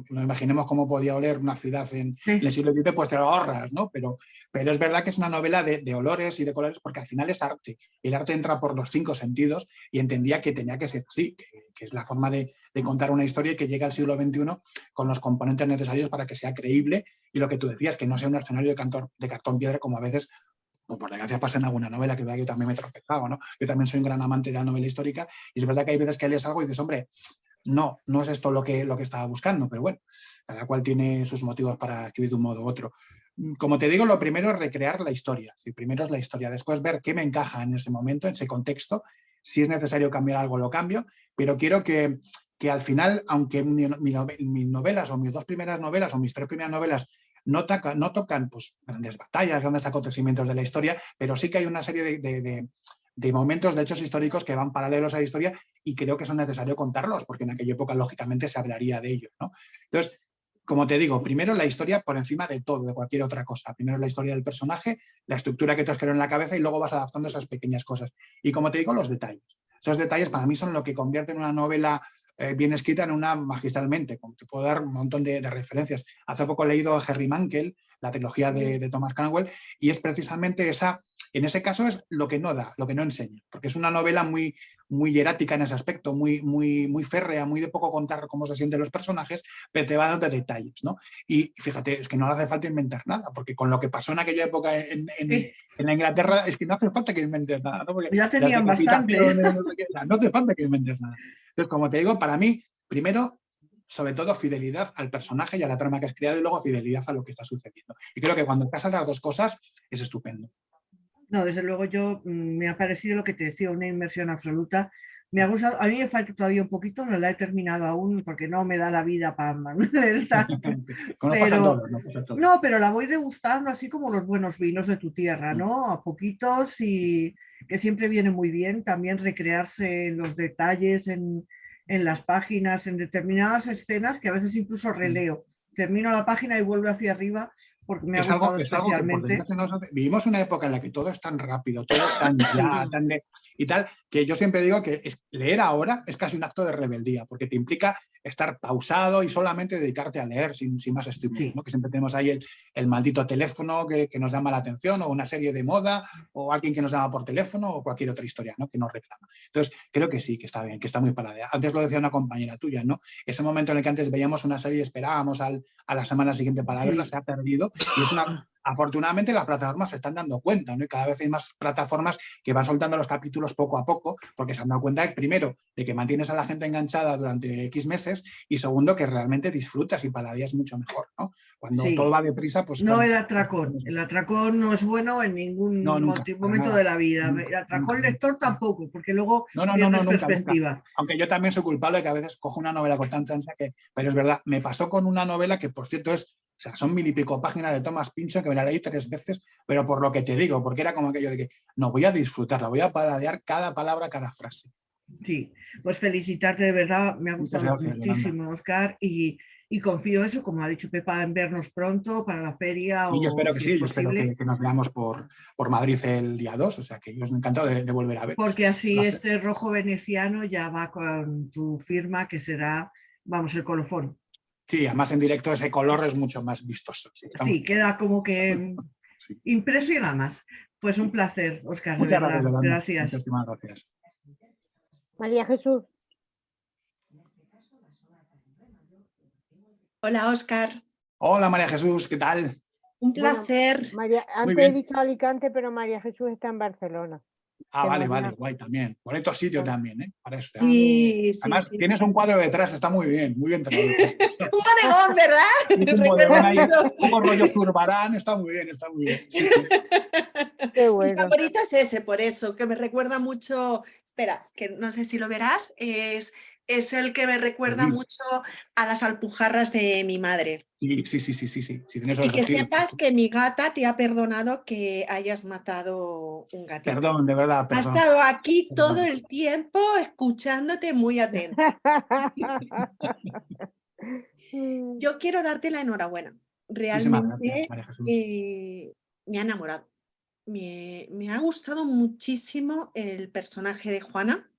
no imaginemos cómo podía oler una ciudad en el siglo XX, pues te lo ahorras, ¿no? Pero es verdad que es una novela de olores y de colores, porque al final es arte. El arte entra por los 5 sentidos y entendía que tenía que ser así, que es la forma de contar una historia y que llegue al siglo XXI con los componentes necesarios para que sea creíble y lo que tú decías, que no sea un escenario de cartón piedra como a veces, o por desgracia pasa en alguna novela, que yo también me he tropezado, ¿no? Yo también soy un gran amante de la novela histórica y es verdad que hay veces que lees algo y dices, hombre, no es esto lo que estaba buscando, pero bueno, cada cual tiene sus motivos para escribir de un modo u otro. Como te digo, lo primero es recrear la historia. Sí, primero es la historia, después ver qué me encaja en ese momento, en ese contexto. Si es necesario cambiar algo, lo cambio, pero quiero que al final, aunque mis novelas o mis 2 primeras novelas o mis 3 primeras novelas no tocan pues, grandes batallas, grandes acontecimientos de la historia, pero sí que hay una serie de momentos, de hechos históricos que van paralelos a la historia y creo que son necesarios contarlos, porque en aquella época lógicamente se hablaría de ello, ¿no? Entonces, como te digo, primero la historia por encima de todo, de cualquier otra cosa. Primero la historia del personaje, la estructura que te has creado en la cabeza y luego vas adaptando esas pequeñas cosas. Y como te digo, los detalles. Esos detalles para mí son lo que convierte en una novela bien escrita en una magistralmente. Te puedo dar un montón de referencias. Hace poco he leído Harry Mankell, la trilogía de Thomas Cromwell, y es precisamente esa, en ese caso es lo que no da, lo que no enseña, porque es una novela muy, muy hierática en ese aspecto, muy férrea, muy de poco contar cómo se sienten los personajes, pero te va dando detalles, ¿no? Y fíjate, es que no hace falta inventar nada, porque con lo que pasó en aquella época en la Inglaterra, es que no hace falta que inventes nada, ¿no? Porque ya tenían bastante. No hace falta que inventes nada. Entonces, como te digo, para mí, primero, sobre todo fidelidad al personaje y a la trama que has creado y luego fidelidad a lo que está sucediendo. Y creo que cuando casas las dos cosas es estupendo. No, desde luego me ha parecido lo que te decía, una inmersión absoluta. Me ha gustado, a mí me falta todavía un poquito, no la he terminado aún porque no me da la vida para leer tanto. Pero la voy degustando así como los buenos vinos de tu tierra, ¿no? A poquitos y que siempre viene muy bien también recrearse en los detalles, en las páginas, en determinadas escenas que a veces incluso releo. Termino la página y vuelvo hacia arriba porque me ha gustado especialmente. Vivimos una época en la que todo es tan rápido, todo tan y tal, que yo siempre digo que leer ahora es casi un acto de rebeldía, porque te implica estar pausado y solamente dedicarte a leer sin más estímulos, ¿no? Que siempre tenemos ahí el maldito teléfono que nos llama la atención, o una serie de moda, o alguien que nos llama por teléfono, o cualquier otra historia, ¿no? Que nos reclama. Entonces, creo que sí, que está bien, que está muy paladea. Antes lo decía una compañera tuya, ¿no? Ese momento en el que antes veíamos una serie y esperábamos a la semana siguiente para verla, se ha perdido, y es afortunadamente las plataformas se están dando cuenta, ¿no? Y cada vez hay más plataformas que van soltando los capítulos poco a poco, porque se han dado cuenta, primero, de que mantienes a la gente enganchada durante X meses, y segundo, que realmente disfrutas y paladeas mucho mejor, ¿no? Cuando todo va deprisa, pues... No, el atracón no es bueno en ningún momento de la vida. El atracón lector tampoco, porque luego pierdes perspectiva. Nunca. Aunque yo también soy culpable que a veces cojo una novela con tanta ansia que... Pero es verdad, me pasó con una novela que, por cierto, o sea, son 1000 y pico páginas de Thomas Pynchon, que me la leí 3 veces, pero por lo que te digo, porque era como aquello de que no, voy a disfrutarla, voy a paladear cada palabra, cada frase. Sí, pues felicitarte de verdad, me ha gustado muchísimo, Óscar, y confío eso, como ha dicho Pepa, en vernos pronto para la feria. Y yo espero que sí, yo espero que nos veamos por Madrid el día 2, o sea que yo os encantado de volver a ver. Porque así este rojo veneciano ya va con tu firma, que será, vamos, el colofón. Sí, además en directo ese color es mucho más vistoso. Sí, queda como que impreso y nada más. Pues un placer, Óscar, de verdad. Gracias. Muchísimas gracias. María Jesús. Hola, Óscar. Hola, María Jesús, ¿qué tal? Un placer. Bueno, antes he dicho Alicante, pero María Jesús está en Barcelona. Vale, guay, también. Bonito sitio también, ¿eh? Para este. Sí, además, tienes un cuadro detrás, está muy bien traído. Un bodegón, ¿verdad? Un bodegón ahí, como rollo Zurbarán, está muy bien. Sí. Qué bueno. Mi favorito es ese, por eso, que me recuerda mucho, espera, que no sé si lo verás, es el que me recuerda mucho a las alpujarras de mi madre. Sí. Y que sepas que mi gata te ha perdonado que hayas matado un gatito. Perdón, de verdad, perdón. Ha estado aquí todo el tiempo escuchándote muy atenta. Yo quiero darte la enhorabuena. Realmente me ha enamorado. Me ha gustado muchísimo el personaje de Juana.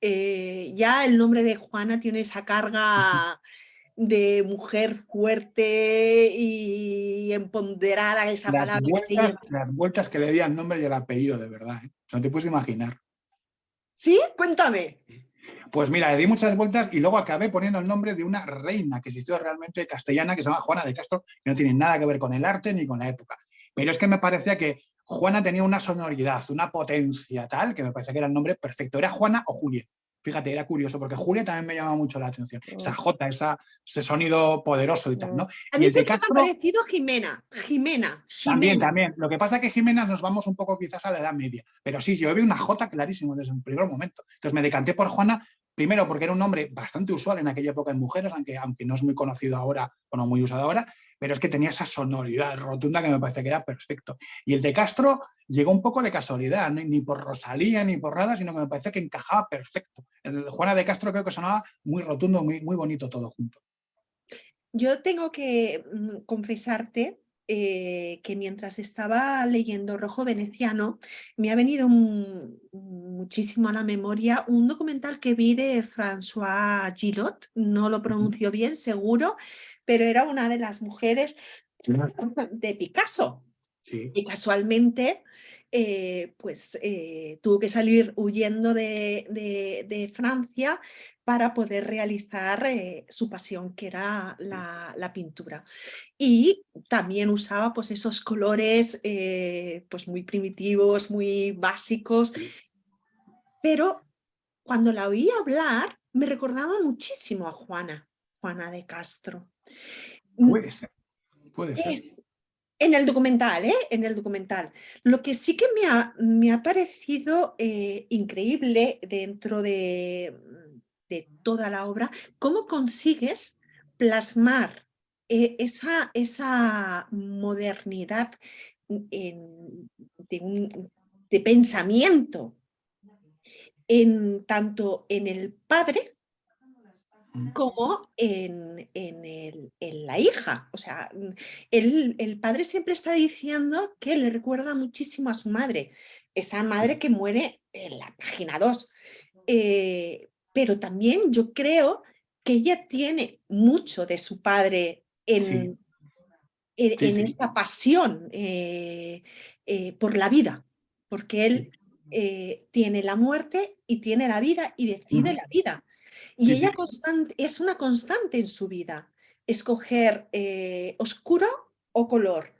Ya el nombre de Juana tiene esa carga de mujer fuerte y empoderada, esa palabra que se lleva. Las vueltas que le di al nombre y el apellido, de verdad, ¿eh? No te puedes imaginar. ¿Sí? Cuéntame. Pues mira, le di muchas vueltas y luego acabé poniendo el nombre de una reina que existió realmente castellana, que se llama Juana de Castro, que no tiene nada que ver con el arte ni con la época. Pero es que me parecía que Juana tenía una sonoridad, una potencia tal, que me parecía que era el nombre perfecto. ¿Era Juana o Julia? Fíjate, era curioso, porque Julia también me llama mucho la atención. Esa J, ese sonido poderoso y tal, ¿no? A mí siempre me ha parecido Jimena. También. Lo que pasa es que Jimena nos vamos un poco quizás a la Edad Media. Pero sí, yo vi una J clarísimo desde el primer momento. Entonces me decanté por Juana, primero porque era un nombre bastante usual en aquella época en mujeres, aunque no es muy conocido ahora o no muy usado ahora. pero es que tenía esa sonoridad rotunda que me parece que era perfecto. Y el de Castro llegó un poco de casualidad, ni por Rosalía ni por nada, sino que me parece que encajaba perfecto. El Juana de Castro creo que sonaba muy rotundo, muy bonito todo junto. Yo tengo que confesarte que mientras estaba leyendo Rojo Veneciano, me ha venido muchísimo a la memoria un documental que vi de François Gillot, no lo pronuncio bien, seguro, pero era una de las mujeres de Picasso. Sí. Y casualmente, tuvo que salir huyendo de Francia para poder realizar su pasión, que era la pintura. Y también usaba pues, esos colores pues, muy primitivos, muy básicos. Pero cuando la oí hablar, me recordaba muchísimo a Juana de Castro. Puede ser, puede ser. En el documental, ¿eh? En el documental. Lo que sí que me ha parecido increíble dentro de toda la obra, cómo consigues plasmar esa modernidad de pensamiento tanto en el padre como en la hija. O sea, el padre siempre está diciendo que le recuerda muchísimo a su madre, esa madre que muere en la página 2. Pero también yo creo que ella tiene mucho de su padre en esta pasión por la vida, porque él tiene la muerte y tiene la vida y decide la vida. Y ella es una constante en su vida, escoger oscuro o color,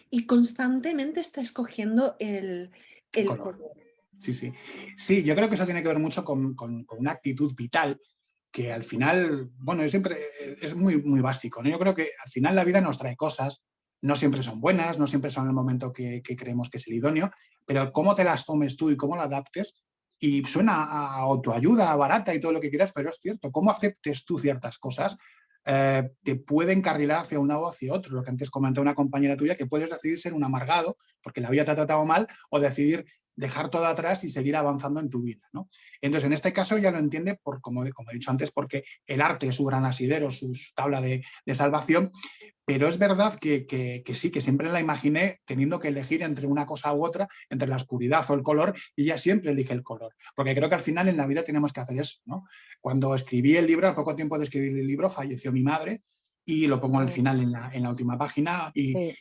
y constantemente está escogiendo el color. Sí, yo creo que eso tiene que ver mucho con una actitud vital que al final, bueno, siempre es muy básico, ¿no? Yo creo que al final la vida nos trae cosas, no siempre son buenas, no siempre son en el momento que creemos que es el idóneo, pero cómo te las tomes tú y cómo la adaptes, y suena a autoayuda, barata y todo lo que quieras, pero es cierto, cómo aceptes tú ciertas cosas te puede encarrilar hacia un lado o hacia otro. Lo que antes comentó una compañera tuya, que puedes decidir ser un amargado porque la vida te ha tratado mal, o decidir dejar todo atrás y seguir avanzando en tu vida, ¿no? Entonces, en este caso ya lo entiende, como he dicho antes, porque el arte es su gran asidero, su tabla de salvación, pero es verdad que sí, que siempre la imaginé teniendo que elegir entre una cosa u otra, entre la oscuridad o el color, y ella siempre elige el color, porque creo que al final en la vida tenemos que hacer eso, ¿no? Cuando escribí el libro, al poco tiempo de escribir el libro, falleció mi madre, y lo pongo al final en la última página, y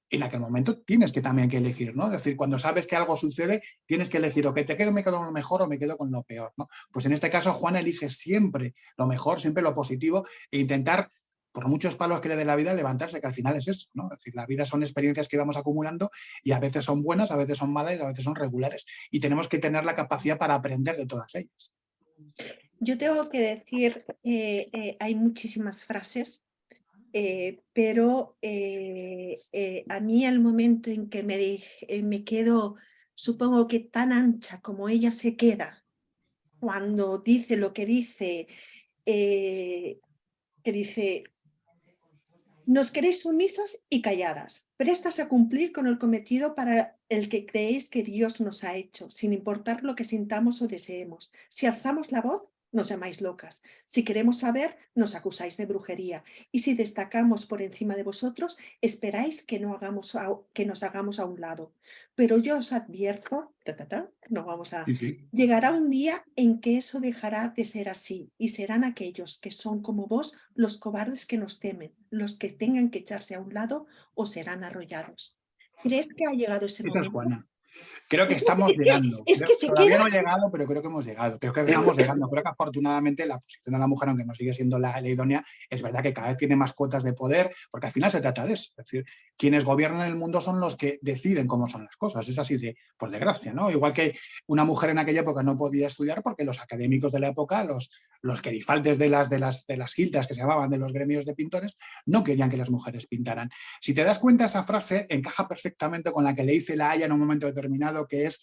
en aquel momento tienes que también que elegir, ¿no? Es decir, cuando sabes que algo sucede, tienes que elegir o que me quedo con lo mejor o me quedo con lo peor, ¿no? Pues en este caso Juana elige siempre lo mejor, siempre lo positivo, e intentar, por muchos palos que le dé la vida, levantarse, que al final es eso, ¿no? Es decir, la vida son experiencias que vamos acumulando y a veces son buenas, a veces son malas y a veces son regulares, y tenemos que tener la capacidad para aprender de todas ellas. Yo tengo que decir, hay muchísimas frases, pero a mí el momento en que me quedo, supongo que tan ancha como ella se queda, cuando dice lo que dice, nos queréis sumisas y calladas, prestas a cumplir con el cometido para el que creéis que Dios nos ha hecho, sin importar lo que sintamos o deseemos. Si alzamos la voz, nos llamáis locas. Si queremos saber, nos acusáis de brujería. Y si destacamos por encima de vosotros, esperáis que nos hagamos a un lado. Pero yo os advierto, llegará un día en que eso dejará de ser así, y serán aquellos que son como vos los cobardes que nos temen, los que tengan que echarse a un lado o serán arrollados. ¿Crees que ha llegado ese momento? Juana. Creo que estamos llegando. Todavía no he llegado, pero creo que hemos llegado. Creo que estamos llegando. Creo que afortunadamente la posición de la mujer, aunque no sigue siendo la idónea, es verdad que cada vez tiene más cuotas de poder, porque al final se trata de eso. Es decir, quienes gobiernan el mundo son los que deciden cómo son las cosas. Es así por desgracia, ¿no? Igual que una mujer en aquella época no podía estudiar porque los académicos de la época, los querifaltes de las gildas que se llamaban, de los gremios de pintores, no querían que las mujeres pintaran. Si te das cuenta, esa frase encaja perfectamente con la que le dice La Haya en un momento determinado, que es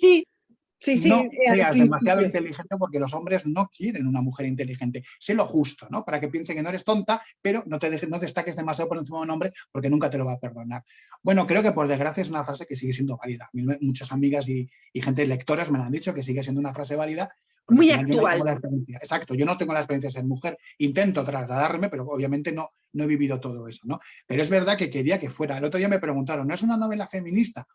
Sí, sí, no seas aquí, demasiado sí. inteligente porque los hombres no quieren una mujer inteligente. Sé lo justo, ¿no? Para que piensen que no eres tonta, pero no te destaques demasiado por encima de un hombre porque nunca te lo va a perdonar. Bueno, creo que por desgracia es una frase que sigue siendo válida. Muchas amigas y gente lectoras me lo han dicho que sigue siendo una frase válida. Porque Muy al final yo no tengo la actual. experiencia. Exacto, yo no tengo la experiencia de ser mujer. Intento trasladarme, pero obviamente no he vivido todo eso, ¿no? Pero es verdad que quería que fuera. El otro día me preguntaron, ¿no es una novela feminista?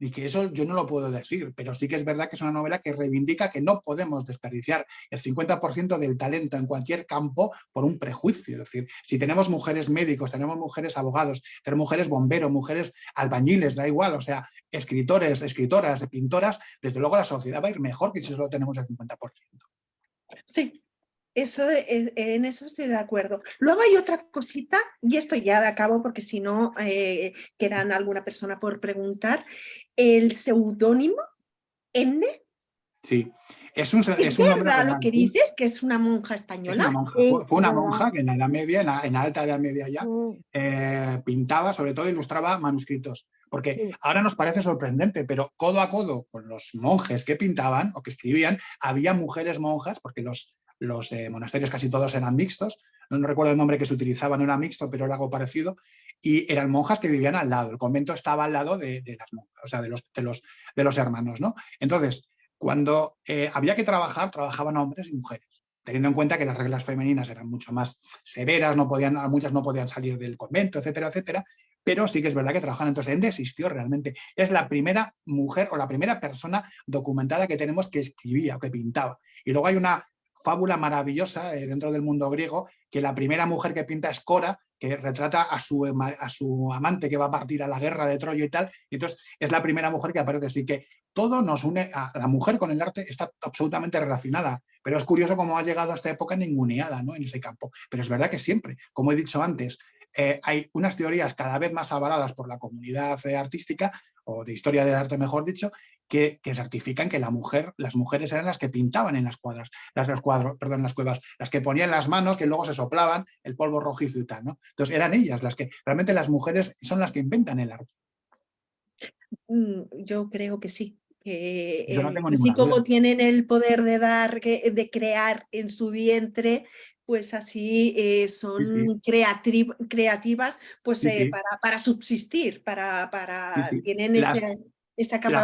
Y que eso yo no lo puedo decir, pero sí que es verdad que es una novela que reivindica que no podemos desperdiciar el 50% del talento en cualquier campo por un prejuicio. Es decir, si tenemos mujeres médicos, tenemos mujeres abogados, tenemos mujeres bomberos, mujeres albañiles, da igual, o sea, escritores, escritoras, pintoras, desde luego la sociedad va a ir mejor que si solo tenemos el 50%. Sí, en eso estoy de acuerdo. Luego hay otra cosita, y esto ya de acabo porque si no quedan alguna persona por preguntar. El seudónimo N. Sí, es un ¿Es nombre verdad real. lo que dices, que es una monja española? Es una monja. Fue una monja que en la Edad Media, en la Alta Edad Media ya, pintaba, sobre todo ilustraba manuscritos. Porque ahora nos parece sorprendente, pero codo a codo con los monjes que pintaban o que escribían, había mujeres monjas, porque los monasterios casi todos eran mixtos, no recuerdo el nombre que se utilizaba, no era mixto, pero era algo parecido, y eran monjas que vivían al lado, el convento estaba al lado de las monjas, o sea, de los hermanos, ¿no? Entonces, cuando había que trabajar, trabajaban hombres y mujeres, teniendo en cuenta que las reglas femeninas eran mucho más severas, muchas no podían salir del convento, etcétera, etcétera, pero sí que es verdad que trabajaban. Entonces, Ende existió realmente. Es la primera mujer o la primera persona documentada que tenemos que escribía o que pintaba. Y luego hay una fábula maravillosa dentro del mundo griego, que la primera mujer que pinta es Cora, que retrata a su amante que va a partir a la guerra de Troya y tal, y entonces es la primera mujer que aparece. Así que todo nos une, a la mujer con el arte está absolutamente relacionada, pero es curioso cómo ha llegado a esta época ninguneada, ¿no?, en ese campo. Pero es verdad que siempre, como he dicho antes, hay unas teorías cada vez más avaladas por la comunidad artística, o de historia del arte mejor dicho, que certifican que las mujeres eran las que pintaban en las cuevas, las que ponían las manos, que luego se soplaban el polvo rojizo y tal, ¿no? Entonces eran ellas las que, realmente las mujeres son las que inventan el arte. Yo creo que sí. Yo no tengo Así ninguna como duda. tienen el poder de de crear en su vientre, pues así son creativas pues, para subsistir, tienen Las mayor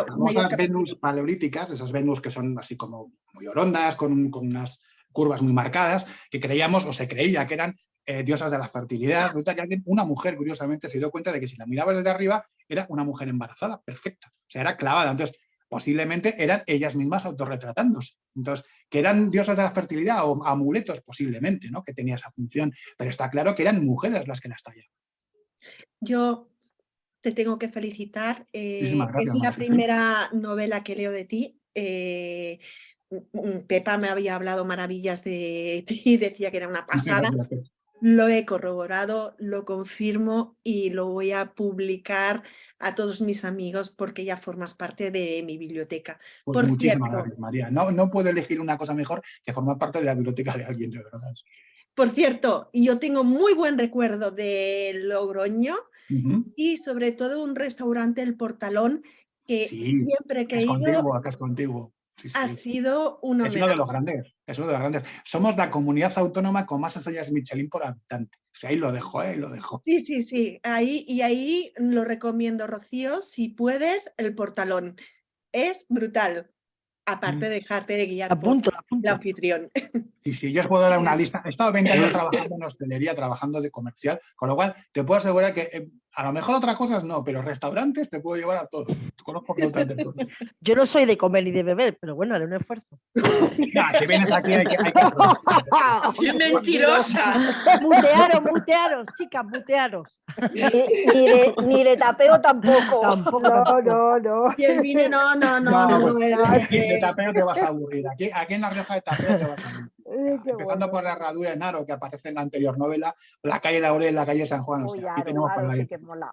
famosas capacidad. Venus paleolíticas, esas Venus que son así como muy orondas, con unas curvas muy marcadas, que creíamos o se creía que eran diosas de la fertilidad. Resulta que una mujer, curiosamente, se dio cuenta de que si la mirabas desde arriba era una mujer embarazada, perfecta, o sea, era clavada. Entonces, posiblemente eran ellas mismas autorretratándose. Entonces, que eran diosas de la fertilidad o amuletos, posiblemente, ¿no?, que tenía esa función, pero está claro que eran mujeres las que las tallaban. Yo te tengo que felicitar. Muchísimas Es gracias, la María. primera novela que leo de ti. Pepa me había hablado maravillas de ti, decía que era una pasada. Lo he corroborado, lo confirmo y lo voy a publicar a todos mis amigos porque ya formas parte de mi biblioteca. Pues Por muchísimas cierto, gracias, María. No puedo elegir una cosa mejor que formar parte de la biblioteca de alguien, de verdad. Por cierto, yo tengo muy buen recuerdo de Logroño y sobre todo un restaurante, El Portalón, que Sí, siempre que he ido casco antiguo. Sí, ha sí. sido un Es uno de los homenaje. grandes, es uno de los grandes. Somos la comunidad autónoma con más estrellas Michelin por habitante. O sea, ahí lo dejo, ahí lo dejo. Sí, sí, sí. Ahí lo recomiendo, Rocío, si puedes, El Portalón. Es brutal. Aparte de dejarte guiar por el anfitrión. Sí, yo os puedo dar una lista. He estado 20 años trabajando en hostelería, trabajando de comercial, con lo cual te puedo asegurar que a lo mejor otras cosas no, pero restaurantes te puedo llevar a todos. Conozco absolutamente todo. Yo no soy de comer ni de beber, pero bueno, haré un esfuerzo. Si vienes aquí hay que ¡Qué mentirosa! Mutearos, chicas, mutearos. Ni de tapeo tampoco. No. Y el vino, no. De tapeo te vas a aburrir. Aquí en La Rioja de tapeo te vas a aburrir. Empezando por la herradura de Naro, que aparece en la anterior novela, la calle Laurel, la calle San Juan. O sea, aquí tenemos para sí que mola.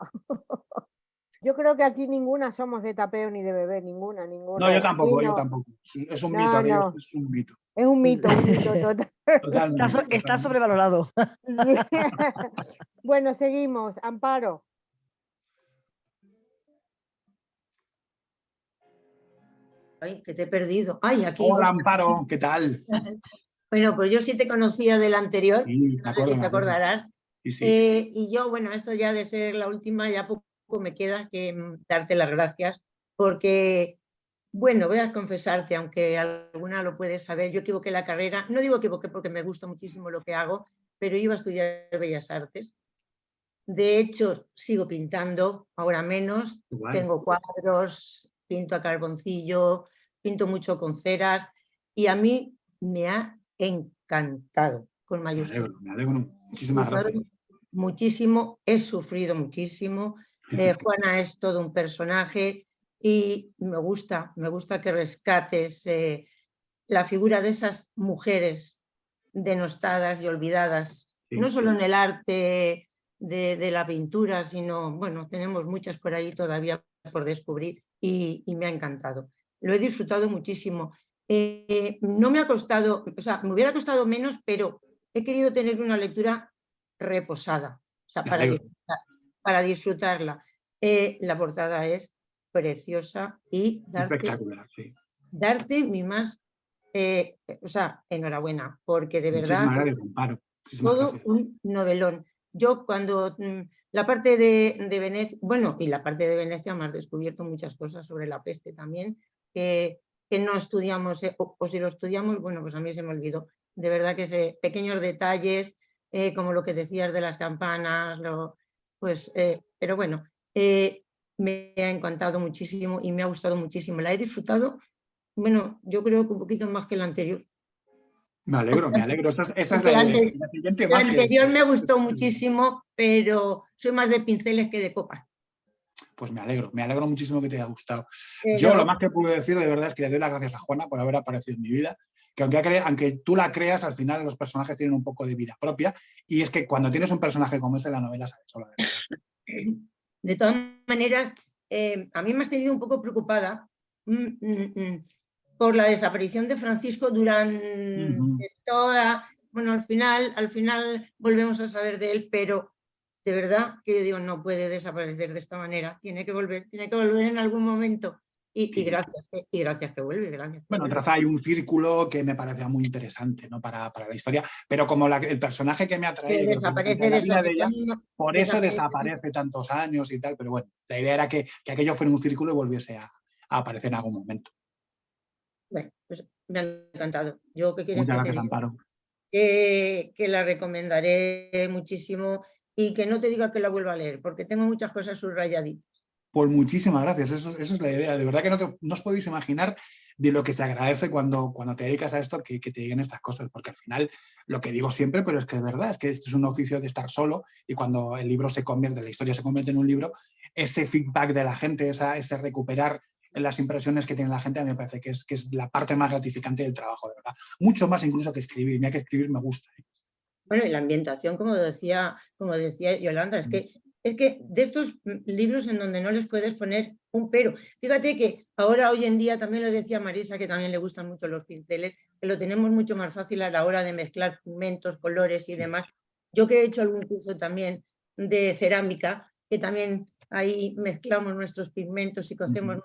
Yo creo que aquí ninguna somos de tapeo ni de beber, ninguna. No, yo tampoco. Es un mito, no. es un mito. Es un mito total. Totalmente. Está sobrevalorado. Bueno, seguimos. Amparo. Ay, que te he perdido. Ay, aquí. Hola, Amparo, ¿qué tal? Bueno, pues yo sí te conocía del anterior, Sí, no sé si te acordarás. Sí, sí. Y yo, bueno, esto ya de ser la última, ya poco me queda que darte las gracias, porque, bueno, voy a confesarte, aunque alguna lo puede saber, yo equivoqué la carrera, no digo equivoqué porque me gusta muchísimo lo que hago, pero iba a estudiar Bellas Artes. De hecho, sigo pintando, ahora menos, tengo cuadros, pinto a carboncillo, pinto mucho con ceras y a mí me ha encantado, con mayúsculas. Me alegro. Muchísimas gracias. Muchísimo, he sufrido muchísimo. Juana es todo un personaje y me gusta que rescates la figura de esas mujeres denostadas y olvidadas, no solo en el arte de la pintura, sino, bueno, tenemos muchas por ahí todavía por descubrir y me ha encantado. Lo he disfrutado muchísimo. No me ha costado, o sea, me hubiera costado menos, pero he querido tener una lectura reposada, o sea, para disfrutarla. La portada es preciosa y espectacular, sí. Darte mi más, o sea, enhorabuena, porque de verdad gracias, Amparo. todo un novelón. Yo cuando la parte de Venecia, bueno, y la parte de Venecia me has descubierto muchas cosas sobre la peste también, que no estudiamos, o si lo estudiamos, bueno, pues a mí se me olvidó. De verdad que pequeños detalles, como lo que decías de las campanas, pero bueno, me ha encantado muchísimo y me ha gustado muchísimo. La he disfrutado, bueno, yo creo que un poquito más que la anterior. Me alegro. Esa es la siguiente. La anterior me gustó muchísimo, pero soy más de pinceles que de copas. Pues me alegro muchísimo que te haya gustado. Yo lo más que puedo decir de verdad es que le doy las gracias a Juana por haber aparecido en mi vida, que aunque tú la creas, al final los personajes tienen un poco de vida propia, y es que cuando tienes un personaje como ese en la novela sale solo. De todas maneras, a mí me has tenido un poco preocupada por la desaparición de Francisco Durán de toda... Bueno, al final volvemos a saber de él, pero de verdad que yo digo, no puede desaparecer de esta manera, tiene que volver en algún momento. Y gracias que vuelve, gracias. Bueno, traza hay un círculo que me parecía muy interesante, ¿no? para la historia, pero como el personaje que me ha traído, desaparece de ella, por eso desaparece tantos años y tal, pero bueno, la idea era que aquello fuera un círculo y volviese a aparecer en algún momento. Bueno, pues me ha encantado. Yo que quiero Muchas gracias, Amparo. Que la recomendaré muchísimo y que no te diga que la vuelva a leer, porque tengo muchas cosas subrayaditas. Pues muchísimas gracias, eso es la idea. De verdad que no os podéis imaginar de lo que se agradece cuando te dedicas a esto, que te digan estas cosas, porque al final, lo que digo siempre, pero es que es verdad, es que esto es un oficio de estar solo, y cuando el libro la historia se convierte en un libro, ese feedback de la gente, ese recuperar las impresiones que tiene la gente, a mí me parece que es la parte más gratificante del trabajo, de verdad. Mucho más incluso que escribir. Mira que escribir me gusta. Bueno, y la ambientación, como decía Yolanda, es que de estos libros en donde no les puedes poner un pero. Fíjate que ahora, hoy en día, también lo decía Marisa, que también le gustan mucho los pinceles, que lo tenemos mucho más fácil a la hora de mezclar pigmentos, colores y demás. Yo que he hecho algún curso también de cerámica, que también ahí mezclamos nuestros pigmentos y cocemos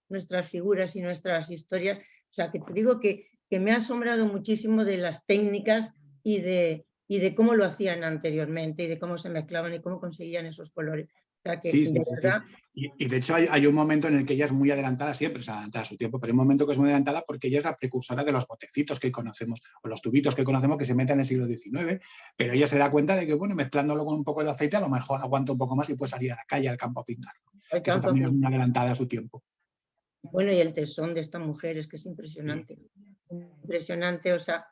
nuestras figuras y nuestras historias. O sea, que te digo que me ha asombrado muchísimo de las técnicas y de cómo lo hacían anteriormente y de cómo se mezclaban y cómo conseguían esos colores. O sea, que sí, de verdad... Y de hecho hay un momento en el que ella es muy adelantada, siempre es adelantada a su tiempo, pero hay un momento que es muy adelantada porque ella es la precursora de los botecitos que conocemos, o los tubitos que conocemos que se meten en el siglo XIX, pero ella se da cuenta de que, bueno, mezclándolo con un poco de aceite a lo mejor aguanta un poco más y puede salir a la calle, al campo a pintar. Eso también es muy adelantada a su tiempo. Bueno, y el tesón de esta mujer es que es impresionante. Impresionante, o sea,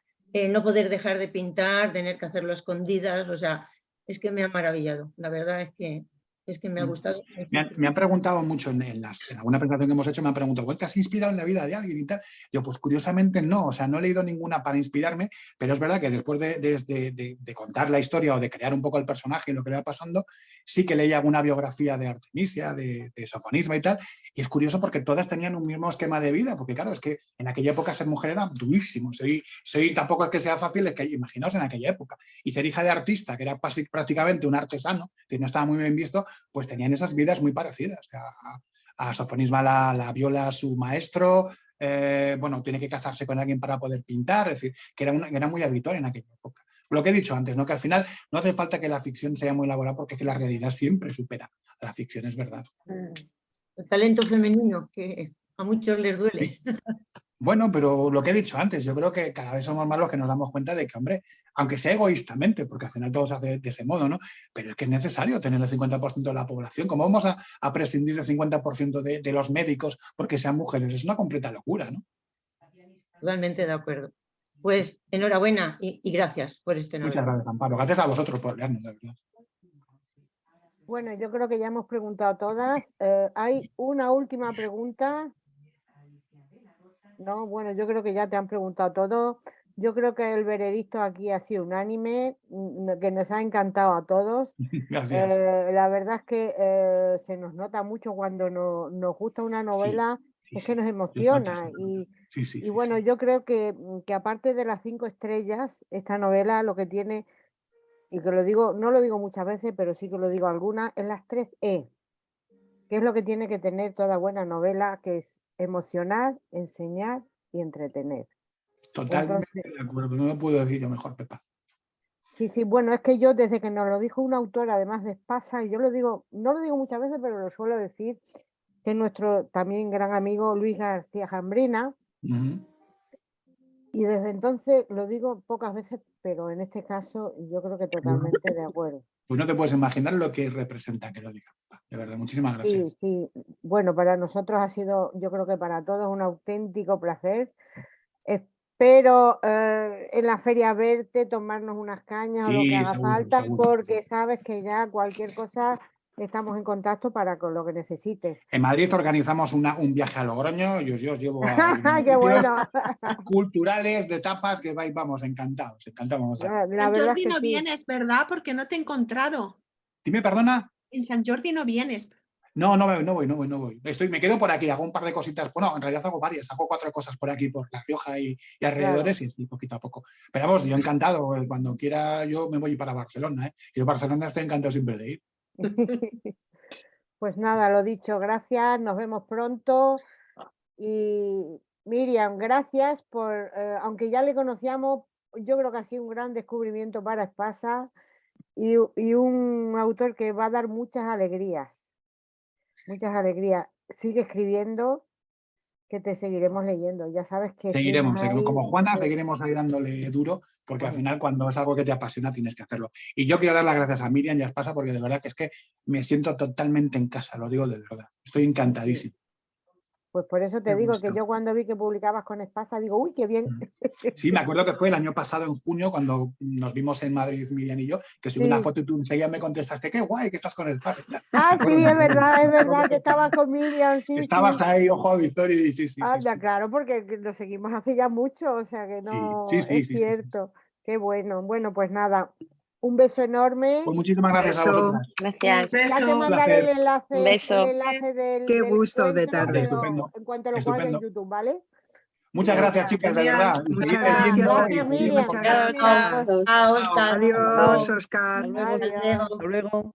no poder dejar de pintar, tener que hacerlo a escondidas, o sea, es que me ha maravillado. La verdad es que me ha gustado. Me han preguntado mucho en alguna presentación que hemos hecho, me han preguntado, ¿te has inspirado en la vida de alguien y tal? Yo, pues curiosamente no, o sea, no he leído ninguna para inspirarme, pero es verdad que después de contar la historia o de crear un poco el personaje y lo que le va pasando, sí que leí alguna biografía de Artemisia, de Sofonisba y tal, y es curioso porque todas tenían un mismo esquema de vida, porque claro, es que en aquella época ser mujer era durísimo, tampoco es que sea fácil, es que imaginaos en aquella época, y ser hija de artista, que era prácticamente un artesano, que no estaba muy bien visto, pues tenían esas vidas muy parecidas. A Sofonisba la viola su maestro, bueno, tiene que casarse con alguien para poder pintar, es decir, que era muy habitual en aquella época. Lo que he dicho antes, ¿no? Que al final no hace falta que la ficción sea muy elaborada porque es que la realidad siempre supera a la ficción, es verdad. El talento femenino, que a muchos les duele. Sí. Bueno, pero lo que he dicho antes, yo creo que cada vez somos más los que nos damos cuenta de que, hombre, aunque sea egoístamente, porque al final todo se hace de ese modo, ¿no? Pero es que es necesario tener el 50% de la población. ¿Cómo vamos a prescindir del 50% de los médicos porque sean mujeres? Es una completa locura, ¿no? Totalmente de acuerdo. Pues enhorabuena y gracias por este novela. Muchas gracias, Amparo. Gracias a vosotros por leernos, de verdad. Bueno, yo creo que ya hemos preguntado todas. Hay una última pregunta. No, bueno, yo creo que ya te han preguntado todo. Yo creo que el veredicto aquí ha sido unánime, que nos ha encantado a todos. La verdad es que se nos nota mucho cuando nos gusta una novela, es que nos emociona. Y bueno, yo creo que aparte de las 5 estrellas, esta novela lo que tiene, y que lo digo, no lo digo muchas veces, pero sí que lo digo algunas, es las 3 E, que es lo que tiene que tener toda buena novela, que es emocionar, enseñar y entretener. Totalmente de acuerdo, no lo puedo decir yo mejor, Pepa. Sí, sí, bueno, es que yo desde que nos lo dijo un autor, además de Espasa, y yo lo digo, no lo digo muchas veces, pero lo suelo decir, que es nuestro también gran amigo Luis García Jambrina, y desde entonces lo digo pocas veces, pero en este caso yo creo que totalmente de acuerdo. Pues no te puedes imaginar lo que representa que lo diga. De verdad, muchísimas gracias. Sí, sí. Bueno, para nosotros ha sido, yo creo que para todos, un auténtico placer. Espero en la feria verte, tomarnos unas cañas o lo que haga falta, porque sabes que ya cualquier cosa estamos en contacto para con lo que necesites. En Madrid organizamos un viaje a Logroño y os llevo a ¡Qué bueno! culturales, de tapas, que vais, vamos, encantados. La verdad Jordi no vienes, ¿verdad? Porque no te he encontrado. Dime, perdona. En San Jordi no vienes. No voy. Me quedo por aquí, hago un par de cositas. Bueno, en realidad hago varias, hago 4 cosas por aquí, por La Rioja y alrededores, claro. Y sí, poquito a poco. Pero vamos, yo encantado, cuando quiera yo me voy para Barcelona, ¿eh? Yo Barcelona estoy encantado siempre de ir. Pues nada, lo dicho, gracias, nos vemos pronto. Y Miriam, gracias por, aunque ya le conocíamos, yo creo que ha sido un gran descubrimiento para Espasa y un autor que va a dar muchas alegrías. Muchas alegrías. Sigue escribiendo, que te seguiremos leyendo. Ya sabes que... Seguiremos, como Juana, seguiremos ahí dándole duro, porque al final cuando es algo que te apasiona tienes que hacerlo. Y yo quiero dar las gracias a Miriam y a Espasa, porque de verdad que es que me siento totalmente en casa, lo digo de verdad. Estoy encantadísimo. Pues por eso te digo que yo cuando vi que publicabas con Espasa, digo, uy, qué bien. Sí, me acuerdo que fue el año pasado, en junio, cuando nos vimos en Madrid, Miriam y yo, que subí una foto y tú enseguida me contestaste, qué guay, que estás con Espasa. Ah, sí, es verdad, que estabas con Miriam. Sí, estabas ahí, ojo a Victoria, y sí. Anda, claro, porque nos seguimos hace ya mucho, o sea que no, es cierto. Qué bueno. Bueno, pues nada, un beso enorme. Pues muchísimas gracias a vosotras. Gracias. Ya te mandaré el enlace, un beso. del Qué gusto de encuentro, tarde. en cuanto lo cuelgue en YouTube, ¿vale? Muchas gracias, chicas, de verdad. Muchas gracias, Miriam. muchas gracias. Chao, Oscar. Adiós, Oscar. Hasta luego.